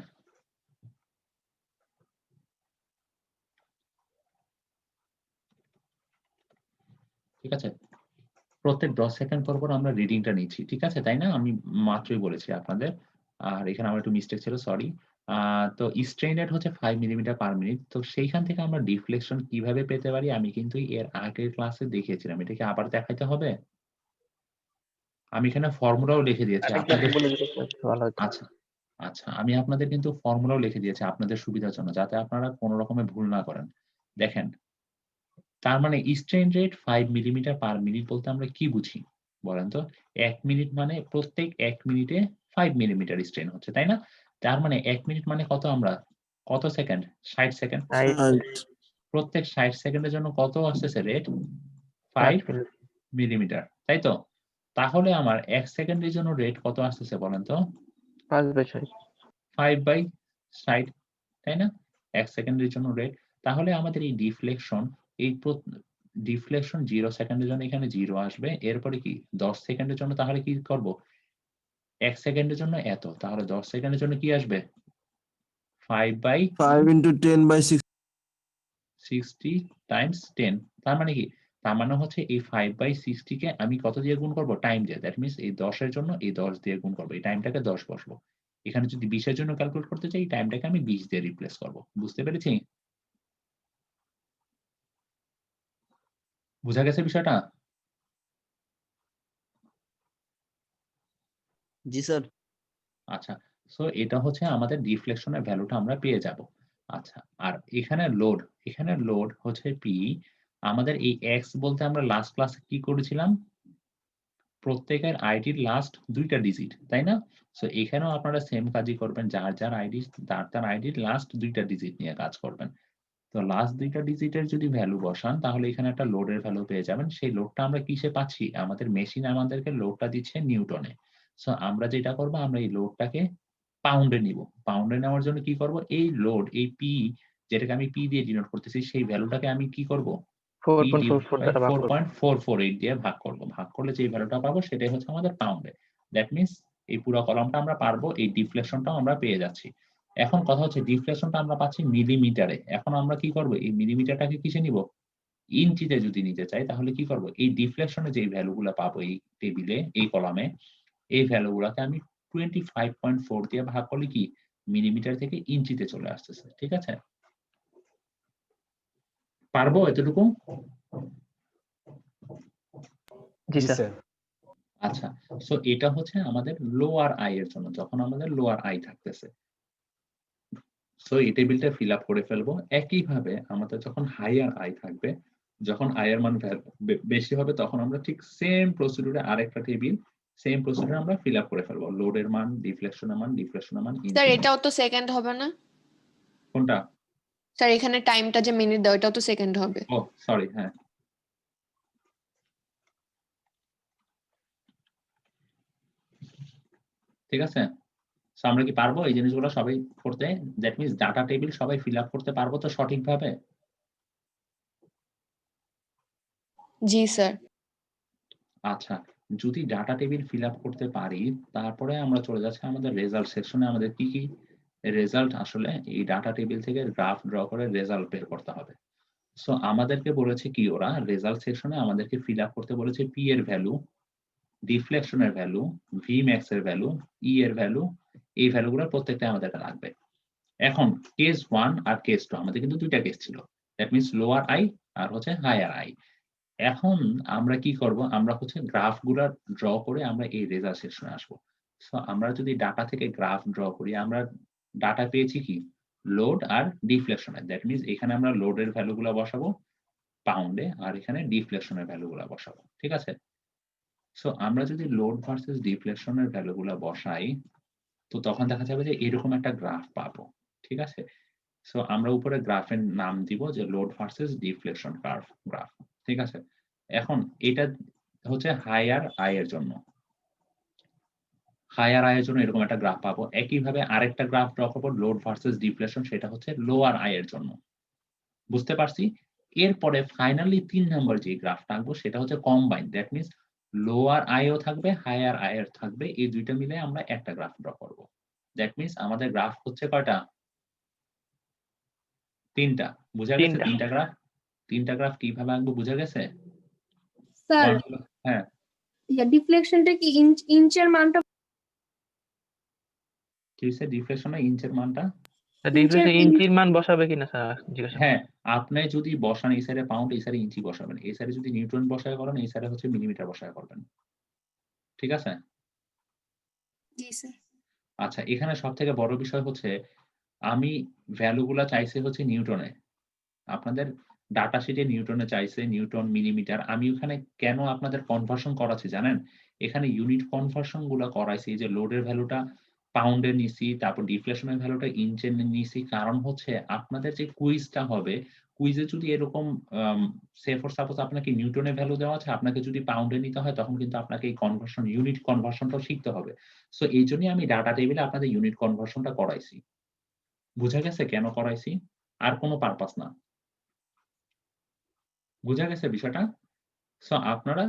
ঠিক আছে? প্রত্যেক 10 সেকেন্ড পর আমরা রিডিংটা নিচ্ছি। ঠিক আছে? তাই না? আমি মাত্রই বলেছি আপনাদের। আর এখানে আমার একটু মিস্টেক ছিল, সরি। তো স্ট্রেন রেট হচ্ছে 5 মিলিমিটার পার মিনিট। তো সেইখান থেকে আমরা ডিফ্লেকশন কিভাবে পেতে পারি আমি কিন্তু এর আগের ক্লাসে দেখিয়েছিলাম। এটা কি আবার দেখাইতে হবে? আমি এখানে ফর্মুলাও লিখে দিয়েছি
আরেকবার
আপনাদের।
বলে দিতে ভালো হতো।
আচ্ছা, আচ্ছা। আমি আপনাদের কিন্তু ফর্মুলাও লিখে দিয়েছি আপনাদের সুবিধার জন্য, যাতে আপনারা কোন রকমের ভুল না করেন। দেখেন, তার মানে strain rate 5 millimetre per minute বলতে আমরা কি বুঝি? বলেন তো? ১ মিনিট মানে প্রত্যেক ১ মিনিটে 5 মিলিমিটার স্ট্রেন হচ্ছে, তাই না? তার মানে ১ মিনিট মানে কত আমরা? কত সেকেন্ড? 60 সেকেন্ড। প্রত্যেক 60 সেকেন্ডের জন্য কত আসতেছে রেট? 5 মিলিমিটার। তাই তো? তাহলে আমার ১ সেকেন্ডের জন্য রেট কত আসতেছে বলেন তো?
5/60।
5/60, তাই না? ১ সেকেন্ডের জন্য রেট। তাহলে আমাদের এই ডিফ্লেকশন, এই ডিফ্লেকশন 0 সেকেন্ডের জন্য এখানে 0 আসবে। এরপরে কি 10 সেকেন্ডের জন্য তাহলে কি করব? ১ সেকেন্ডের জন্য এত। তাহলে 10 সেকেন্ডের জন্য কি আসবে? 5/60
5 into 10/6
টাইমস 10। তার মানে কি? তার মানে হচ্ছে এই 5/60 কে আমি কত দিয়ে গুণ করব? টাইম দিয়ে। দ্যাট মিনস এই 10 এর জন্য এই 10 দিয়ে গুণ করব। এই টাইমটাকে 10 বসবো। এখানে যদি 20 এর জন্য ক্যালকুলেট করতে চাই, এই টাইমটাকে আমি 20 দিয়ে রিপ্লেস করব। বুঝতে পেরেছি? বুঝা গেছে বিষয়টা?
জি স্যার।
আচ্ছা। সো এটা হচ্ছে আমাদের ডিফ্লেকশনের ভ্যালুটা আমরা পেয়ে যাব। আচ্ছা। আর এখানে লোড হচ্ছে P। আমাদের এই X বলতে আমরা লাস্ট ক্লাসে কি করেছিলাম? প্রত্যেকের আইডির লাস্ট ২ টা ডিজিট, তাই না? সো এখানেও আপনারা সেম কাজই করবেন। যার আইডি তার আইডির লাস্ট ২ টা ডিজিট নিয়ে কাজ করবেন। তো লাস্ট ২ টা ডিজিটের যদি ভ্যালু বসান তাহলে এখানে একটা লোডের ভ্যালু পেয়ে যাবেন। সেই লোডটা আমরা কিসে পাচ্ছি? আমাদের মেশিন আমাদেরকে লোডটা দিচ্ছে নিউটনে। সো আমরা যেটা করব, আমরা এই লোডটাকে পাউন্ডে নিব। পাউন্ডে নেওয়ার জন্য কি করব? এই লোড, এই পি, যেটাকে আমি পি দিয়ে ডিনোট করতেছি, সেই ভ্যালুটাকে আমি কি করব? P divided
4.44
by
দ্বারা ভাগ করব।
4.448 দিয়ে ভাগ করব। ভাগ করলে যে ভ্যালুটা পাবো সেটাই হচ্ছে আমাদের পাউন্ডে। দ্যাট মিনস এই পুরো কলামটা আমরা পারবো, এই ডিফ্লেকশনটাও আমরা পেয়ে যাচ্ছি। এখন কথা হচ্ছে ডিফ্লেকশনটা আমরা পাচ্ছি মিলিমিটারে। এখন আমরা কি করব? এই মিলিমিটারটাকে কিসে নিব? ইঞ্চিতে যদি নিতে চাই তাহলে কি করব? এই ডিফ্লেকশনে যেই ভ্যালুগুলো পাবো এই টেবিলে, এই কলামে, এই ভ্যালুগুলোকে আমি 25.4 দিয়ে ভাগ করলে কি মিলিমিটার থেকে ইঞ্চিতে চলে আসতেছে। ঠিক আছে? পারবো এতটুকু?
জি
জি
স্যার।
স্যার।
আচ্ছা। সো এটা হচ্ছে আমাদের লোয়ার আই এর জন্য, যখন আমাদের লোয়ার আই থাকতেছে। সো এই টেবিলটা ফিল আপ করে ফেলবো। একইভাবে আমাদের যখন হাইয়ার আই থাকবে যখন আই এর মান বেশি হবে তখন আমরা ঠিক সেম প্রসিডিউরে আরেকটা টেবিল সেম প্রসিডিউরে আমরা ফিল আপ করে ফেলবো, লোডের মান, ডিফ্লেকশনের মান, ডিফ্লেকশনের মান,
স্যার
ইঞ্চি
এটাও তো সেকেন্ড হবে না?
কোনটা?
স্যার এখানে টাইমটা যে মিনিট দাও এটাও তো সেকেন্ড হবে।
ও সরি, হ্যাঁ ঠিক আছে। So, আমরা কি পারবো এই জিনিসগুলো সবাই করতে? দ্যাট মিনস ডাটা টেবিল সবাই ফিল আপ করতে পারবো তো সঠিকভাবে?
জি স্যার।
আচ্ছা, যদি ডাটা টেবিল ফিল আপ করতে পারি তারপরে আমরা চলে যাচ্ছি আমাদের রেজাল্ট সেকশনে। আমাদের কি কি রেজাল্ট আসলে এই ডাটা টেবিল থেকে গ্রাফ ড্র করে রেজাল্ট বের করতে হবে। সো আমাদেরকে বলেছে কি ওরা রেজাল্ট সেকশনে আমাদেরকে ফিল আপ করতে বলেছে পি এর ভ্যালু, ডিফ্লেকশনের ভ্যালু, ভি ম্যাক্স এর ভ্যালু, ই এর ভ্যালু, এই ভ্যালুগুলো প্রত্যেকটা আমাদেরকে লাগবে। এখন কেস 1 আর কেস 2 আমাদের কিন্তু দুইটা কেস ছিল, দ্যাট মিনস লোয়ার আই আর হচ্ছে হায়ার আই। এখন আমরা কি করব, আমরা হচ্ছে গ্রাফগুলো ড্র করে আমরা এই রেজাল্ট সেকশনে আসবো। সো আমরা যদি ডাটা থেকে গ্রাফ ড্র করি, আমরা ডাটা পেয়েছি কি লোড আর ডিফ্লেকশনের, দ্যাট মিনস এখানে আমরা লোডের ভ্যালুগুলো বসাবো পাউন্ডে আর এখানে ডিফ্লেকশনের ভ্যালুগুলো বসাবো, ঠিক আছে। সো আমরা যদি লোড ভার্সেস ডিফ্লেকশনের ভ্যালুগুলো বসাই তো তখন দেখা যাবে যে এরকম একটা গ্রাফ পাবো, ঠিক আছে। সো আমরা উপরে গ্রাফের নাম দিব যে load versus deflection curve graph, ঠিক আছে। এখন এটা হচ্ছে হায়ার আই এর জন্য, হায়ার আই এর জন্য এরকম একটা গ্রাফ পাবো। একইভাবে আরেকটা গ্রাফ ড্র করবো লোড ভার্সেস ডিফ্লেকশন, সেটা হচ্ছে লোয়ার আই এর জন্য, বুঝতে পারছি। এরপরে ফাইনালি 3 নাম্বার যে গ্রাফটা আঁকবো সেটা হচ্ছে কম্বাইন, দ্যাট মিনস লোয়ার আইও থাকবে হায়ার আই এর থাকবে, এই দুইটা মিলে আমরা একটা গ্রাফ ড্র করব। দ্যাট মিনস আমাদের গ্রাফ হচ্ছে কয়টা? 3টা। বুঝা গেছে? 3টা গ্রাফ। 3টা গ্রাফ কিভাবে আঁকবো বুঝা গেছে?
স্যার
হ্যাঁ
ডিফ্লেকশনটা কি ইঞ্চের মানটা
কি হচ্ছে ডিফ্লেকশনে ইঞ্চের মানটা?
ডিফ্লেকশন ইঞ্চির মান বসাবে কিনা স্যার জিজ্ঞাসা
হ্যাঁ, আপনি যদি বসান এই সাইডে পাউন্ড, এই সাইডে ইঞ্চি বসাবেন, এই সাইডে যদি নিউটন বসায় করেন, এই সাইডে হচ্ছে মিলিমিটার বসায় করবেন, ঠিক আছে।
জি স্যার।
আচ্ছা, এখানে সব থেকে বড় বিষয় হচ্ছে আমি ভ্যালুগুলা চাইছে হচ্ছে নিউটনে, আপনাদের ডাটা শিটে নিউটনে চাইছে, নিউটন, মিলিমিটার। আমি ওখানে কেন আপনাদের কনভার্সন করাচ্ছি জানেন? এখানে ইউনিট কনভার্সন গুলা করাইছি যে লোডের ভ্যালুটা পাউন্ডে নিছি, তারপর ডিফ্লেকশনের ভ্যালুটা ইঞ্চে নিছি। কারণ হচ্ছে আপনাদের যে কুইজটা হবে, কুইজে যদি এরকম সে ফর সাপোজ আপনাকে নিউটনের ভ্যালু দেওয়া আছে, আপনাকে যদি পাউন্ডে নিতে হয় তখন কিন্তু আপনাকে এই কনভার্সন ইউনিট কনভার্সনটাও শিখতে হবে। সো এই জন্যই আমি ডাটা টেবিলে আপনাদের ইউনিট কনভার্সনটা করাইছি। বুঝা গেছে কেন করাইছি? আর কোনো পারপাস না। বুঝা গেছে বিষয়টা? সো আপনারা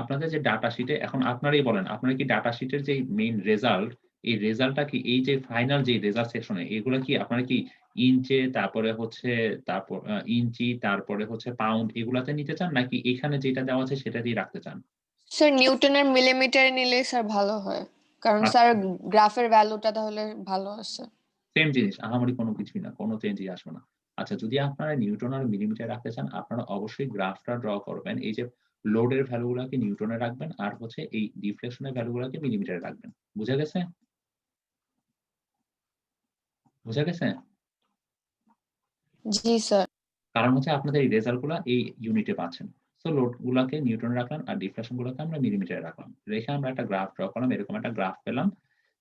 আপনাদের যে ডাটা শিটে এখন আপনারাই বলেন, আপনারা কি ডাটা শিটের যে মেইন রেজাল্ট, এই রেজাল্টটা কি এই যে ফাইনাল যে রেজাল্ট সেকশনে এগুলা কি আপনারা কি ইঞ্চে, তারপরে হচ্ছে তারপর ইঞ্চি, তারপরে হচ্ছে পাউন্ড এগুলাতে নিতে চান নাকি এখানে যেটা দেওয়া আছে সেটা দিয়ে রাখতে চান?
স্যার নিউটনের মিলিমিটারে নিলে স্যার ভালো হয়, কারণ
আচ্ছা।
স্যার গ্রাফের ভ্যালুটা তাহলে ভালো আছে।
সেম জিনিস, আহামরি কোনো কিছুই না, কোনো চেঞ্জই আসবে না। আচ্ছা, যদি আপনারা নিউটন আর মিলিমিটার রাখতে চান, আপনারা অবশ্যই গ্রাফটা ড্র করবেন। এই যে লোডের ভ্যালুগুলোকে নিউটনে রাখবেন আর হচ্ছে এই ডিফ্লেকশনের ভ্যালুগুলোকে মিলিমিটারে রাখবেন। বুঝা গেছে? বুঝা গেছে?
জি স্যার।
কারণ হচ্ছে আপনাদের এই রেজাল্ট গুলা এই ইউনিটে পাচ্ছেন। সো লোড গুলাকে নিউটনে রাখলাম আর ডিফ্লেকশন গুলোকে আমরা মিলিমিটারে রাখলাম। রেখে আমরা একটা গ্রাফ ড্র করলাম, এরকম একটা গ্রাফ পেলাম।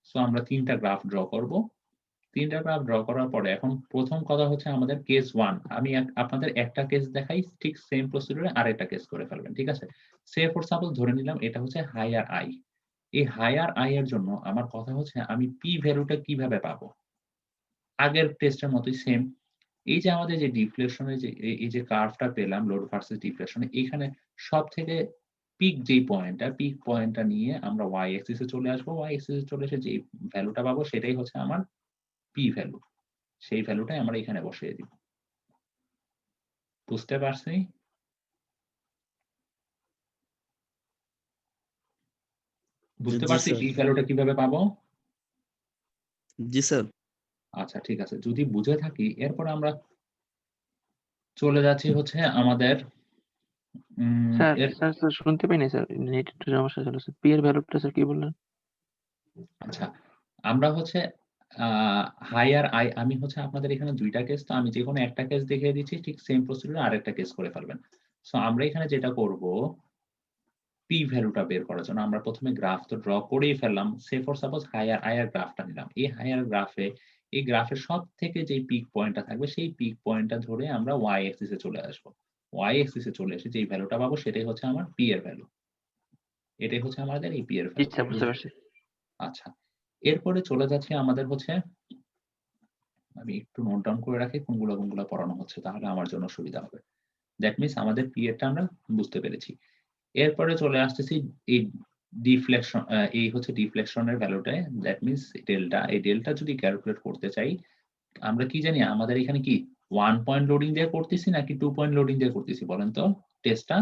সো আমরা 3টা গ্রাফ ড্র করব। 3টা গ্রাফ ড্র করার পরে এখন প্রথম কথা হচ্ছে আমাদের কেস 1। আমি আপনাদের একটা কেস দেখাই, ঠিক সেম প্রসিডিউরে আরেকটা কেস করে ফেলবেন, ঠিক আছে। সে ফর সাপোজ ধরে নিলাম এটা হচ্ছে হায়ার আই। এই হায়ার আই এর জন্য আমার কথা হচ্ছে আমি পি ভ্যালুটা কিভাবে পাবো? আগের টেস্টের মতোই সেম। এই যে আমাদের যে ডিফ্লেকশনের যে এই যে কার্ভটা পেলাম লোড ভার্সেস ডিফ্লেকশনে, এখানে সবথেকে পিক যেই পয়েন্টটা, পিক পয়েন্টটা নিয়ে আমরা ওয়াই অ্যাক্সিস এ চলে আসবো। ওয়াই অ্যাক্সিস এ চলে এসে যে ভ্যালুটা পাবো সেটাই হচ্ছে আমার পি ভ্যালু। সেই ভ্যালুটাই আমরা এখানে বসিয়ে দিব। বুঝতে পারছি? বুঝতে
জি
পারছি
স্যার।
পি ভ্যালুটা কিভাবে পাবো?
জি স্যার।
আচ্ছা ঠিক আছে, যদি বুঝে থাকি এরপর আমরা চলে যাচ্ছি হচ্ছে আমাদের
স্যার
এর
স্যার স্যার শুনতে পাইনি স্যার, নেট একটু সমস্যা চলেছে। পি এর ভ্যালুটা স্যার কি বললেন?
আচ্ছা, আমরা হচ্ছে হায়ার আই, আমি হচ্ছে আপনাদের এখানে 2টা কেস, তো আমি যেকোনো একটা কেস দেখিয়ে দিচ্ছি, ঠিক সেম প্রসিডিউরে আরেকটা কেস করে ফেলবেন। সো আমরা এখানে যেটা করব, পি ভ্যালুটা বের করার জন্য আমরা প্রথমে গ্রাফ তো ড্র করেই ফেললাম। সে ফর সাপোজ হায়ার গ্রাফটা নিলাম। এই হায়ার গ্রাফে এই গ্রাফের সব থেকে যে পিক পয়েন্টটা থাকবে সেই পিক পয়েন্টটা ধরে আমরা ওয়াই অ্যাক্সিসে চলে আসবো। ওয়াই অ্যাক্সিসে চলে এসে যে ভ্যালুটা পাবো সেটাই হচ্ছে আমার পি এর ভ্যালু। এটাই হচ্ছে আমাদের এই পি এর ভ্যালু।
আচ্ছা বুঝতে পারছি।
আচ্ছা, এরপরে চলে যাচ্ছে আমাদের হচ্ছে, আমি একটু নোট ডাউন করে রাখি কোনগুলো পড়ানো হচ্ছে, তাহলে আমার জন্য সুবিধা হবে। দ্যাট মিনস আমাদের পি এরটা আমরা বুঝতে পেরেছি। এরপরে চলে আসতেছি এই ডিফ্লেকশন, এই হচ্ছে ডিফ্লেকশনের ভ্যালুটা, দ্যাট মিনস ডেল্টা। এই ডেল্টা যদি ক্যালকুলেট করতে চাই, আমরা কি জানি আমাদের এখানে কি 1 পয়েন্ট লোডিং দিয়ে করতেছি নাকি 2 পয়েন্ট লোডিং দিয়ে করতেছি বলেন তো টেস্টটা?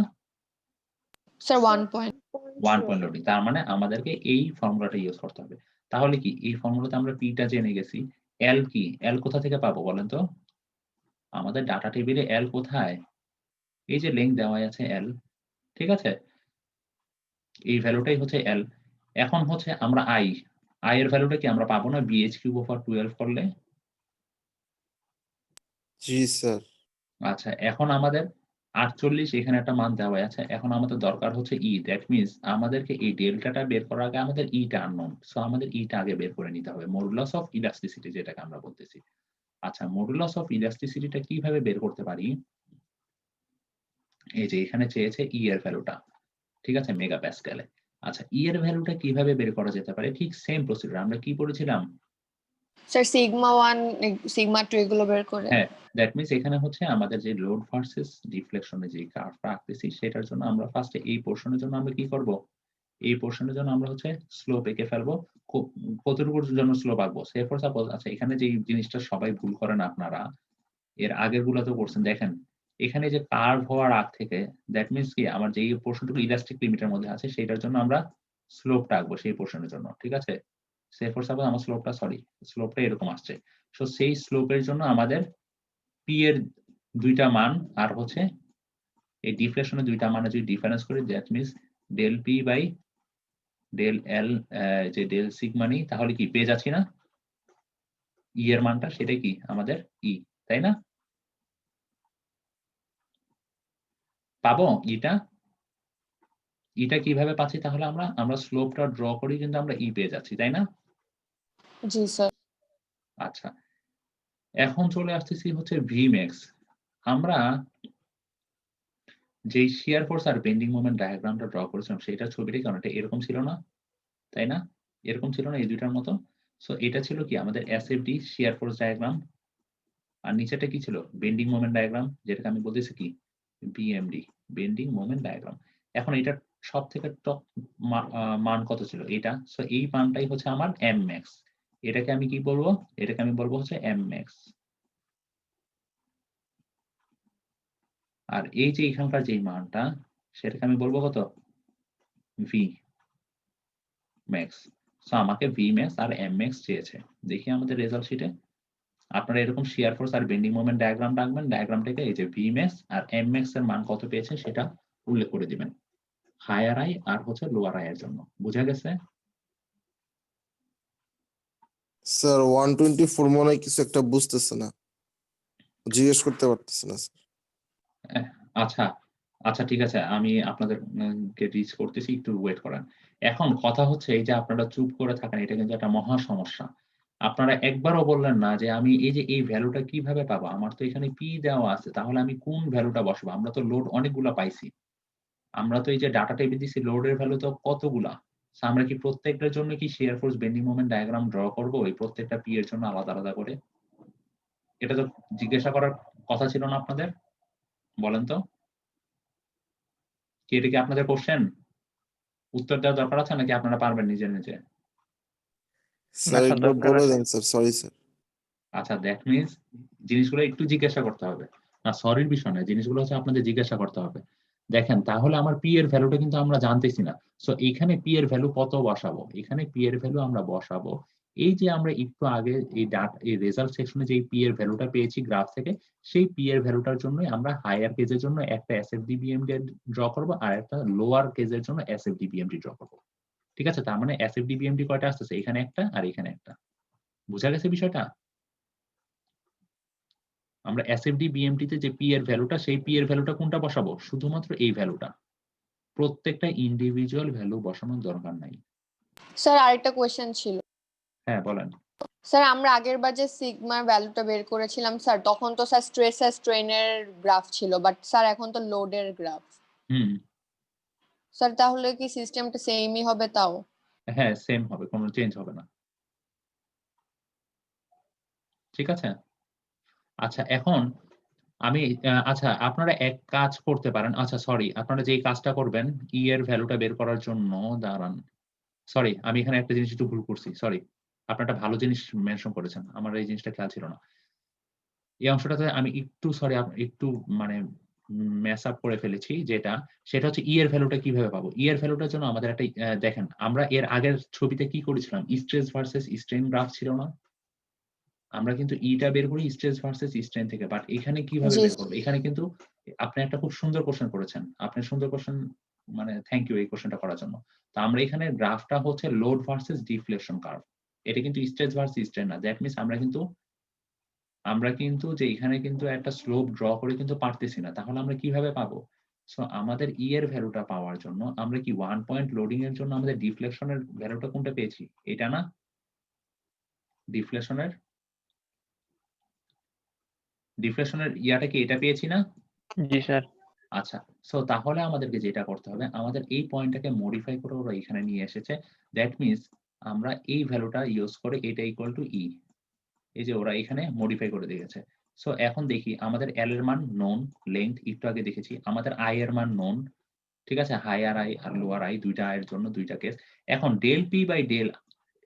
Sir 1 point.
1 পয়েন্ট লোডিং, তার মানে আমাদেরকে এই ফর্মুলাটা ইউজ করতে হবে। তাহলে কি এই ফর্মুলাতে আমরা পিটা জেনে গেছি, এল কি, এল কোথা থেকে পাবো বলেন তো? আমাদের ডাটা টেবিলে এল কোথায়? এই যে লিংক দেওয়া আছে এল, ঠিক আছে, এই ভ্যালুটাই হচ্ছে এল। এখন হচ্ছে আমরা আই এর ভ্যালুটা কি আমরা পাবো না বিএইচ কিউব ওভার 12 করলে?
জি স্যার।
আচ্ছা, এখন আমাদের 48 এখানে একটা মান দেওয়া আছে। এখন আমাদের দরকার হচ্ছে ই, দ্যাট মিনস আমাদেরকে এই ডেল্টাটা বের করার আগে আমাদের ইটা আননোন। সো আমাদের ইটা আগে বের করে নিতে হবে, মডুলাস অফ ইলাস্টিসিটি যেটাকে আমরা বলতেছি। আচ্ছা, মডুলাস অফ ইলাস্টিসিটিটা কিভাবে বের করতে পারি? এই যে এখানে চেয়েছে ই এর ভ্যালুটা, ঠিক আছে, মেগা প্যাসকেলে। আচ্ছা, ই এর ভ্যালুটা কিভাবে বের করা যেতে পারে? ঠিক সেম প্রসিডিউর। আমরা কি পড়েছিলাম?
স্যার সিগমা 1 সিগমা 2 এগুলো বের করে।
হ্যাঁ, দ্যাট মিনস এখানে হচ্ছে আমাদের যে লোড ভার্সেস ডিফ্লেকশনের যে কার্ভটা আঁকতেছি সেটার জন্য আমরা ফার্স্টে এই পোরশনের জন্য আমরা কি করব? এই পোরশনের জন্য আমরা হচ্ছে স্লোপ এঁকে ফেলবো। কতটুকুর জন্য স্লোপ আঁকবো? সে ফর সাপোজ, আচ্ছা এখানে যে জিনিসটা সবাই ভুল করেন আপনারা, এর আগের গুলাতেও করছেন, দেখেন এখানে যে কার্ভ হওয়ার আগ থেকে, দ্যাট মিনস কি আমার যে পোরশনটুকু ইলাস্টিক লিমিটের মধ্যে আছে সেটার জন্য আমরা স্লোপটা আঁকবো সেই পোরশনের জন্য, ঠিক আছে? সে ফর সাপোজ আমার স্লোপটা এরকম আসছে। সো সেই স্লোপের জন্য আমাদের পি এর দুইটা মান আর হচ্ছে এই ডিফ্লেকশনের দুইটা মানে যদি ডিফারেন্স করি, that means del P by del L, যে ডেল সিগমা নিই তাহলে কি পেয়ে যাচ্ছি না ই এর মানটা, সেটা কি আমাদের ই, তাই না? পাবো ইটা কিভাবে পাচ্ছি? তাহলে আমরা স্লোপটা ড্র করি কিন্তু আমরা ই পেয়ে যাচ্ছি, তাই না?
জি স্যার।
আচ্ছা, এখন চলে আসতেছি হচ্ছে ভি ম্যাক্স। আমরা যেই শিয়ার ফোর্স আর বেন্ডিং মোমেন্ট ডায়াগ্রামটা ড্র করেছিলাম সেটার ছবিটা কেন এটা এরকম ছিল না, তাই না? এরকম ছিল না এই দুইটার মতো? সো এটা ছিল কি আমাদের এসএফডি শিয়ার ফোর্স ডায়াগ্রাম, আর নিচেটা কি ছিল? বেন্ডিং মোমেন্ট ডায়াগ্রাম, যেটাকে আমি বলতেছি কি বিএমডি, বেন্ডিং মোমেন্ট ডায়াগ্রাম। এখন এটা সব থেকে টপ মান কত ছিল? এটা। সো এই মানটাই হচ্ছে আমার এম ম্যাক্স। এটাকে আমি কি বলবো? এটাকে আমি বলবো হচ্ছে এম ম্যাক্স। আর এই যে এখানকার যে মানটা সেটাকে আমি বলবো কত? V max. সো আমাকে ভি ম্যাক্স আর এম ম্যাক্স চেয়েছে। দেখি আমাদের রেজাল্ট শিটে আপনারা এরকম শিয়ার ফোর্স আর বেন্ডিং মোমেন্ট ডায়াগ্রাম রাখবেন, ডায়াগ্রাম থেকে এই যে ভি ম্যাক্স আর এম ম্যাক্স এর মান কত পেয়েছে সেটা উল্লেখ করে দিবেন, হায়ার আই আর হচ্ছে লোয়ার আই এর জন্য। বুঝা গেছে?
স্যার 124 মনে হয় কিছু একটা বুঝতেছে না, জিজ্ঞেস করতে পারতেছে না স্যার।
আচ্ছা আচ্ছা, ঠিক আছে, আমি আপনাদেরকে রিচ করতেছি, একটু ওয়েট করেন। এখন কথা হচ্ছে এই যে আপনারা চুপ করে থাকেন, এটা কিন্তু একটা মহা সমস্যা। আপনারা একবারও বললেন না যে আমি এই যে এই ভ্যালুটা কিভাবে পাবো? আমার তো এখানে পি দেওয়া আছে, তাহলে আমি কোন ভ্যালুটা বসাবো? আমরা তো লোড অনেকগুলা পাইছি, আমরা তো এই যে ডাটা টেবিল দিছি লোডের ভ্যালু তো কতগুলা। So আমরা কি প্রত্যেকটার জন্য কি shear force bending moment diagram draw করব এই প্রত্যেকটা পি এর জন্য আলাদা আলাদা করে? এটা তো জিজ্ঞাসা করার কথা ছিল না আপনাদের, বলেন তো? কি এটা কি আপনাদের কোশ্চেন? উত্তর দেওয়ার দরকার আছে নাকি আপনারা পারবেন নিজে নিজে?
স্যার
স্যার,
একবার
দরকার
বলে
আছে।
দেন স্যার, সরি স্যার।
আচ্ছা, দ্যাট মিনস জিনিসগুলো একটু জিজ্ঞাসা করতে হবে না, সরির বিষয় নয়, জিনিসগুলো হচ্ছে আপনাদের জিজ্ঞাসা করতে হবে। দেখেন তাহলে আমার পি এর ভ্যালুটা কিন্তু আমরা জানতেছি না। সো এখানে পি এর ভ্যালু কত বসাবো? এখানে পি এর ভ্যালু আমরা বসাবো এই যে আমরা একটু আগে এই রেজাল্ট সেকশনে যে পি এর ভ্যালুটা পেয়েছি গ্রাফ থেকে, সেই পি এর ভ্যালুটার জন্যই আমরা হায়ার কেজের জন্য একটা এসএফডি বিএমডি ড্র করবো আর একটা লোয়ার কেজের জন্য এসএফডি বিএমডি ড্র করবো। ঠিক আছে, তার মানে এসএফডি বিএমডি কয়টা আসতেছে? এখানে একটা আর এখানে একটা। বুঝা গেছে বিষয়টা? আমরা এসএফডি বিএমটি তে যে পি এর ভ্যালুটা, সেই পি এর ভ্যালুটা কোনটা বসাবো? শুধুমাত্র এই ভ্যালুটা। প্রত্যেকটা ইন্ডিভিজুয়াল ভ্যালু বসানোর দরকার নাই।
স্যার আরেকটা কোয়েশ্চেন ছিল।
হ্যাঁ বলেন।
স্যার আমরা আগেরবার যে সিগমার ভ্যালুটা বের করেছিলাম স্যার, তখন তো স্যার স্ট্রেস আর স্ট্রেনের গ্রাফ ছিল, বাট স্যার এখন তো লোডের গ্রাফ।
হুম,
স্যার তাহলে কি সিস্টেমটা সেমই হবে তাও?
হ্যাঁ সেম হবে, কোনো চেঞ্জ হবে না। ঠিক আছে? আচ্ছা এখন আমি আচ্ছা আপনারা এক কাজ করতে পারেন। আচ্ছা সরি, আপনারা যেই কাজটা করবেন ই এর ভ্যালুটা বের করার জন্য, দাঁড়ান। সরি, আমি এখানে একটা জিনিস একটু ভুল করছি। সরি, আপনারা একটা ভালো জিনিস মেনশন করেছেন। আমার এই জিনিসটা খেয়াল ছিল না। এই অংশটাতে আমি একটু সরি, একটু মানে মেস আপ করে ফেলেছি। সেটা হচ্ছে ই এর ভ্যালুটা কিভাবে পাবো? ই এর ভ্যালুটার জন্য আমাদের একটা দেখেন, আমরা এর আগের ছবিতে কি করেছিলাম? স্ট্রেস ভার্সেস স্ট্রেন গ্রাফ ছিল না? আমরা কিন্তু ইটা বের করি স্ট্রেস ভার্সেস স্ট্রেন থেকে। বাট এখানে কিভাবে
জি
বের করব? এখানে কিন্তু আপনি একটা খুব সুন্দর কোশ্চেন করেছেন। আপনি সুন্দর কোশ্চেন, মানে থ্যাংক ইউ এই কোশ্চেনটা করার জন্য। তো আমরা এখানে গ্রাফটা হচ্ছে লোড ভার্সেস ডিফ্লেকশন কার্ভ। এটা কিন্তু স্ট্রেস ভার্সেস স্ট্রেন না। দ্যাট মিনস আমরা কিন্তু যে এখানে কিন্তু একটা স্লোপ ড্র করে কিন্তু পারতেছি না। তাহলে আমরা কিভাবে পাবো? সো আমাদের ই এর ভ্যালুটা পাওয়ার জন্য আমরা কি 1 পয়েন্ট লোডিং এর জন্য আমাদের ডিফ্লেকশনের ভ্যালুটা কোনটা পেয়েছি? এটা না? ডিফ্লেকশনের ইয়াটা কি এটা পেয়েছি না?
জি স্যার।
আচ্ছা, সো তাহলে আমাদেরকে যেটা করতে হবে, আমাদের এই পয়েন্টটাকে মডিফাই করে ওরা এখানে নিয়ে এসেছে। দ্যাট মিনস আমরা এই ভ্যালুটা ইউজ করে এটা ইকুয়াল টু ই। এই যে ওরা এখানে মডিফাই করে দিয়েছে। সো এখন দেখি আমাদের এল এর মান নোন, লেংথ একটু আগে দেখেছি। আমাদের আই এর মান নোন। ঠিক আছে? হায়ার আই আর লোয়ার আই দুইটা আই এর জন্য দুইটা কেস। এখন ডেল পি বাই ডেল,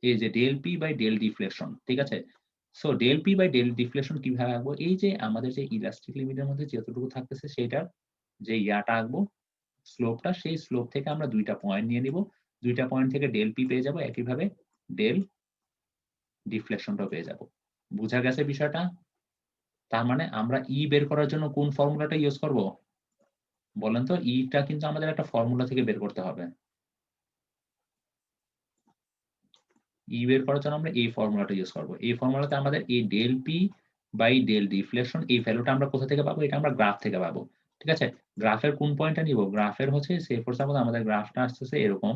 এই যে del P by del deflection, ঠিক আছে? So del P by del deflection কিভাবে আঁকবো? এই যে আমাদের যে ইলাস্টিক লিমিটের মধ্যে যতটুকু থাকতেছে সেটার যে ইয়াটা আঁকবো, স্লোপটা, সেই স্লোপ থেকে আমরা দুইটা পয়েন্ট নিয়ে নিব। দুইটা পয়েন্ট থেকে ডেল পি পেয়ে যাব, একইভাবে ডেল ডিফ্লেকশনটাও পেয়ে যাব। বুঝা গেছে বিষয়টা? তার মানে আমরা ই বের করার জন্য কোন ফর্মুলাটা ইউজ করব? বলেন তো, ইটা কিন্তু আমাদের একটা ফর্মুলা থেকে বের করতে হবে। ই বের করার জন্য আমরা এই ফর্মুলাটা ইউজ করব। এই ফর্মুলাতে আমাদের এই del P by del deflection, এই ভ্যালুটা আমরা কোথা থেকে পাবো? এটা আমরা গ্রাফ থেকে পাবো। ঠিক আছে? গ্রাফের কোন পয়েন্টটা নিব? গ্রাফের হচ্ছে সে ফর সাপোজ আমাদের গ্রাফটা আসতেছে এরকম।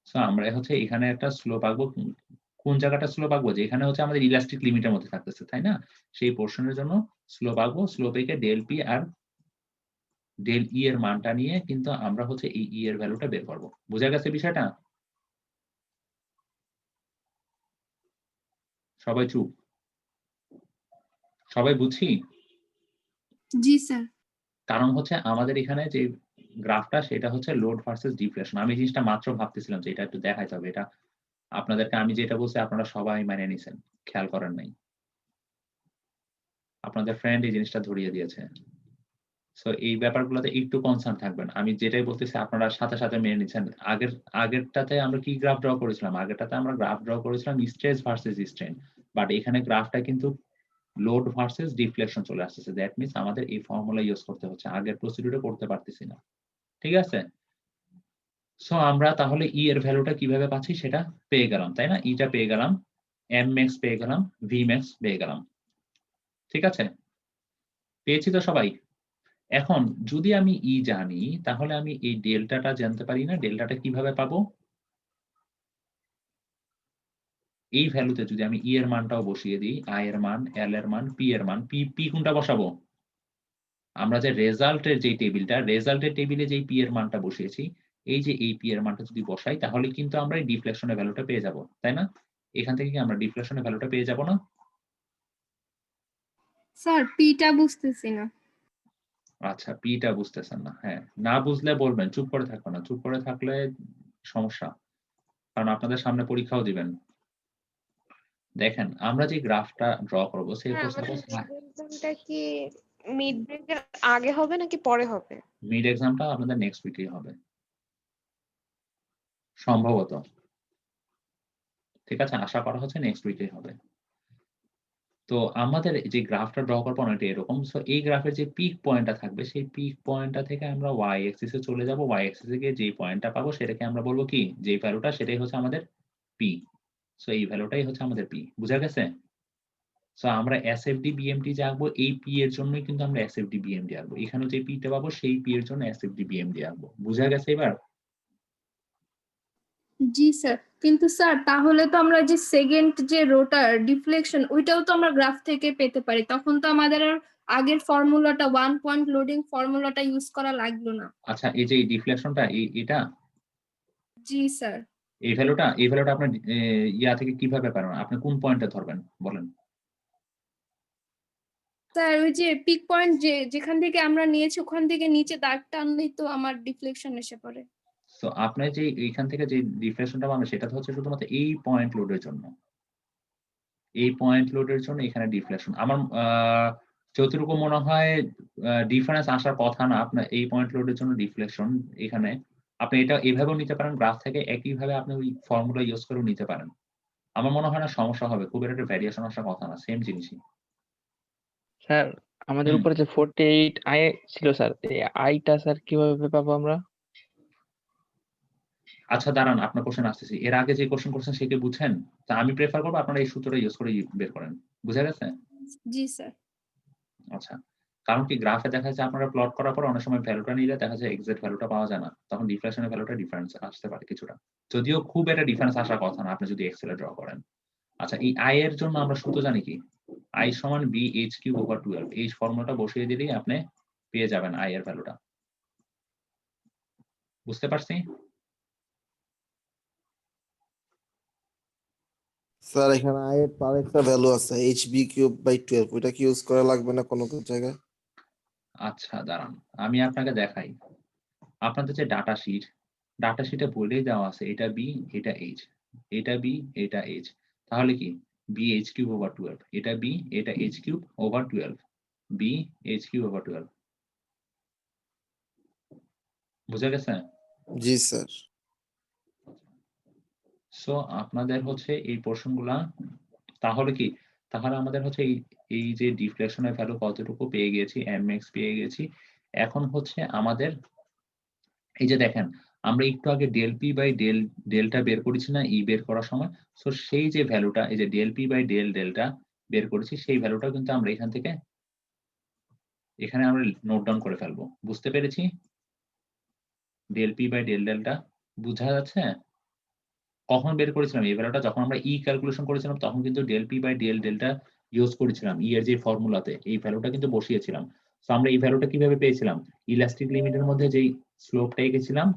সো আমরা হচ্ছে এখানে একটা স্লোপ আঁকবো। কোন জায়গাটা স্লোপ আঁকবো? যেখানে হচ্ছে আমাদের ইলাস্টিক লিমিটের মধ্যে থাকতেছে, তাই না? সেই পোর্শনের জন্য স্লোপ আঁকবো। স্লোপ এঁকে ডেল পি আর ডেল ই এর মানটা নিয়ে কিন্তু আমরা হচ্ছে এই ই এর ভ্যালুটা বের করব। বুঝা গেছে বিষয়টা? সবাই চুপ? সবাই বুঝছি?
জি স্যার।
কারণ হচ্ছে আমাদের এখানে যে গ্রাফটা সেটা হচ্ছে লোড ভার্সেস ডিফ্লেকশন। আমি জিনিসটা মাত্র ভাবতেছিলাম যে এটা একটু দেখাইতে হবে। এটা আপনাদেরকে আমি যেটা বলছি আপনারা সবাই মেনে নিছেন, খেয়াল করেন নাই। আপনাদের ফ্রেন্ড এই জিনিসটা ধরিয়ে দিয়েছে। সো এই ব্যাপারগুলোতে একটু কনসার্ন থাকবেন। আমি যেটাই বলতেছি আপনারা সাথে সাথে মেনে নিচ্ছেন। আগেরটাতে আমরা কি গ্রাফ ড্র করেছিলাম? আগেরটাতে আমরা গ্রাফ ড্র করেছিলাম স্ট্রেস ভার্সেস স্ট্রেন। বাট এখানে গ্রাফটা কিন্তু লোড ভার্সেস ডিফ্লেকশন চলে আসতেছে। দ্যাট মিনস আমাদের এই ফর্মুলা ইউজ করতে হচ্ছে। আগের প্রসিডিউরে করতে পারতেছি না। ঠিক আছে? সো আমরা তাহলে ই এর ভ্যালুটা কিভাবে পাচ্ছি সেটা পেয়ে গেলাম, তাই না? ইটা পেয়ে গেলাম, এম ম্যাক্স পেয়ে গেলাম, ভি ম্যাক্স পেয়ে গেলাম। ঠিক আছে? পেয়েছি তো সবাই? এখন যদি আমি ই জানি তাহলে আমি এই ডেল্টাটা জানতে পারি না? ডেল্টাটা কিভাবে পাবো? এই ভ্যালুতে যদি আমি ই এর মানটাও বসিয়ে দিই, আই এর মান, এল এর মান, পি এর মান, পি কোনটা বসাবো? আমরা যে রেজাল্টের যে টেবিলটা, রেজাল্টের টেবিলে যেই পি এর মানটা বসিয়েছি, এই যে এই পি এর মানটা যদি বসাই তাহলে কিন্তু আমরা এই ডিফ্লেকশনের ভ্যালুটা পেয়ে যাব, তাই না? এখান থেকে কি আমরা ডিফ্লেকশনের ভ্যালুটা পেয়ে যাব না?
স্যার পিটা বুঝতেছি না।
আচ্ছা, পিটা বুঝতেছেন না। হ্যাঁ, না বুঝলে বলবেন, চুপ করে থাকবেন না। চুপ করে থাকলে সমস্যা। কারণ আপনাদের সামনে পরীক্ষাও দিবেন। দেখেন, আমরা যে গ্রাফটা ড্র করব সেই
এক্সামটা কি মিড ব্রেকের আগে হবে নাকি পরে হবে?
মিড এক্সামটা আপনাদের নেক্সট উইকেই হবে সম্ভবত। ঠিক আছে? আশা করা হচ্ছে নেক্সট উইকেই হবে। তো আমাদের যে গ্রাফটা ড্র করবো না এটা এরকম। সো এই গ্রাফের যে পিক পয়েন্টটা থাকবে সেই পিক পয়েন্টটা থেকে আমরা ওয়াই অ্যাক্সিসে চলে যাব। ওয়াই অ্যাক্সিসে গিয়ে যেই পয়েন্টটা পাবো সেটাকে আমরা বলবো কি? যেই ভ্যালুটা সেটাই হচ্ছে আমাদের পি। সো এই ভ্যালুটাই হচ্ছে আমাদের পি। বুঝা গেছে? সো আমরা এসএফডি বিএমডি যে আঁকবো এই পি এর জন্যই কিন্তু আমরা এসএফডি বিএমডি আঁকবো। এখানে যে পিটা পাবো সেই পি এর জন্য এসএফডি বিএমডি আঁকবো। বুঝা গেছে এবার?
জি স্যার, কিন্তু স্যার তাহলে তো আমরা যে সেকেন্ড যে রোটার ডিফ্লেকশন ওইটাও তো আমরা গ্রাফ থেকে পেতে পারি, তখন তো আমাদের আর আগের ফর্মুলাটা 1 পয়েন্ট লোডিং ফর্মুলাটা ইউজ করা লাগলো না।
আচ্ছা, এই যে ডিফ্লেকশনটা এটা
জি স্যার।
এই ভ্যালুটা আপনার ইয়া থেকে কিভাবে পাবেন? আপনি কোন পয়েন্টে ধরবেন বলেন?
স্যার ওই যে পিক পয়েন্ট যেখান থেকে আমরা নিয়েছি ওখান থেকে নিচে দাগ টানলেই তো আমার ডিফ্লেকশন এসে পড়ে।
সো আপনি যে এইখান থেকে যে ডিফ্লেকশনটা পাবেন সেটা তো হচ্ছে শুধুমাত্র এই পয়েন্ট লোডের জন্য। এই পয়েন্ট লোডের জন্য এখানে ডিফ্লেকশন। আমার যতটুকু মনে হয় ডিফারেন্স আসার কথা না আপনার এই পয়েন্ট লোডের জন্য ডিফ্লেকশন। এখানে আপনি এটা এভাবেও নিতে পারেন, গ্রাফ থেকে একইভাবে আপনি ওই ফর্মুলা ইউজ করেও নিতে পারেন। আমার মনে হয় না সমস্যা হবে, খুব একটা ভ্যারিয়েশন আসার কথা না, সেম জিনিসই।
স্যার আমাদের
হুম।
উপরে যে 48 আই ছিল স্যার, এই আইটা স্যার কিভাবে পাবো আমরা?
আচ্ছা দাঁড়ান, আপনার কোশ্চেন আসতেছি। এর আগে যে কোশ্চেন করছেন সে কি বুঝছেন? তা আমি প্রেফার করবো আপনারা এই সূত্রটা ইউজ করে বের করেন। বুঝা গেছে?
জি স্যার।
আচ্ছা, কারণ কি গ্রাফে দেখা যায় আপনারা প্লট করার পর অনেক সময় ভ্যালুটা নিলে দেখা যায় এক্সাক্ট ভ্যালুটা পাওয়া যায় না, তখন ডিফ্লেকশনের ভ্যালুটা ডিফারেন্স আসতে পারে কিছুটা, যদিও খুব একটা ডিফারেন্স আসার কথা না আপনি যদি এক্সেলে ড্র করেন। আচ্ছা, এই আই এর জন্য আমরা সূত্র জানি কি? আই সমান বি এইচ কিউব ওভার 12। এই ফর্মুলাটা বসিয়ে দিলেই আপনি পেয়ে যাবেন আই এর ভ্যালুটা। বুঝতে পারছি?
স্যার এখানে আই এর তার একটা ভ্যালু আছে hb³/12, ওইটা কি ইউজ করা লাগবে না কোনো জায়গায়?
আচ্ছা দাঁড়ান, আমি আপনাকে দেখাই। আপনাদের যে ডাটা শিটে বলেই দেওয়া আছে এটা বি, এটা এইচ, এটা বি, এটা এইচ। তাহলে কি বি এইচ কিউব ওভার 12, এটা বি, এটা H cube over 12, B H cube over 12। বুঝা গেছে?
জি স্যার।
সো আপনাদের হচ্ছে এই পোর্শন গুলা তাহলে কি, তাহলে আমাদের হচ্ছে এই যে ডিফ্লেকশনের ভ্যালু কতটুকু পেয়ে গেছি, এমএক্স পেয়ে গেছি। এখন হচ্ছে আমাদের এই যে দেখেন আমরা একটু আগে ডেল পি বাই ডেলটা বের করেছি না ই বের করার সময়। সো সেই যে ভ্যালুটা এই যে ডেল পি বাই ডেলটা বের করেছি সেই ভ্যালুটা কিন্তু আমরা এখান থেকে এখানে আমরা নোট ডাউন করে ফেলবো। বুঝতে পেরেছি? ডেল পি বাই ডেলটা বুঝা যাচ্ছে? কখন বের করেছিলাম এই ভ্যালুটা? যখন আমরা ই ক্যালকুলেশন করেছিলাম তখন কিন্তু del P by delta use করেছিলাম ই এর যে ফর্মুলাতে, এই ভ্যালুটা কিন্তু বসিয়েছিলাম। তো আমরা এই ভ্যালুটা কিভাবে পেয়েছিলাম? ইলাস্টিক লিমিটের মধ্যে যেই স্লোপটা এঁকেছিলাম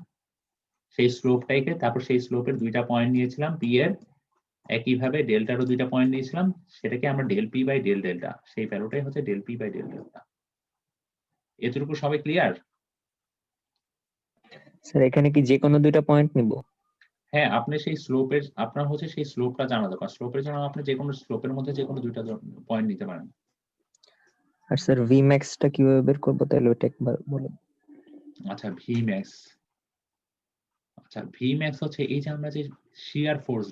সেই স্লোপটাকে, তারপর সেই স্লোপের দুইটা পয়েন্ট নিয়েছিলাম পি এর, একইভাবে ডেল্টারও দুইটা পয়েন্ট নিয়েছিলাম, সেটাকে আমরা ডেল পি বাই ডেলটা, সেই ভ্যালুটাই হচ্ছে ডেল পি বাই ডেলটা। এতটুকু সবাই ক্লিয়ার?
স্যার এখানে কি যে কোনো দুইটা পয়েন্ট নিব?
হ্যাঁ, আপনি সেই স্লোপের আপনার হচ্ছে সেই স্লোপটা জানা দরকার। স্লোপের জন্য আপনি যে কোনো স্লোপের মধ্যে যে কোনো দুইটা পয়েন্ট নিতে পারেন।
আর স্যার ভি ম্যাক্সটা কিভাবে বের করবো তাহলে ওটা একবার বলুন।
আচ্ছা ভি ম্যাক্স হচ্ছে এই যে আমরা যে শিয়ার ফোর্স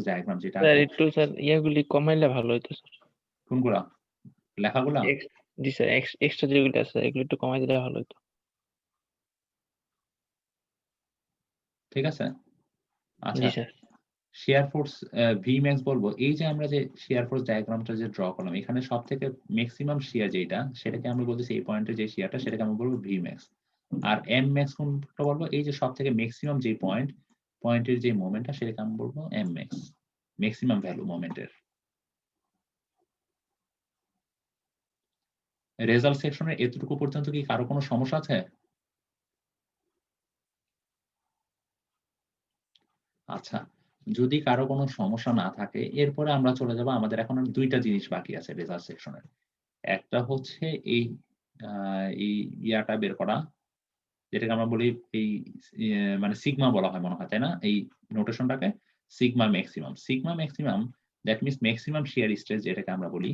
ডায়াগ্রাম যেটা
স্যার একটু স্যার ইয়াগুলি কমাইলে ভালো হতো স্যার।
কোনগুলা লেখাগুলা?
জি স্যার, এক্সট্রা যেগুলো আছে এগুলো একটু কমাই দিলে ভালো হতো।
ঠিক আছে। আচ্ছা,
জি sir.
Shear force V max বলবো, এই যে আমরা যে শেয়ার ফোর্স ডায়াগ্রামটা যে ড্র করলাম এখানে সব থেকে ম্যাক্সিমাম শেয়ার যেটা সেটাকে আমরা বলতেছি এই পয়েন্টে যে শেয়ারটা সেটাকে আমরা বলবো ভি ম্যাক্স। আর এম ম্যাক্স কোনটা বলবো? এই যে সব থেকে ম্যাক্সিমাম যে পয়েন্টের যে মোমেন্টটা সেটাকে আমরা বলবো এম ম্যাক্স, ম্যাক্সিমাম ভ্যালু মোমেন্টের। রেজাল্ট সেকশনের এতটুকু পর্যন্ত কি কারো কোনো সমস্যা আছে? আচ্ছা, যদি কারো কোনো সমস্যা না থাকে এরপরে আমরা চলে যাব, আমাদের এখন দুইটা জিনিস বাকি আছে রেজাল্ট সেকশনের। একটা হচ্ছে এই ইয়াটা বের করা, যেটাকে আমরা বলি এই মানে সিগমা বলা হয় মনে হয়, তাই না? এই নোটেশনটাকে sigma maximum that means maximum shear stress যেটাকে আমরা বলি।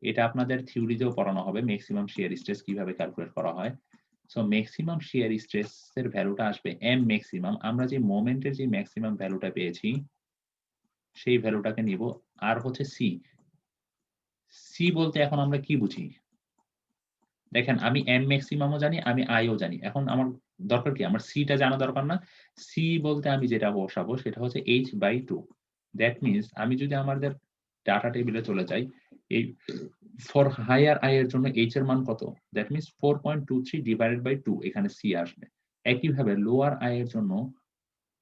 এটা আপনাদের থিওরিতেও পড়ানো হবে ম্যাক্সিমাম শিয়ার স্ট্রেস কিভাবে ক্যালকুলেট করা হয়। সো ম্যাক্সিমাম শিয়ার স্ট্রেস এর ভ্যালুটা আসবে এম ম্যাক্সিমাম। আমরা যে মোমেন্টের যে ম্যাক্সিমাম ভ্যালুটা পেয়েছি সেই ভ্যালুটাকে নিব। আর হচ্ছে সি বলতে এখন আমরা কি বুঝি? দেখেন আমি এম ম্যাক্সিমামও জানি, আমি আইও জানি। এখন আমার দরকার কি? আমার সিটা জানা দরকার না? সি বলতে আমি যেটা বসাবো সেটা হচ্ছে h/2। দ্যাট মিন্স আমি যদি আমাদের ডাটা টেবিলে চলে যাই, এই ফর হায়ার আই এর জন্য এইচ এর মান কত? দ্যাট মিনস 4.23 ডিভাইডেড বাই 2, এখানে সি আসবে। একইভাবে লোয়ার আই এর জন্য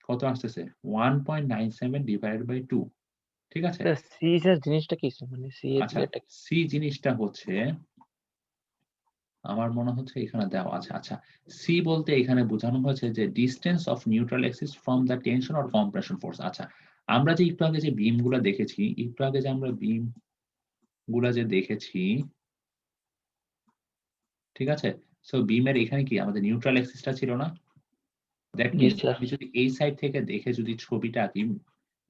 কত আসতেছে? 1.97 ডিভাইডেড বাই 2, ঠিক আছে?
স্যার সি স্যার জিনিসটা কি স্যার, মানে সি এর
আচ্ছা,
ইয়েটা কি?
সি জিনিসটা হচ্ছে আমার মনে হচ্ছে এখানে দেওয়া আছে। আচ্ছা, সি বলতে এখানে বোঝানো হয়েছে যে distance of neutral Axis from the tension or compression force. আচ্ছা, আমরা যে একটু আগে যে বিম গুলা দেখেছি, একটু আগে যে আমরা বিম গুলা যে দেখেছি, ঠিক আছে? সো বিমের এখানে কি আমাদের নিউট্রাল অ্যাক্সিসটা ছিল না? That
G
means
sir.
আমি যদি এই সাইড থেকে দেখে যদি ছবিটা আঁকি,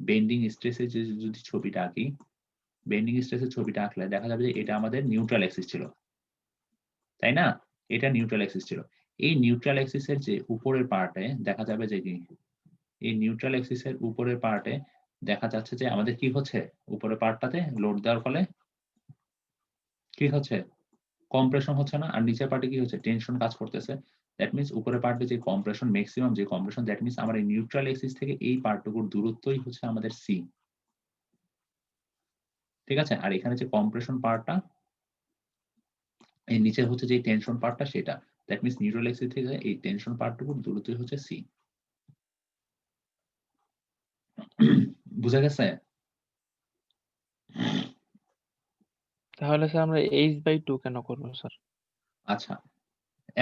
বেন্ডিং স্ট্রেসে যদি ছবিটা আঁকি, বেন্ডিং স্ট্রেসের ছবিটা আঁকলে দেখা যাবে যে এটা আমাদের নিউট্রাল অ্যাক্সিস ছিল, তাই না? এটা নিউট্রাল অ্যাক্সিস ছিল। এই নিউট্রাল অ্যাক্সিস এর যে উপরের পার্টে দেখা যাবে যে কি, এই নিউট্রাল অ্যাক্সিস এর উপরের পার্টে দেখা যাচ্ছে যে আমাদের কি হচ্ছে, উপরের পার্টটাতে লোড দেওয়ার ফলে কি হচ্ছে, কম্প্রেশন হচ্ছে না, আর নিচের পার্টে কি হচ্ছে, টেনশন কাজ করতেছে। দ্যাট মিনস উপরের পার্টে যে কম্প্রেশন, ম্যাক্সিমাম যে কম্প্রেশন, দ্যাট মিনস আমার এই নিউট্রাল অ্যাক্সিস থেকে এই পার্টটুকুর দূরত্বই হচ্ছে আমাদের সি, ঠিক আছে? আর এখানে যে কম্প্রেশন পার্টটা, এই নিচে হচ্ছে যে টেনশন পার্টটা, সেটা দ্যাট মিনস নিউট্রাল অ্যাক্সিস থেকে এই টেনশন পার্টটুকুর দূরত্বই হচ্ছে সি। বুঝা গেছে?
তাহলে স্যার আমরা h/2 কেন করবো স্যার?
আচ্ছা,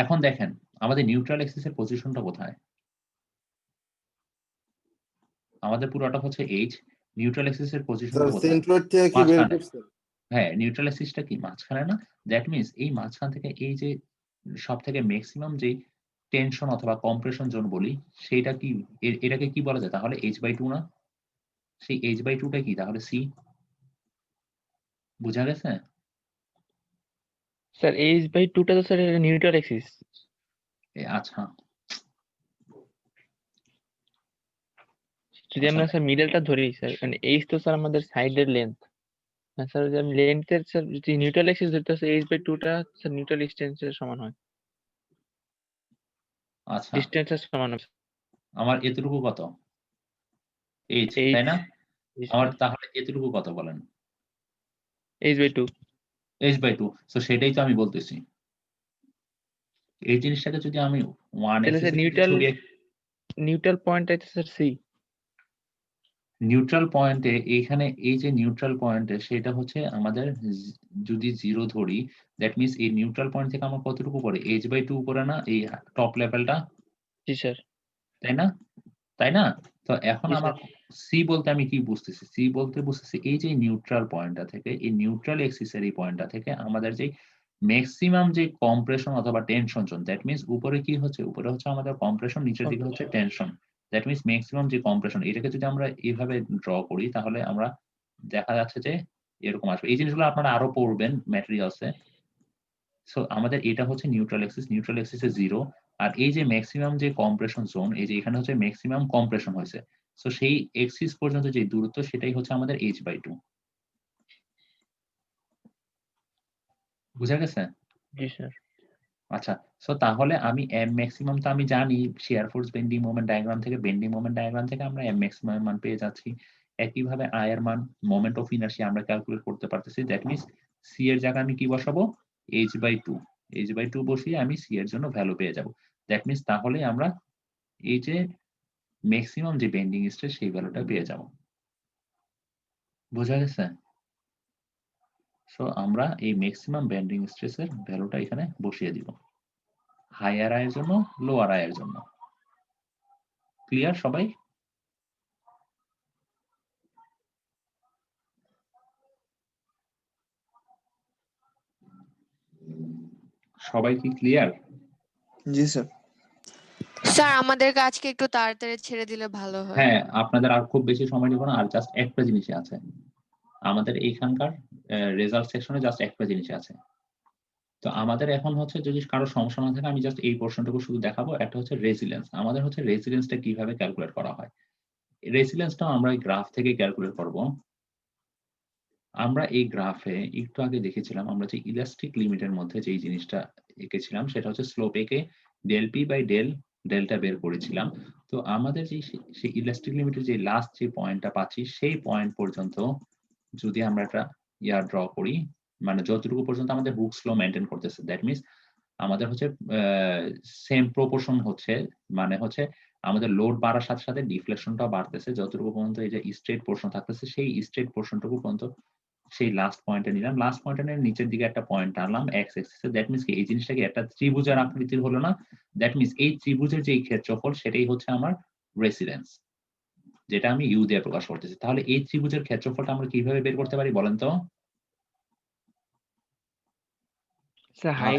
এখন দেখেন আমাদের নিউট্রাল অ্যাক্সিস এর পজিশনটা কোথায়? আমাদের পুরোটা হচ্ছে এইচ, নিউট্রাল অ্যাক্সিস এর
স্যার
পজিশনটা কোথায়?
সেন্ট্রয়েড থেকে কি বের
মাঝখানে।
করছেন?
হ্যাঁ, নিউট্রাল অ্যাক্সিসটা কি মাঝখানে না? দ্যাট মিনস এই মাঝখান থেকে এই যে সবথেকে ম্যাক্সিমাম যে টেনশন অথবা কম্প্রেশন জোন বলি, সেইটা কি, এটাকে কি বলা যায় তাহলে? h/2 না? সেই h/2 টা কি তাহলে? সি। বুঝা গেছে?
স্যার h/2 টা তো স্যার এটা নিউট্রাল অ্যাক্সিস।
আচ্ছা,
যদি আমরা স্যার মিডলটা ধরি স্যার, মানে h তো স্যার আমাদের সাইডের লেন্থ। হ্যাঁ স্যার, যদি আমি লেন্থের স্যার যদি নিউট্রাল অ্যাক্সিস ধরতে হয়, h/2 টা স্যার নিউট্রাল ডিসটেন্সের সমান হয়।
আচ্ছা,
ডিসটেন্সের সমান হয়।
আমার এতটুকু কত? এইচ,
h
তাই না?
জি
আমার
স্যার,
তাহলে এতটুকু কত বলেন?
h/2।
h/2। সো সেটাই তো আমি বলতেছি। এই জিনিসটাকে যদি আমি ওয়ান
তাহলে
অ্যাক্সিসে
স্যার
ছড়িয়ে,
নিউট্রাল পয়েন্ট আছে স্যার সি।
নিউট্রাল পয়েন্টে এইখানে এই যে নিউট্রাল পয়েন্টে সেটা হচ্ছে আমাদের যদি 0 ধরি, দ্যাট মিনস এই নিউট্রাল পয়েন্ট থেকে আমার কতটুকু পড়ে? h/2 করে না এই টপ লেভেলটা,
জি স্যার।
তাই না? তাই না? তো এখন
জি
আমার
স্যার।
সি বলতে আমি কি বুঝতেছি? সি বলতে বুঝতেছি এই যে নিউট্রাল পয়েন্টটা থেকে, এই নিউট্রাল এক্সিসের এই পয়েন্টটা থেকে আমাদের যে ম্যাক্সিমাম যে কম্প্রেশন অথবা টেনশন জোন, দ্যাট মিনস উপরে কি হচ্ছে, উপরে হচ্ছে আমাদের কম্প্রেশন, নিচের দিকে হচ্ছে টেনশন। দ্যাট মিনস ম্যাক্সিমাম যে কম্প্রেশন, এটাকে যদি আমরা এইভাবে ড্র করি তাহলে আমরা দেখা যাচ্ছে যে এরকম আসবে। এই জিনিসগুলো আপনারা আরো পড়বেন ম্যাটেরিয়ালসে। সো আমাদের এটা হচ্ছে নিউট্রাল এক্সিস, নিউট্রাল এক্সিসে 0, আর এই যে ম্যাক্সিমাম যে কম্প্রেশন জোন, এই যে এখানে হচ্ছে ম্যাক্সিমাম কম্প্রেশন হয়েছে। সো সেই এক্সিস পর্যন্ত যে দূরত্ব সেটাই হচ্ছে আমাদের h/2। বুঝা গেছে?
জি স্যার।
আচ্ছা, সো তাহলে আমি এম ম্যাক্সিমাম তো আমি জানি shear force bending moment diagram থেকে, বেন্ডিং মোমেন্ট ডায়াগ্রাম থেকে আমরা এম ম্যাক্সিমাম মান পেয়ে যাচ্ছি। একইভাবে আই এর মান, মোমেন্ট অফ ইনার্শিয়া আমরা ক্যালকুলেট করতে পারতেছি। দ্যাট মিনস সি এর জায়গায় আমি কি বসাবো? h/2। h/2 বসিয়ে আমি সি এর জন্য ভ্যালু পেয়ে যাব। দ্যাট মিনস তাহলে আমরা এই যে ম্যাক্সিমাম যে বেন্ডিং স্ট্রেস সেই ভ্যালুটা পেয়ে যাব। বোঝা গেছে? সো আমরা এই ম্যাক্সিমাম বেন্ডিং স্ট্রেসের ভ্যালুটা এখানে বসিয়ে দিব, হায়ার আয়ের জন্য, লোয়ার আয়ের জন্য। ক্লিয়ার সবাই? সবাই কি ক্লিয়ার?
জি স্যার।
স্যার আমাদেরকে আজকে একটু তাড়াতাড়ি ছেড়ে দিলে ভালো হয়।
হ্যাঁ, আপনাদের আর খুব বেশি সময় নিব না, আর জাস্ট একটা জিনিসই আছে আমাদের এইখানকার রেজাল্ট সেকশনে, জাস্ট একটা জিনিসই আছে। তো আমাদের এখন হচ্ছে যদি কারো সমস্যা না থাকে আমি জাস্ট এই পোর্শনটুকু শুধু দেখাবো। একটা হচ্ছে রেসিলিয়েন্স। আমাদের হচ্ছে রেসিলিয়েন্সটা কিভাবে ক্যালকুলেট করা হয়। রেসিলিয়েন্সটা আমরা এই গ্রাফ থেকে ক্যালকুলেট করব। আমরা এই গ্রাফে একটু আগে দেখেছিলাম আমরা যে ইলাস্টিক লিমিটের মধ্যে যে জিনিসটা এঁকেছিলাম সেটা হচ্ছে স্লোপ এঁকে del P by del delta বের করেছিলাম। তো আমাদের যে সেই ইলাস্টিক লিমিটের যে লাস্ট যে পয়েন্টটা পাচ্ছি সেই পয়েন্ট পর্যন্ত যদি আমরা একটা ড্র করি, মানে যতটুকু পর্যন্ত আমাদের হুকস ল মেনটেন করতেছে, দ্যাট মিনস আমাদের হচ্ছে সেম প্রপোর্শন হচ্ছে, মানে হচ্ছে আমাদের লোড বাড়ার সাথে সাথে ডিফ্লেকশনটাও বাড়তেছে, যতটুকু পর্যন্ত এই যে স্ট্রেট পোর্শন থাকতেছে সেই স্ট্রেট পোর্শনটুকু পর্যন্ত সেই লাস্ট পয়েন্টে নিলাম, লাস্ট পয়েন্টে নিয়ে নিচের দিকে একটা পয়েন্ট আনলাম এক্স এক্সিসে। দ্যাট মিনস কি এই জিনিসটা কি একটা ত্রিভুজের আকৃতির হলো না? দ্যাট মিনস এই ত্রিভুজের যে ক্ষেত্রফল সেটাই হচ্ছে আমার রেসিডেন্স, যেটা আমি ইউ দিয়ে প্রকাশ করতেছি। তাহলে এই ত্রিভুজের ক্ষেত্রফলটা আমরা কিভাবে বের করতে পারি বলেন তো?
স্যার
হাফ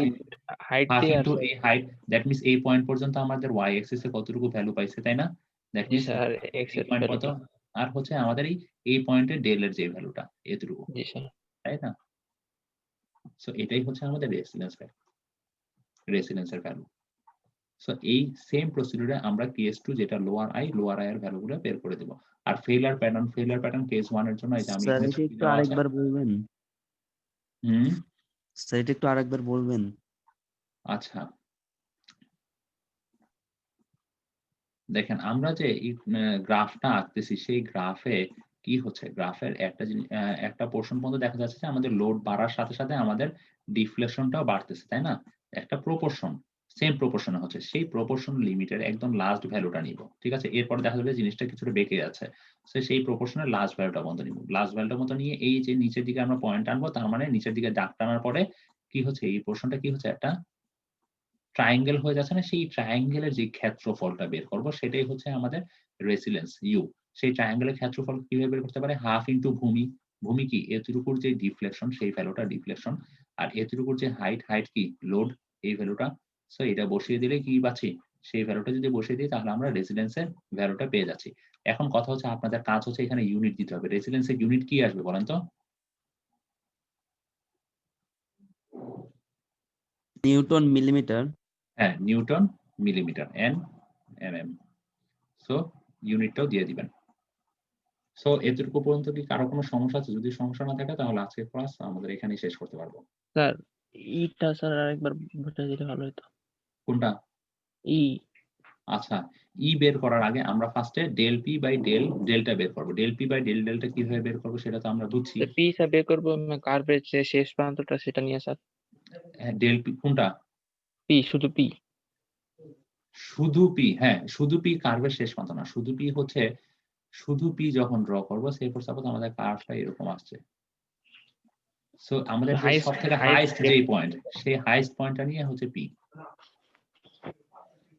হাইট
হাফ
দিয়ে আর
ইন্টু এই হাইট, দ্যাট মিনস এই পয়েন্ট পর্যন্ত আমাদের ওয়াই এক্সিসে কতটুকু ভ্যালু পাইছে, তাই না? That
G
means
sir x
এই
এর
পয়েন্ট কত,
ভ্যালুটা।
আর হচ্ছে আমাদের এই পয়েন্টে ডেল এর যে ভ্যালুটা এতটুকু,
জি স্যার।
তাই না? সো এটাই হচ্ছে আমাদের রেসিডেন্সের ভ্যালু। সো এই সেম প্রসিডিউরে আমরা কেস 2 যেটা লোয়ার আই এর ভ্যালুগুলো বের করে দেব। আর ফেইলিয়ার প্যাটার্ন কেস 1 এর জন্য এই যে আমি
স্যার
এখানে
এটা
ছবি
একটু
দেওয়া আছে।
আরেকবার বলবেন?
হুম,
স্যার এটা একটু আরেকবার বলবেন?
আচ্ছা দেখেন আমরা যে এই গ্রাফটা আঁকতেছি সেই গ্রাফে কি হচ্ছে, গ্রাফের একটা জিনিস একটা পোর্শন পর্যন্ত দেখা যাচ্ছে যে আমাদের লোড বাড়ার সাথে সাথে আমাদের ডিফ্লেকশনটাও বাড়তেছে, তাই না? একটা প্রপোর্শন, সেম প্রপোর্শনে হচ্ছে, সেই প্রপোর্শন লিমিটের একদম লাস্ট ভ্যালুটা নিব, ঠিক আছে? এরপর দেখা যাবে জিনিসটা কিছুটা বেঁকে যাচ্ছে, সো সেই প্রপোর্শনের লাস্ট ভ্যালুটা মতো নিব, লাস্ট ভ্যালুটার মতো নিয়ে এই যে নিচের দিকে আমরা পয়েন্ট আনবো, তার মানে নিচের দিকে দাগ টানার পরে কি হচ্ছে, এই পোর্শনটা কি হচ্ছে, একটা ট্রায়াঙ্গেল হয়ে যাচ্ছে না? সেই ট্রায়াঙ্গেলের যে ক্ষেত্রফলটা বের করব সেটাই হচ্ছে আমাদের রেসিলেন্স ইউ। সেই ট্রায়াঙ্গেলের ক্ষেত্রফল কিভাবে বের করতে পারে? হাফ ইনটু ভূমি, ভূমি কি এতটুকুর যে ডিফ্লেকশন সেই ভ্যালুটা ডিফ্লেকশন, আর এতটুকুর যে হাইট কি লোড, এই ভ্যালুটা। সো এটা বসিয়ে দিলে কি পাচ্ছি, সেই ভ্যালুটা যদি বসিয়ে দিই তাহলে আমরা রেসিডেন্সের ভ্যালুটা পেয়ে যাচ্ছি। এখন কথা হচ্ছে আপনাদের কাজ হচ্ছে এখানে ইউনিট দিতে হবে। রেসিডেন্সের ইউনিট কি আসবে বলেন তো?
Newton millimetre.
হ্যাঁ, newton millimetre, N mm. So ইউনিটটাও দিয়ে দিবেন। সো এতটুকু পর্যন্ত কি কারো কোনো সমস্যা আছে? যদি সমস্যা না থাকে তাহলে আজকের ক্লাস আমাদের এখানেই শেষ করতে পারবো।
স্যার ইটা স্যার আরেকবার বুঝিয়ে দিলে ভালো হতো।
কোনটা?
ই।
আচ্ছা, ই বের করার আগে আমরা ফার্স্টে ডেল পি বাই ডেলটা বের করব। ডেল পি বাই ডেলটা কিভাবে বের করব সেটা তো আমরা বুঝছি।
পি স্যার বের করবো কার্ভের যে শেষ প্রান্তটা সেটা নিয়ে স্যার।
হ্যাঁ, ডেল পি কোনটা?
পি, শুধু পি।
শুধু পি, হ্যাঁ শুধু পি কার্ভের শেষ প্রান্ত না, শুধু পি হচ্ছে, শুধু পি যখন ড্র করব সেই ফর সাপোজ আমাদের কার্ভটা এরকম আসছে। সো আমাদের যে সবথেকে হাইয়েস্ট যেই পয়েন্ট, সেই হাইয়েস্ট পয়েন্টটা নিয়ে হচ্ছে পি,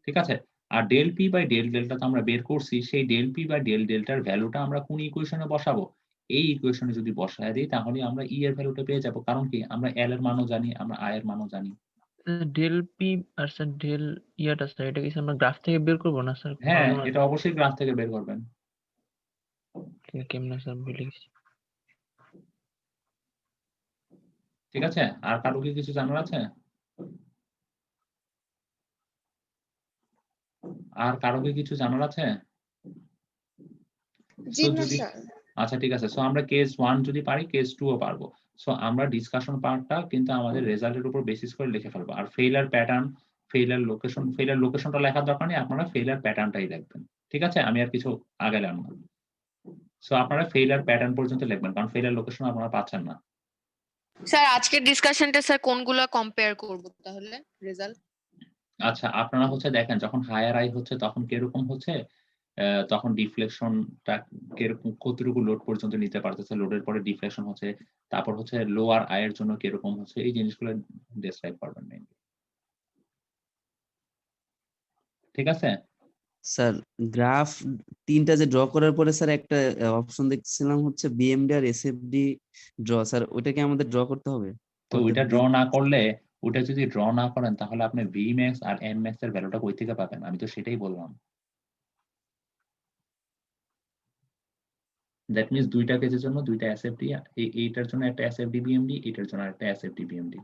ঠিক আছে? আর ডেল পি বাই ডেলটা তো আমরা বের করছি, সেই ডেল পি বাই ডেলটার ভ্যালুটা আমরা কোন ইকুয়েশনে বসাবো? এই ইকুয়েশনে যদি বসায় দিই তাহলে আমরা ই এর ভ্যালুটা পেয়ে যাব। কারণ কি আমরা এল এর মানও জানি, আমরা আই এর মানও জানি।
Del P R sir del ইয়াটা স্যার এটা কি আমরা গ্রাফ থেকে বের করব না স্যার?
হ্যাঁ, এটা অবশ্যই গ্রাফ থেকে বের করবেন।
কেমনে স্যার ভুলে গেছি।
ঠিক আছে, আর কারো কি কিছু জানার আছে? আর কারো কি কিছু জানার আছে?
জি না স্যার।
আচ্ছা ঠিক আছে, সো আমরা কেস 1 যদি পারি কেস 2 ও পারবো। সো আমরা ডিসকাশন পার্টটা কিন্তু আমাদের রেজাল্টের উপর বেসিস করে লিখে ফেলবো। আর ফেইলিয়ার প্যাটার্ন, ফেইলিয়ার লোকেশনটা লেখার দরকার নেই, আপনারা ফেইলিয়ার প্যাটার্নটাই লিখবেন। ঠিক আছে, আমি আর কিছু আগাইলাম না। সো আপনারা ফেইলিয়ার প্যাটার্ন পর্যন্ত লিখবেন, কারণ ফেইলিয়ার লোকেশন আপনারা পাচ্ছেন না।
স্যার আজকের ডিসকাশনটা স্যার কোনগুলো কম্পেয়ার করব তাহলে রেজাল্ট?
আচ্ছা আপনারা হচ্ছে দেখেন যখন হায়ার আই হচ্ছে তখন কিরকম হচ্ছে, তখন ডিফ্লেকশনটা কিরকম, কতটুকু লোড পর্যন্ত নিতে পারতেছে, লোডের পরে ডিফ্লেকশন হচ্ছে, তারপর হচ্ছে লোয়ার আয়ের জন্য কিরকম হচ্ছে, এই জিনিসগুলো ডেসক্রাইব করবেন মেইনলি। ঠিক আছে
স্যার গ্রাফ তিনটা যে ড্র করার পরে স্যার একটা অপশন দেখছিলাম হচ্ছে বিএমডি আর এসএফডি ড্র, স্যার ওইটা কি আমাদের ড্র করতে হবে?
তো ওইটা ড্র না করলে, ওইটা যদি ড্র না করেন তাহলে আপনি ভি ম্যাক্স আর এন ম্যাক্স এর ভ্যালুটা কই থেকে পাবেন? আমি তো সেটাই বললাম। দ্যাট মিন্স দুইটা কেসের জন্য দুইটা এসএফডি, এইটার জন্য একটা এসএফডি বিএমডি, এটার জন্য একটা এসএফডি বিএমডি।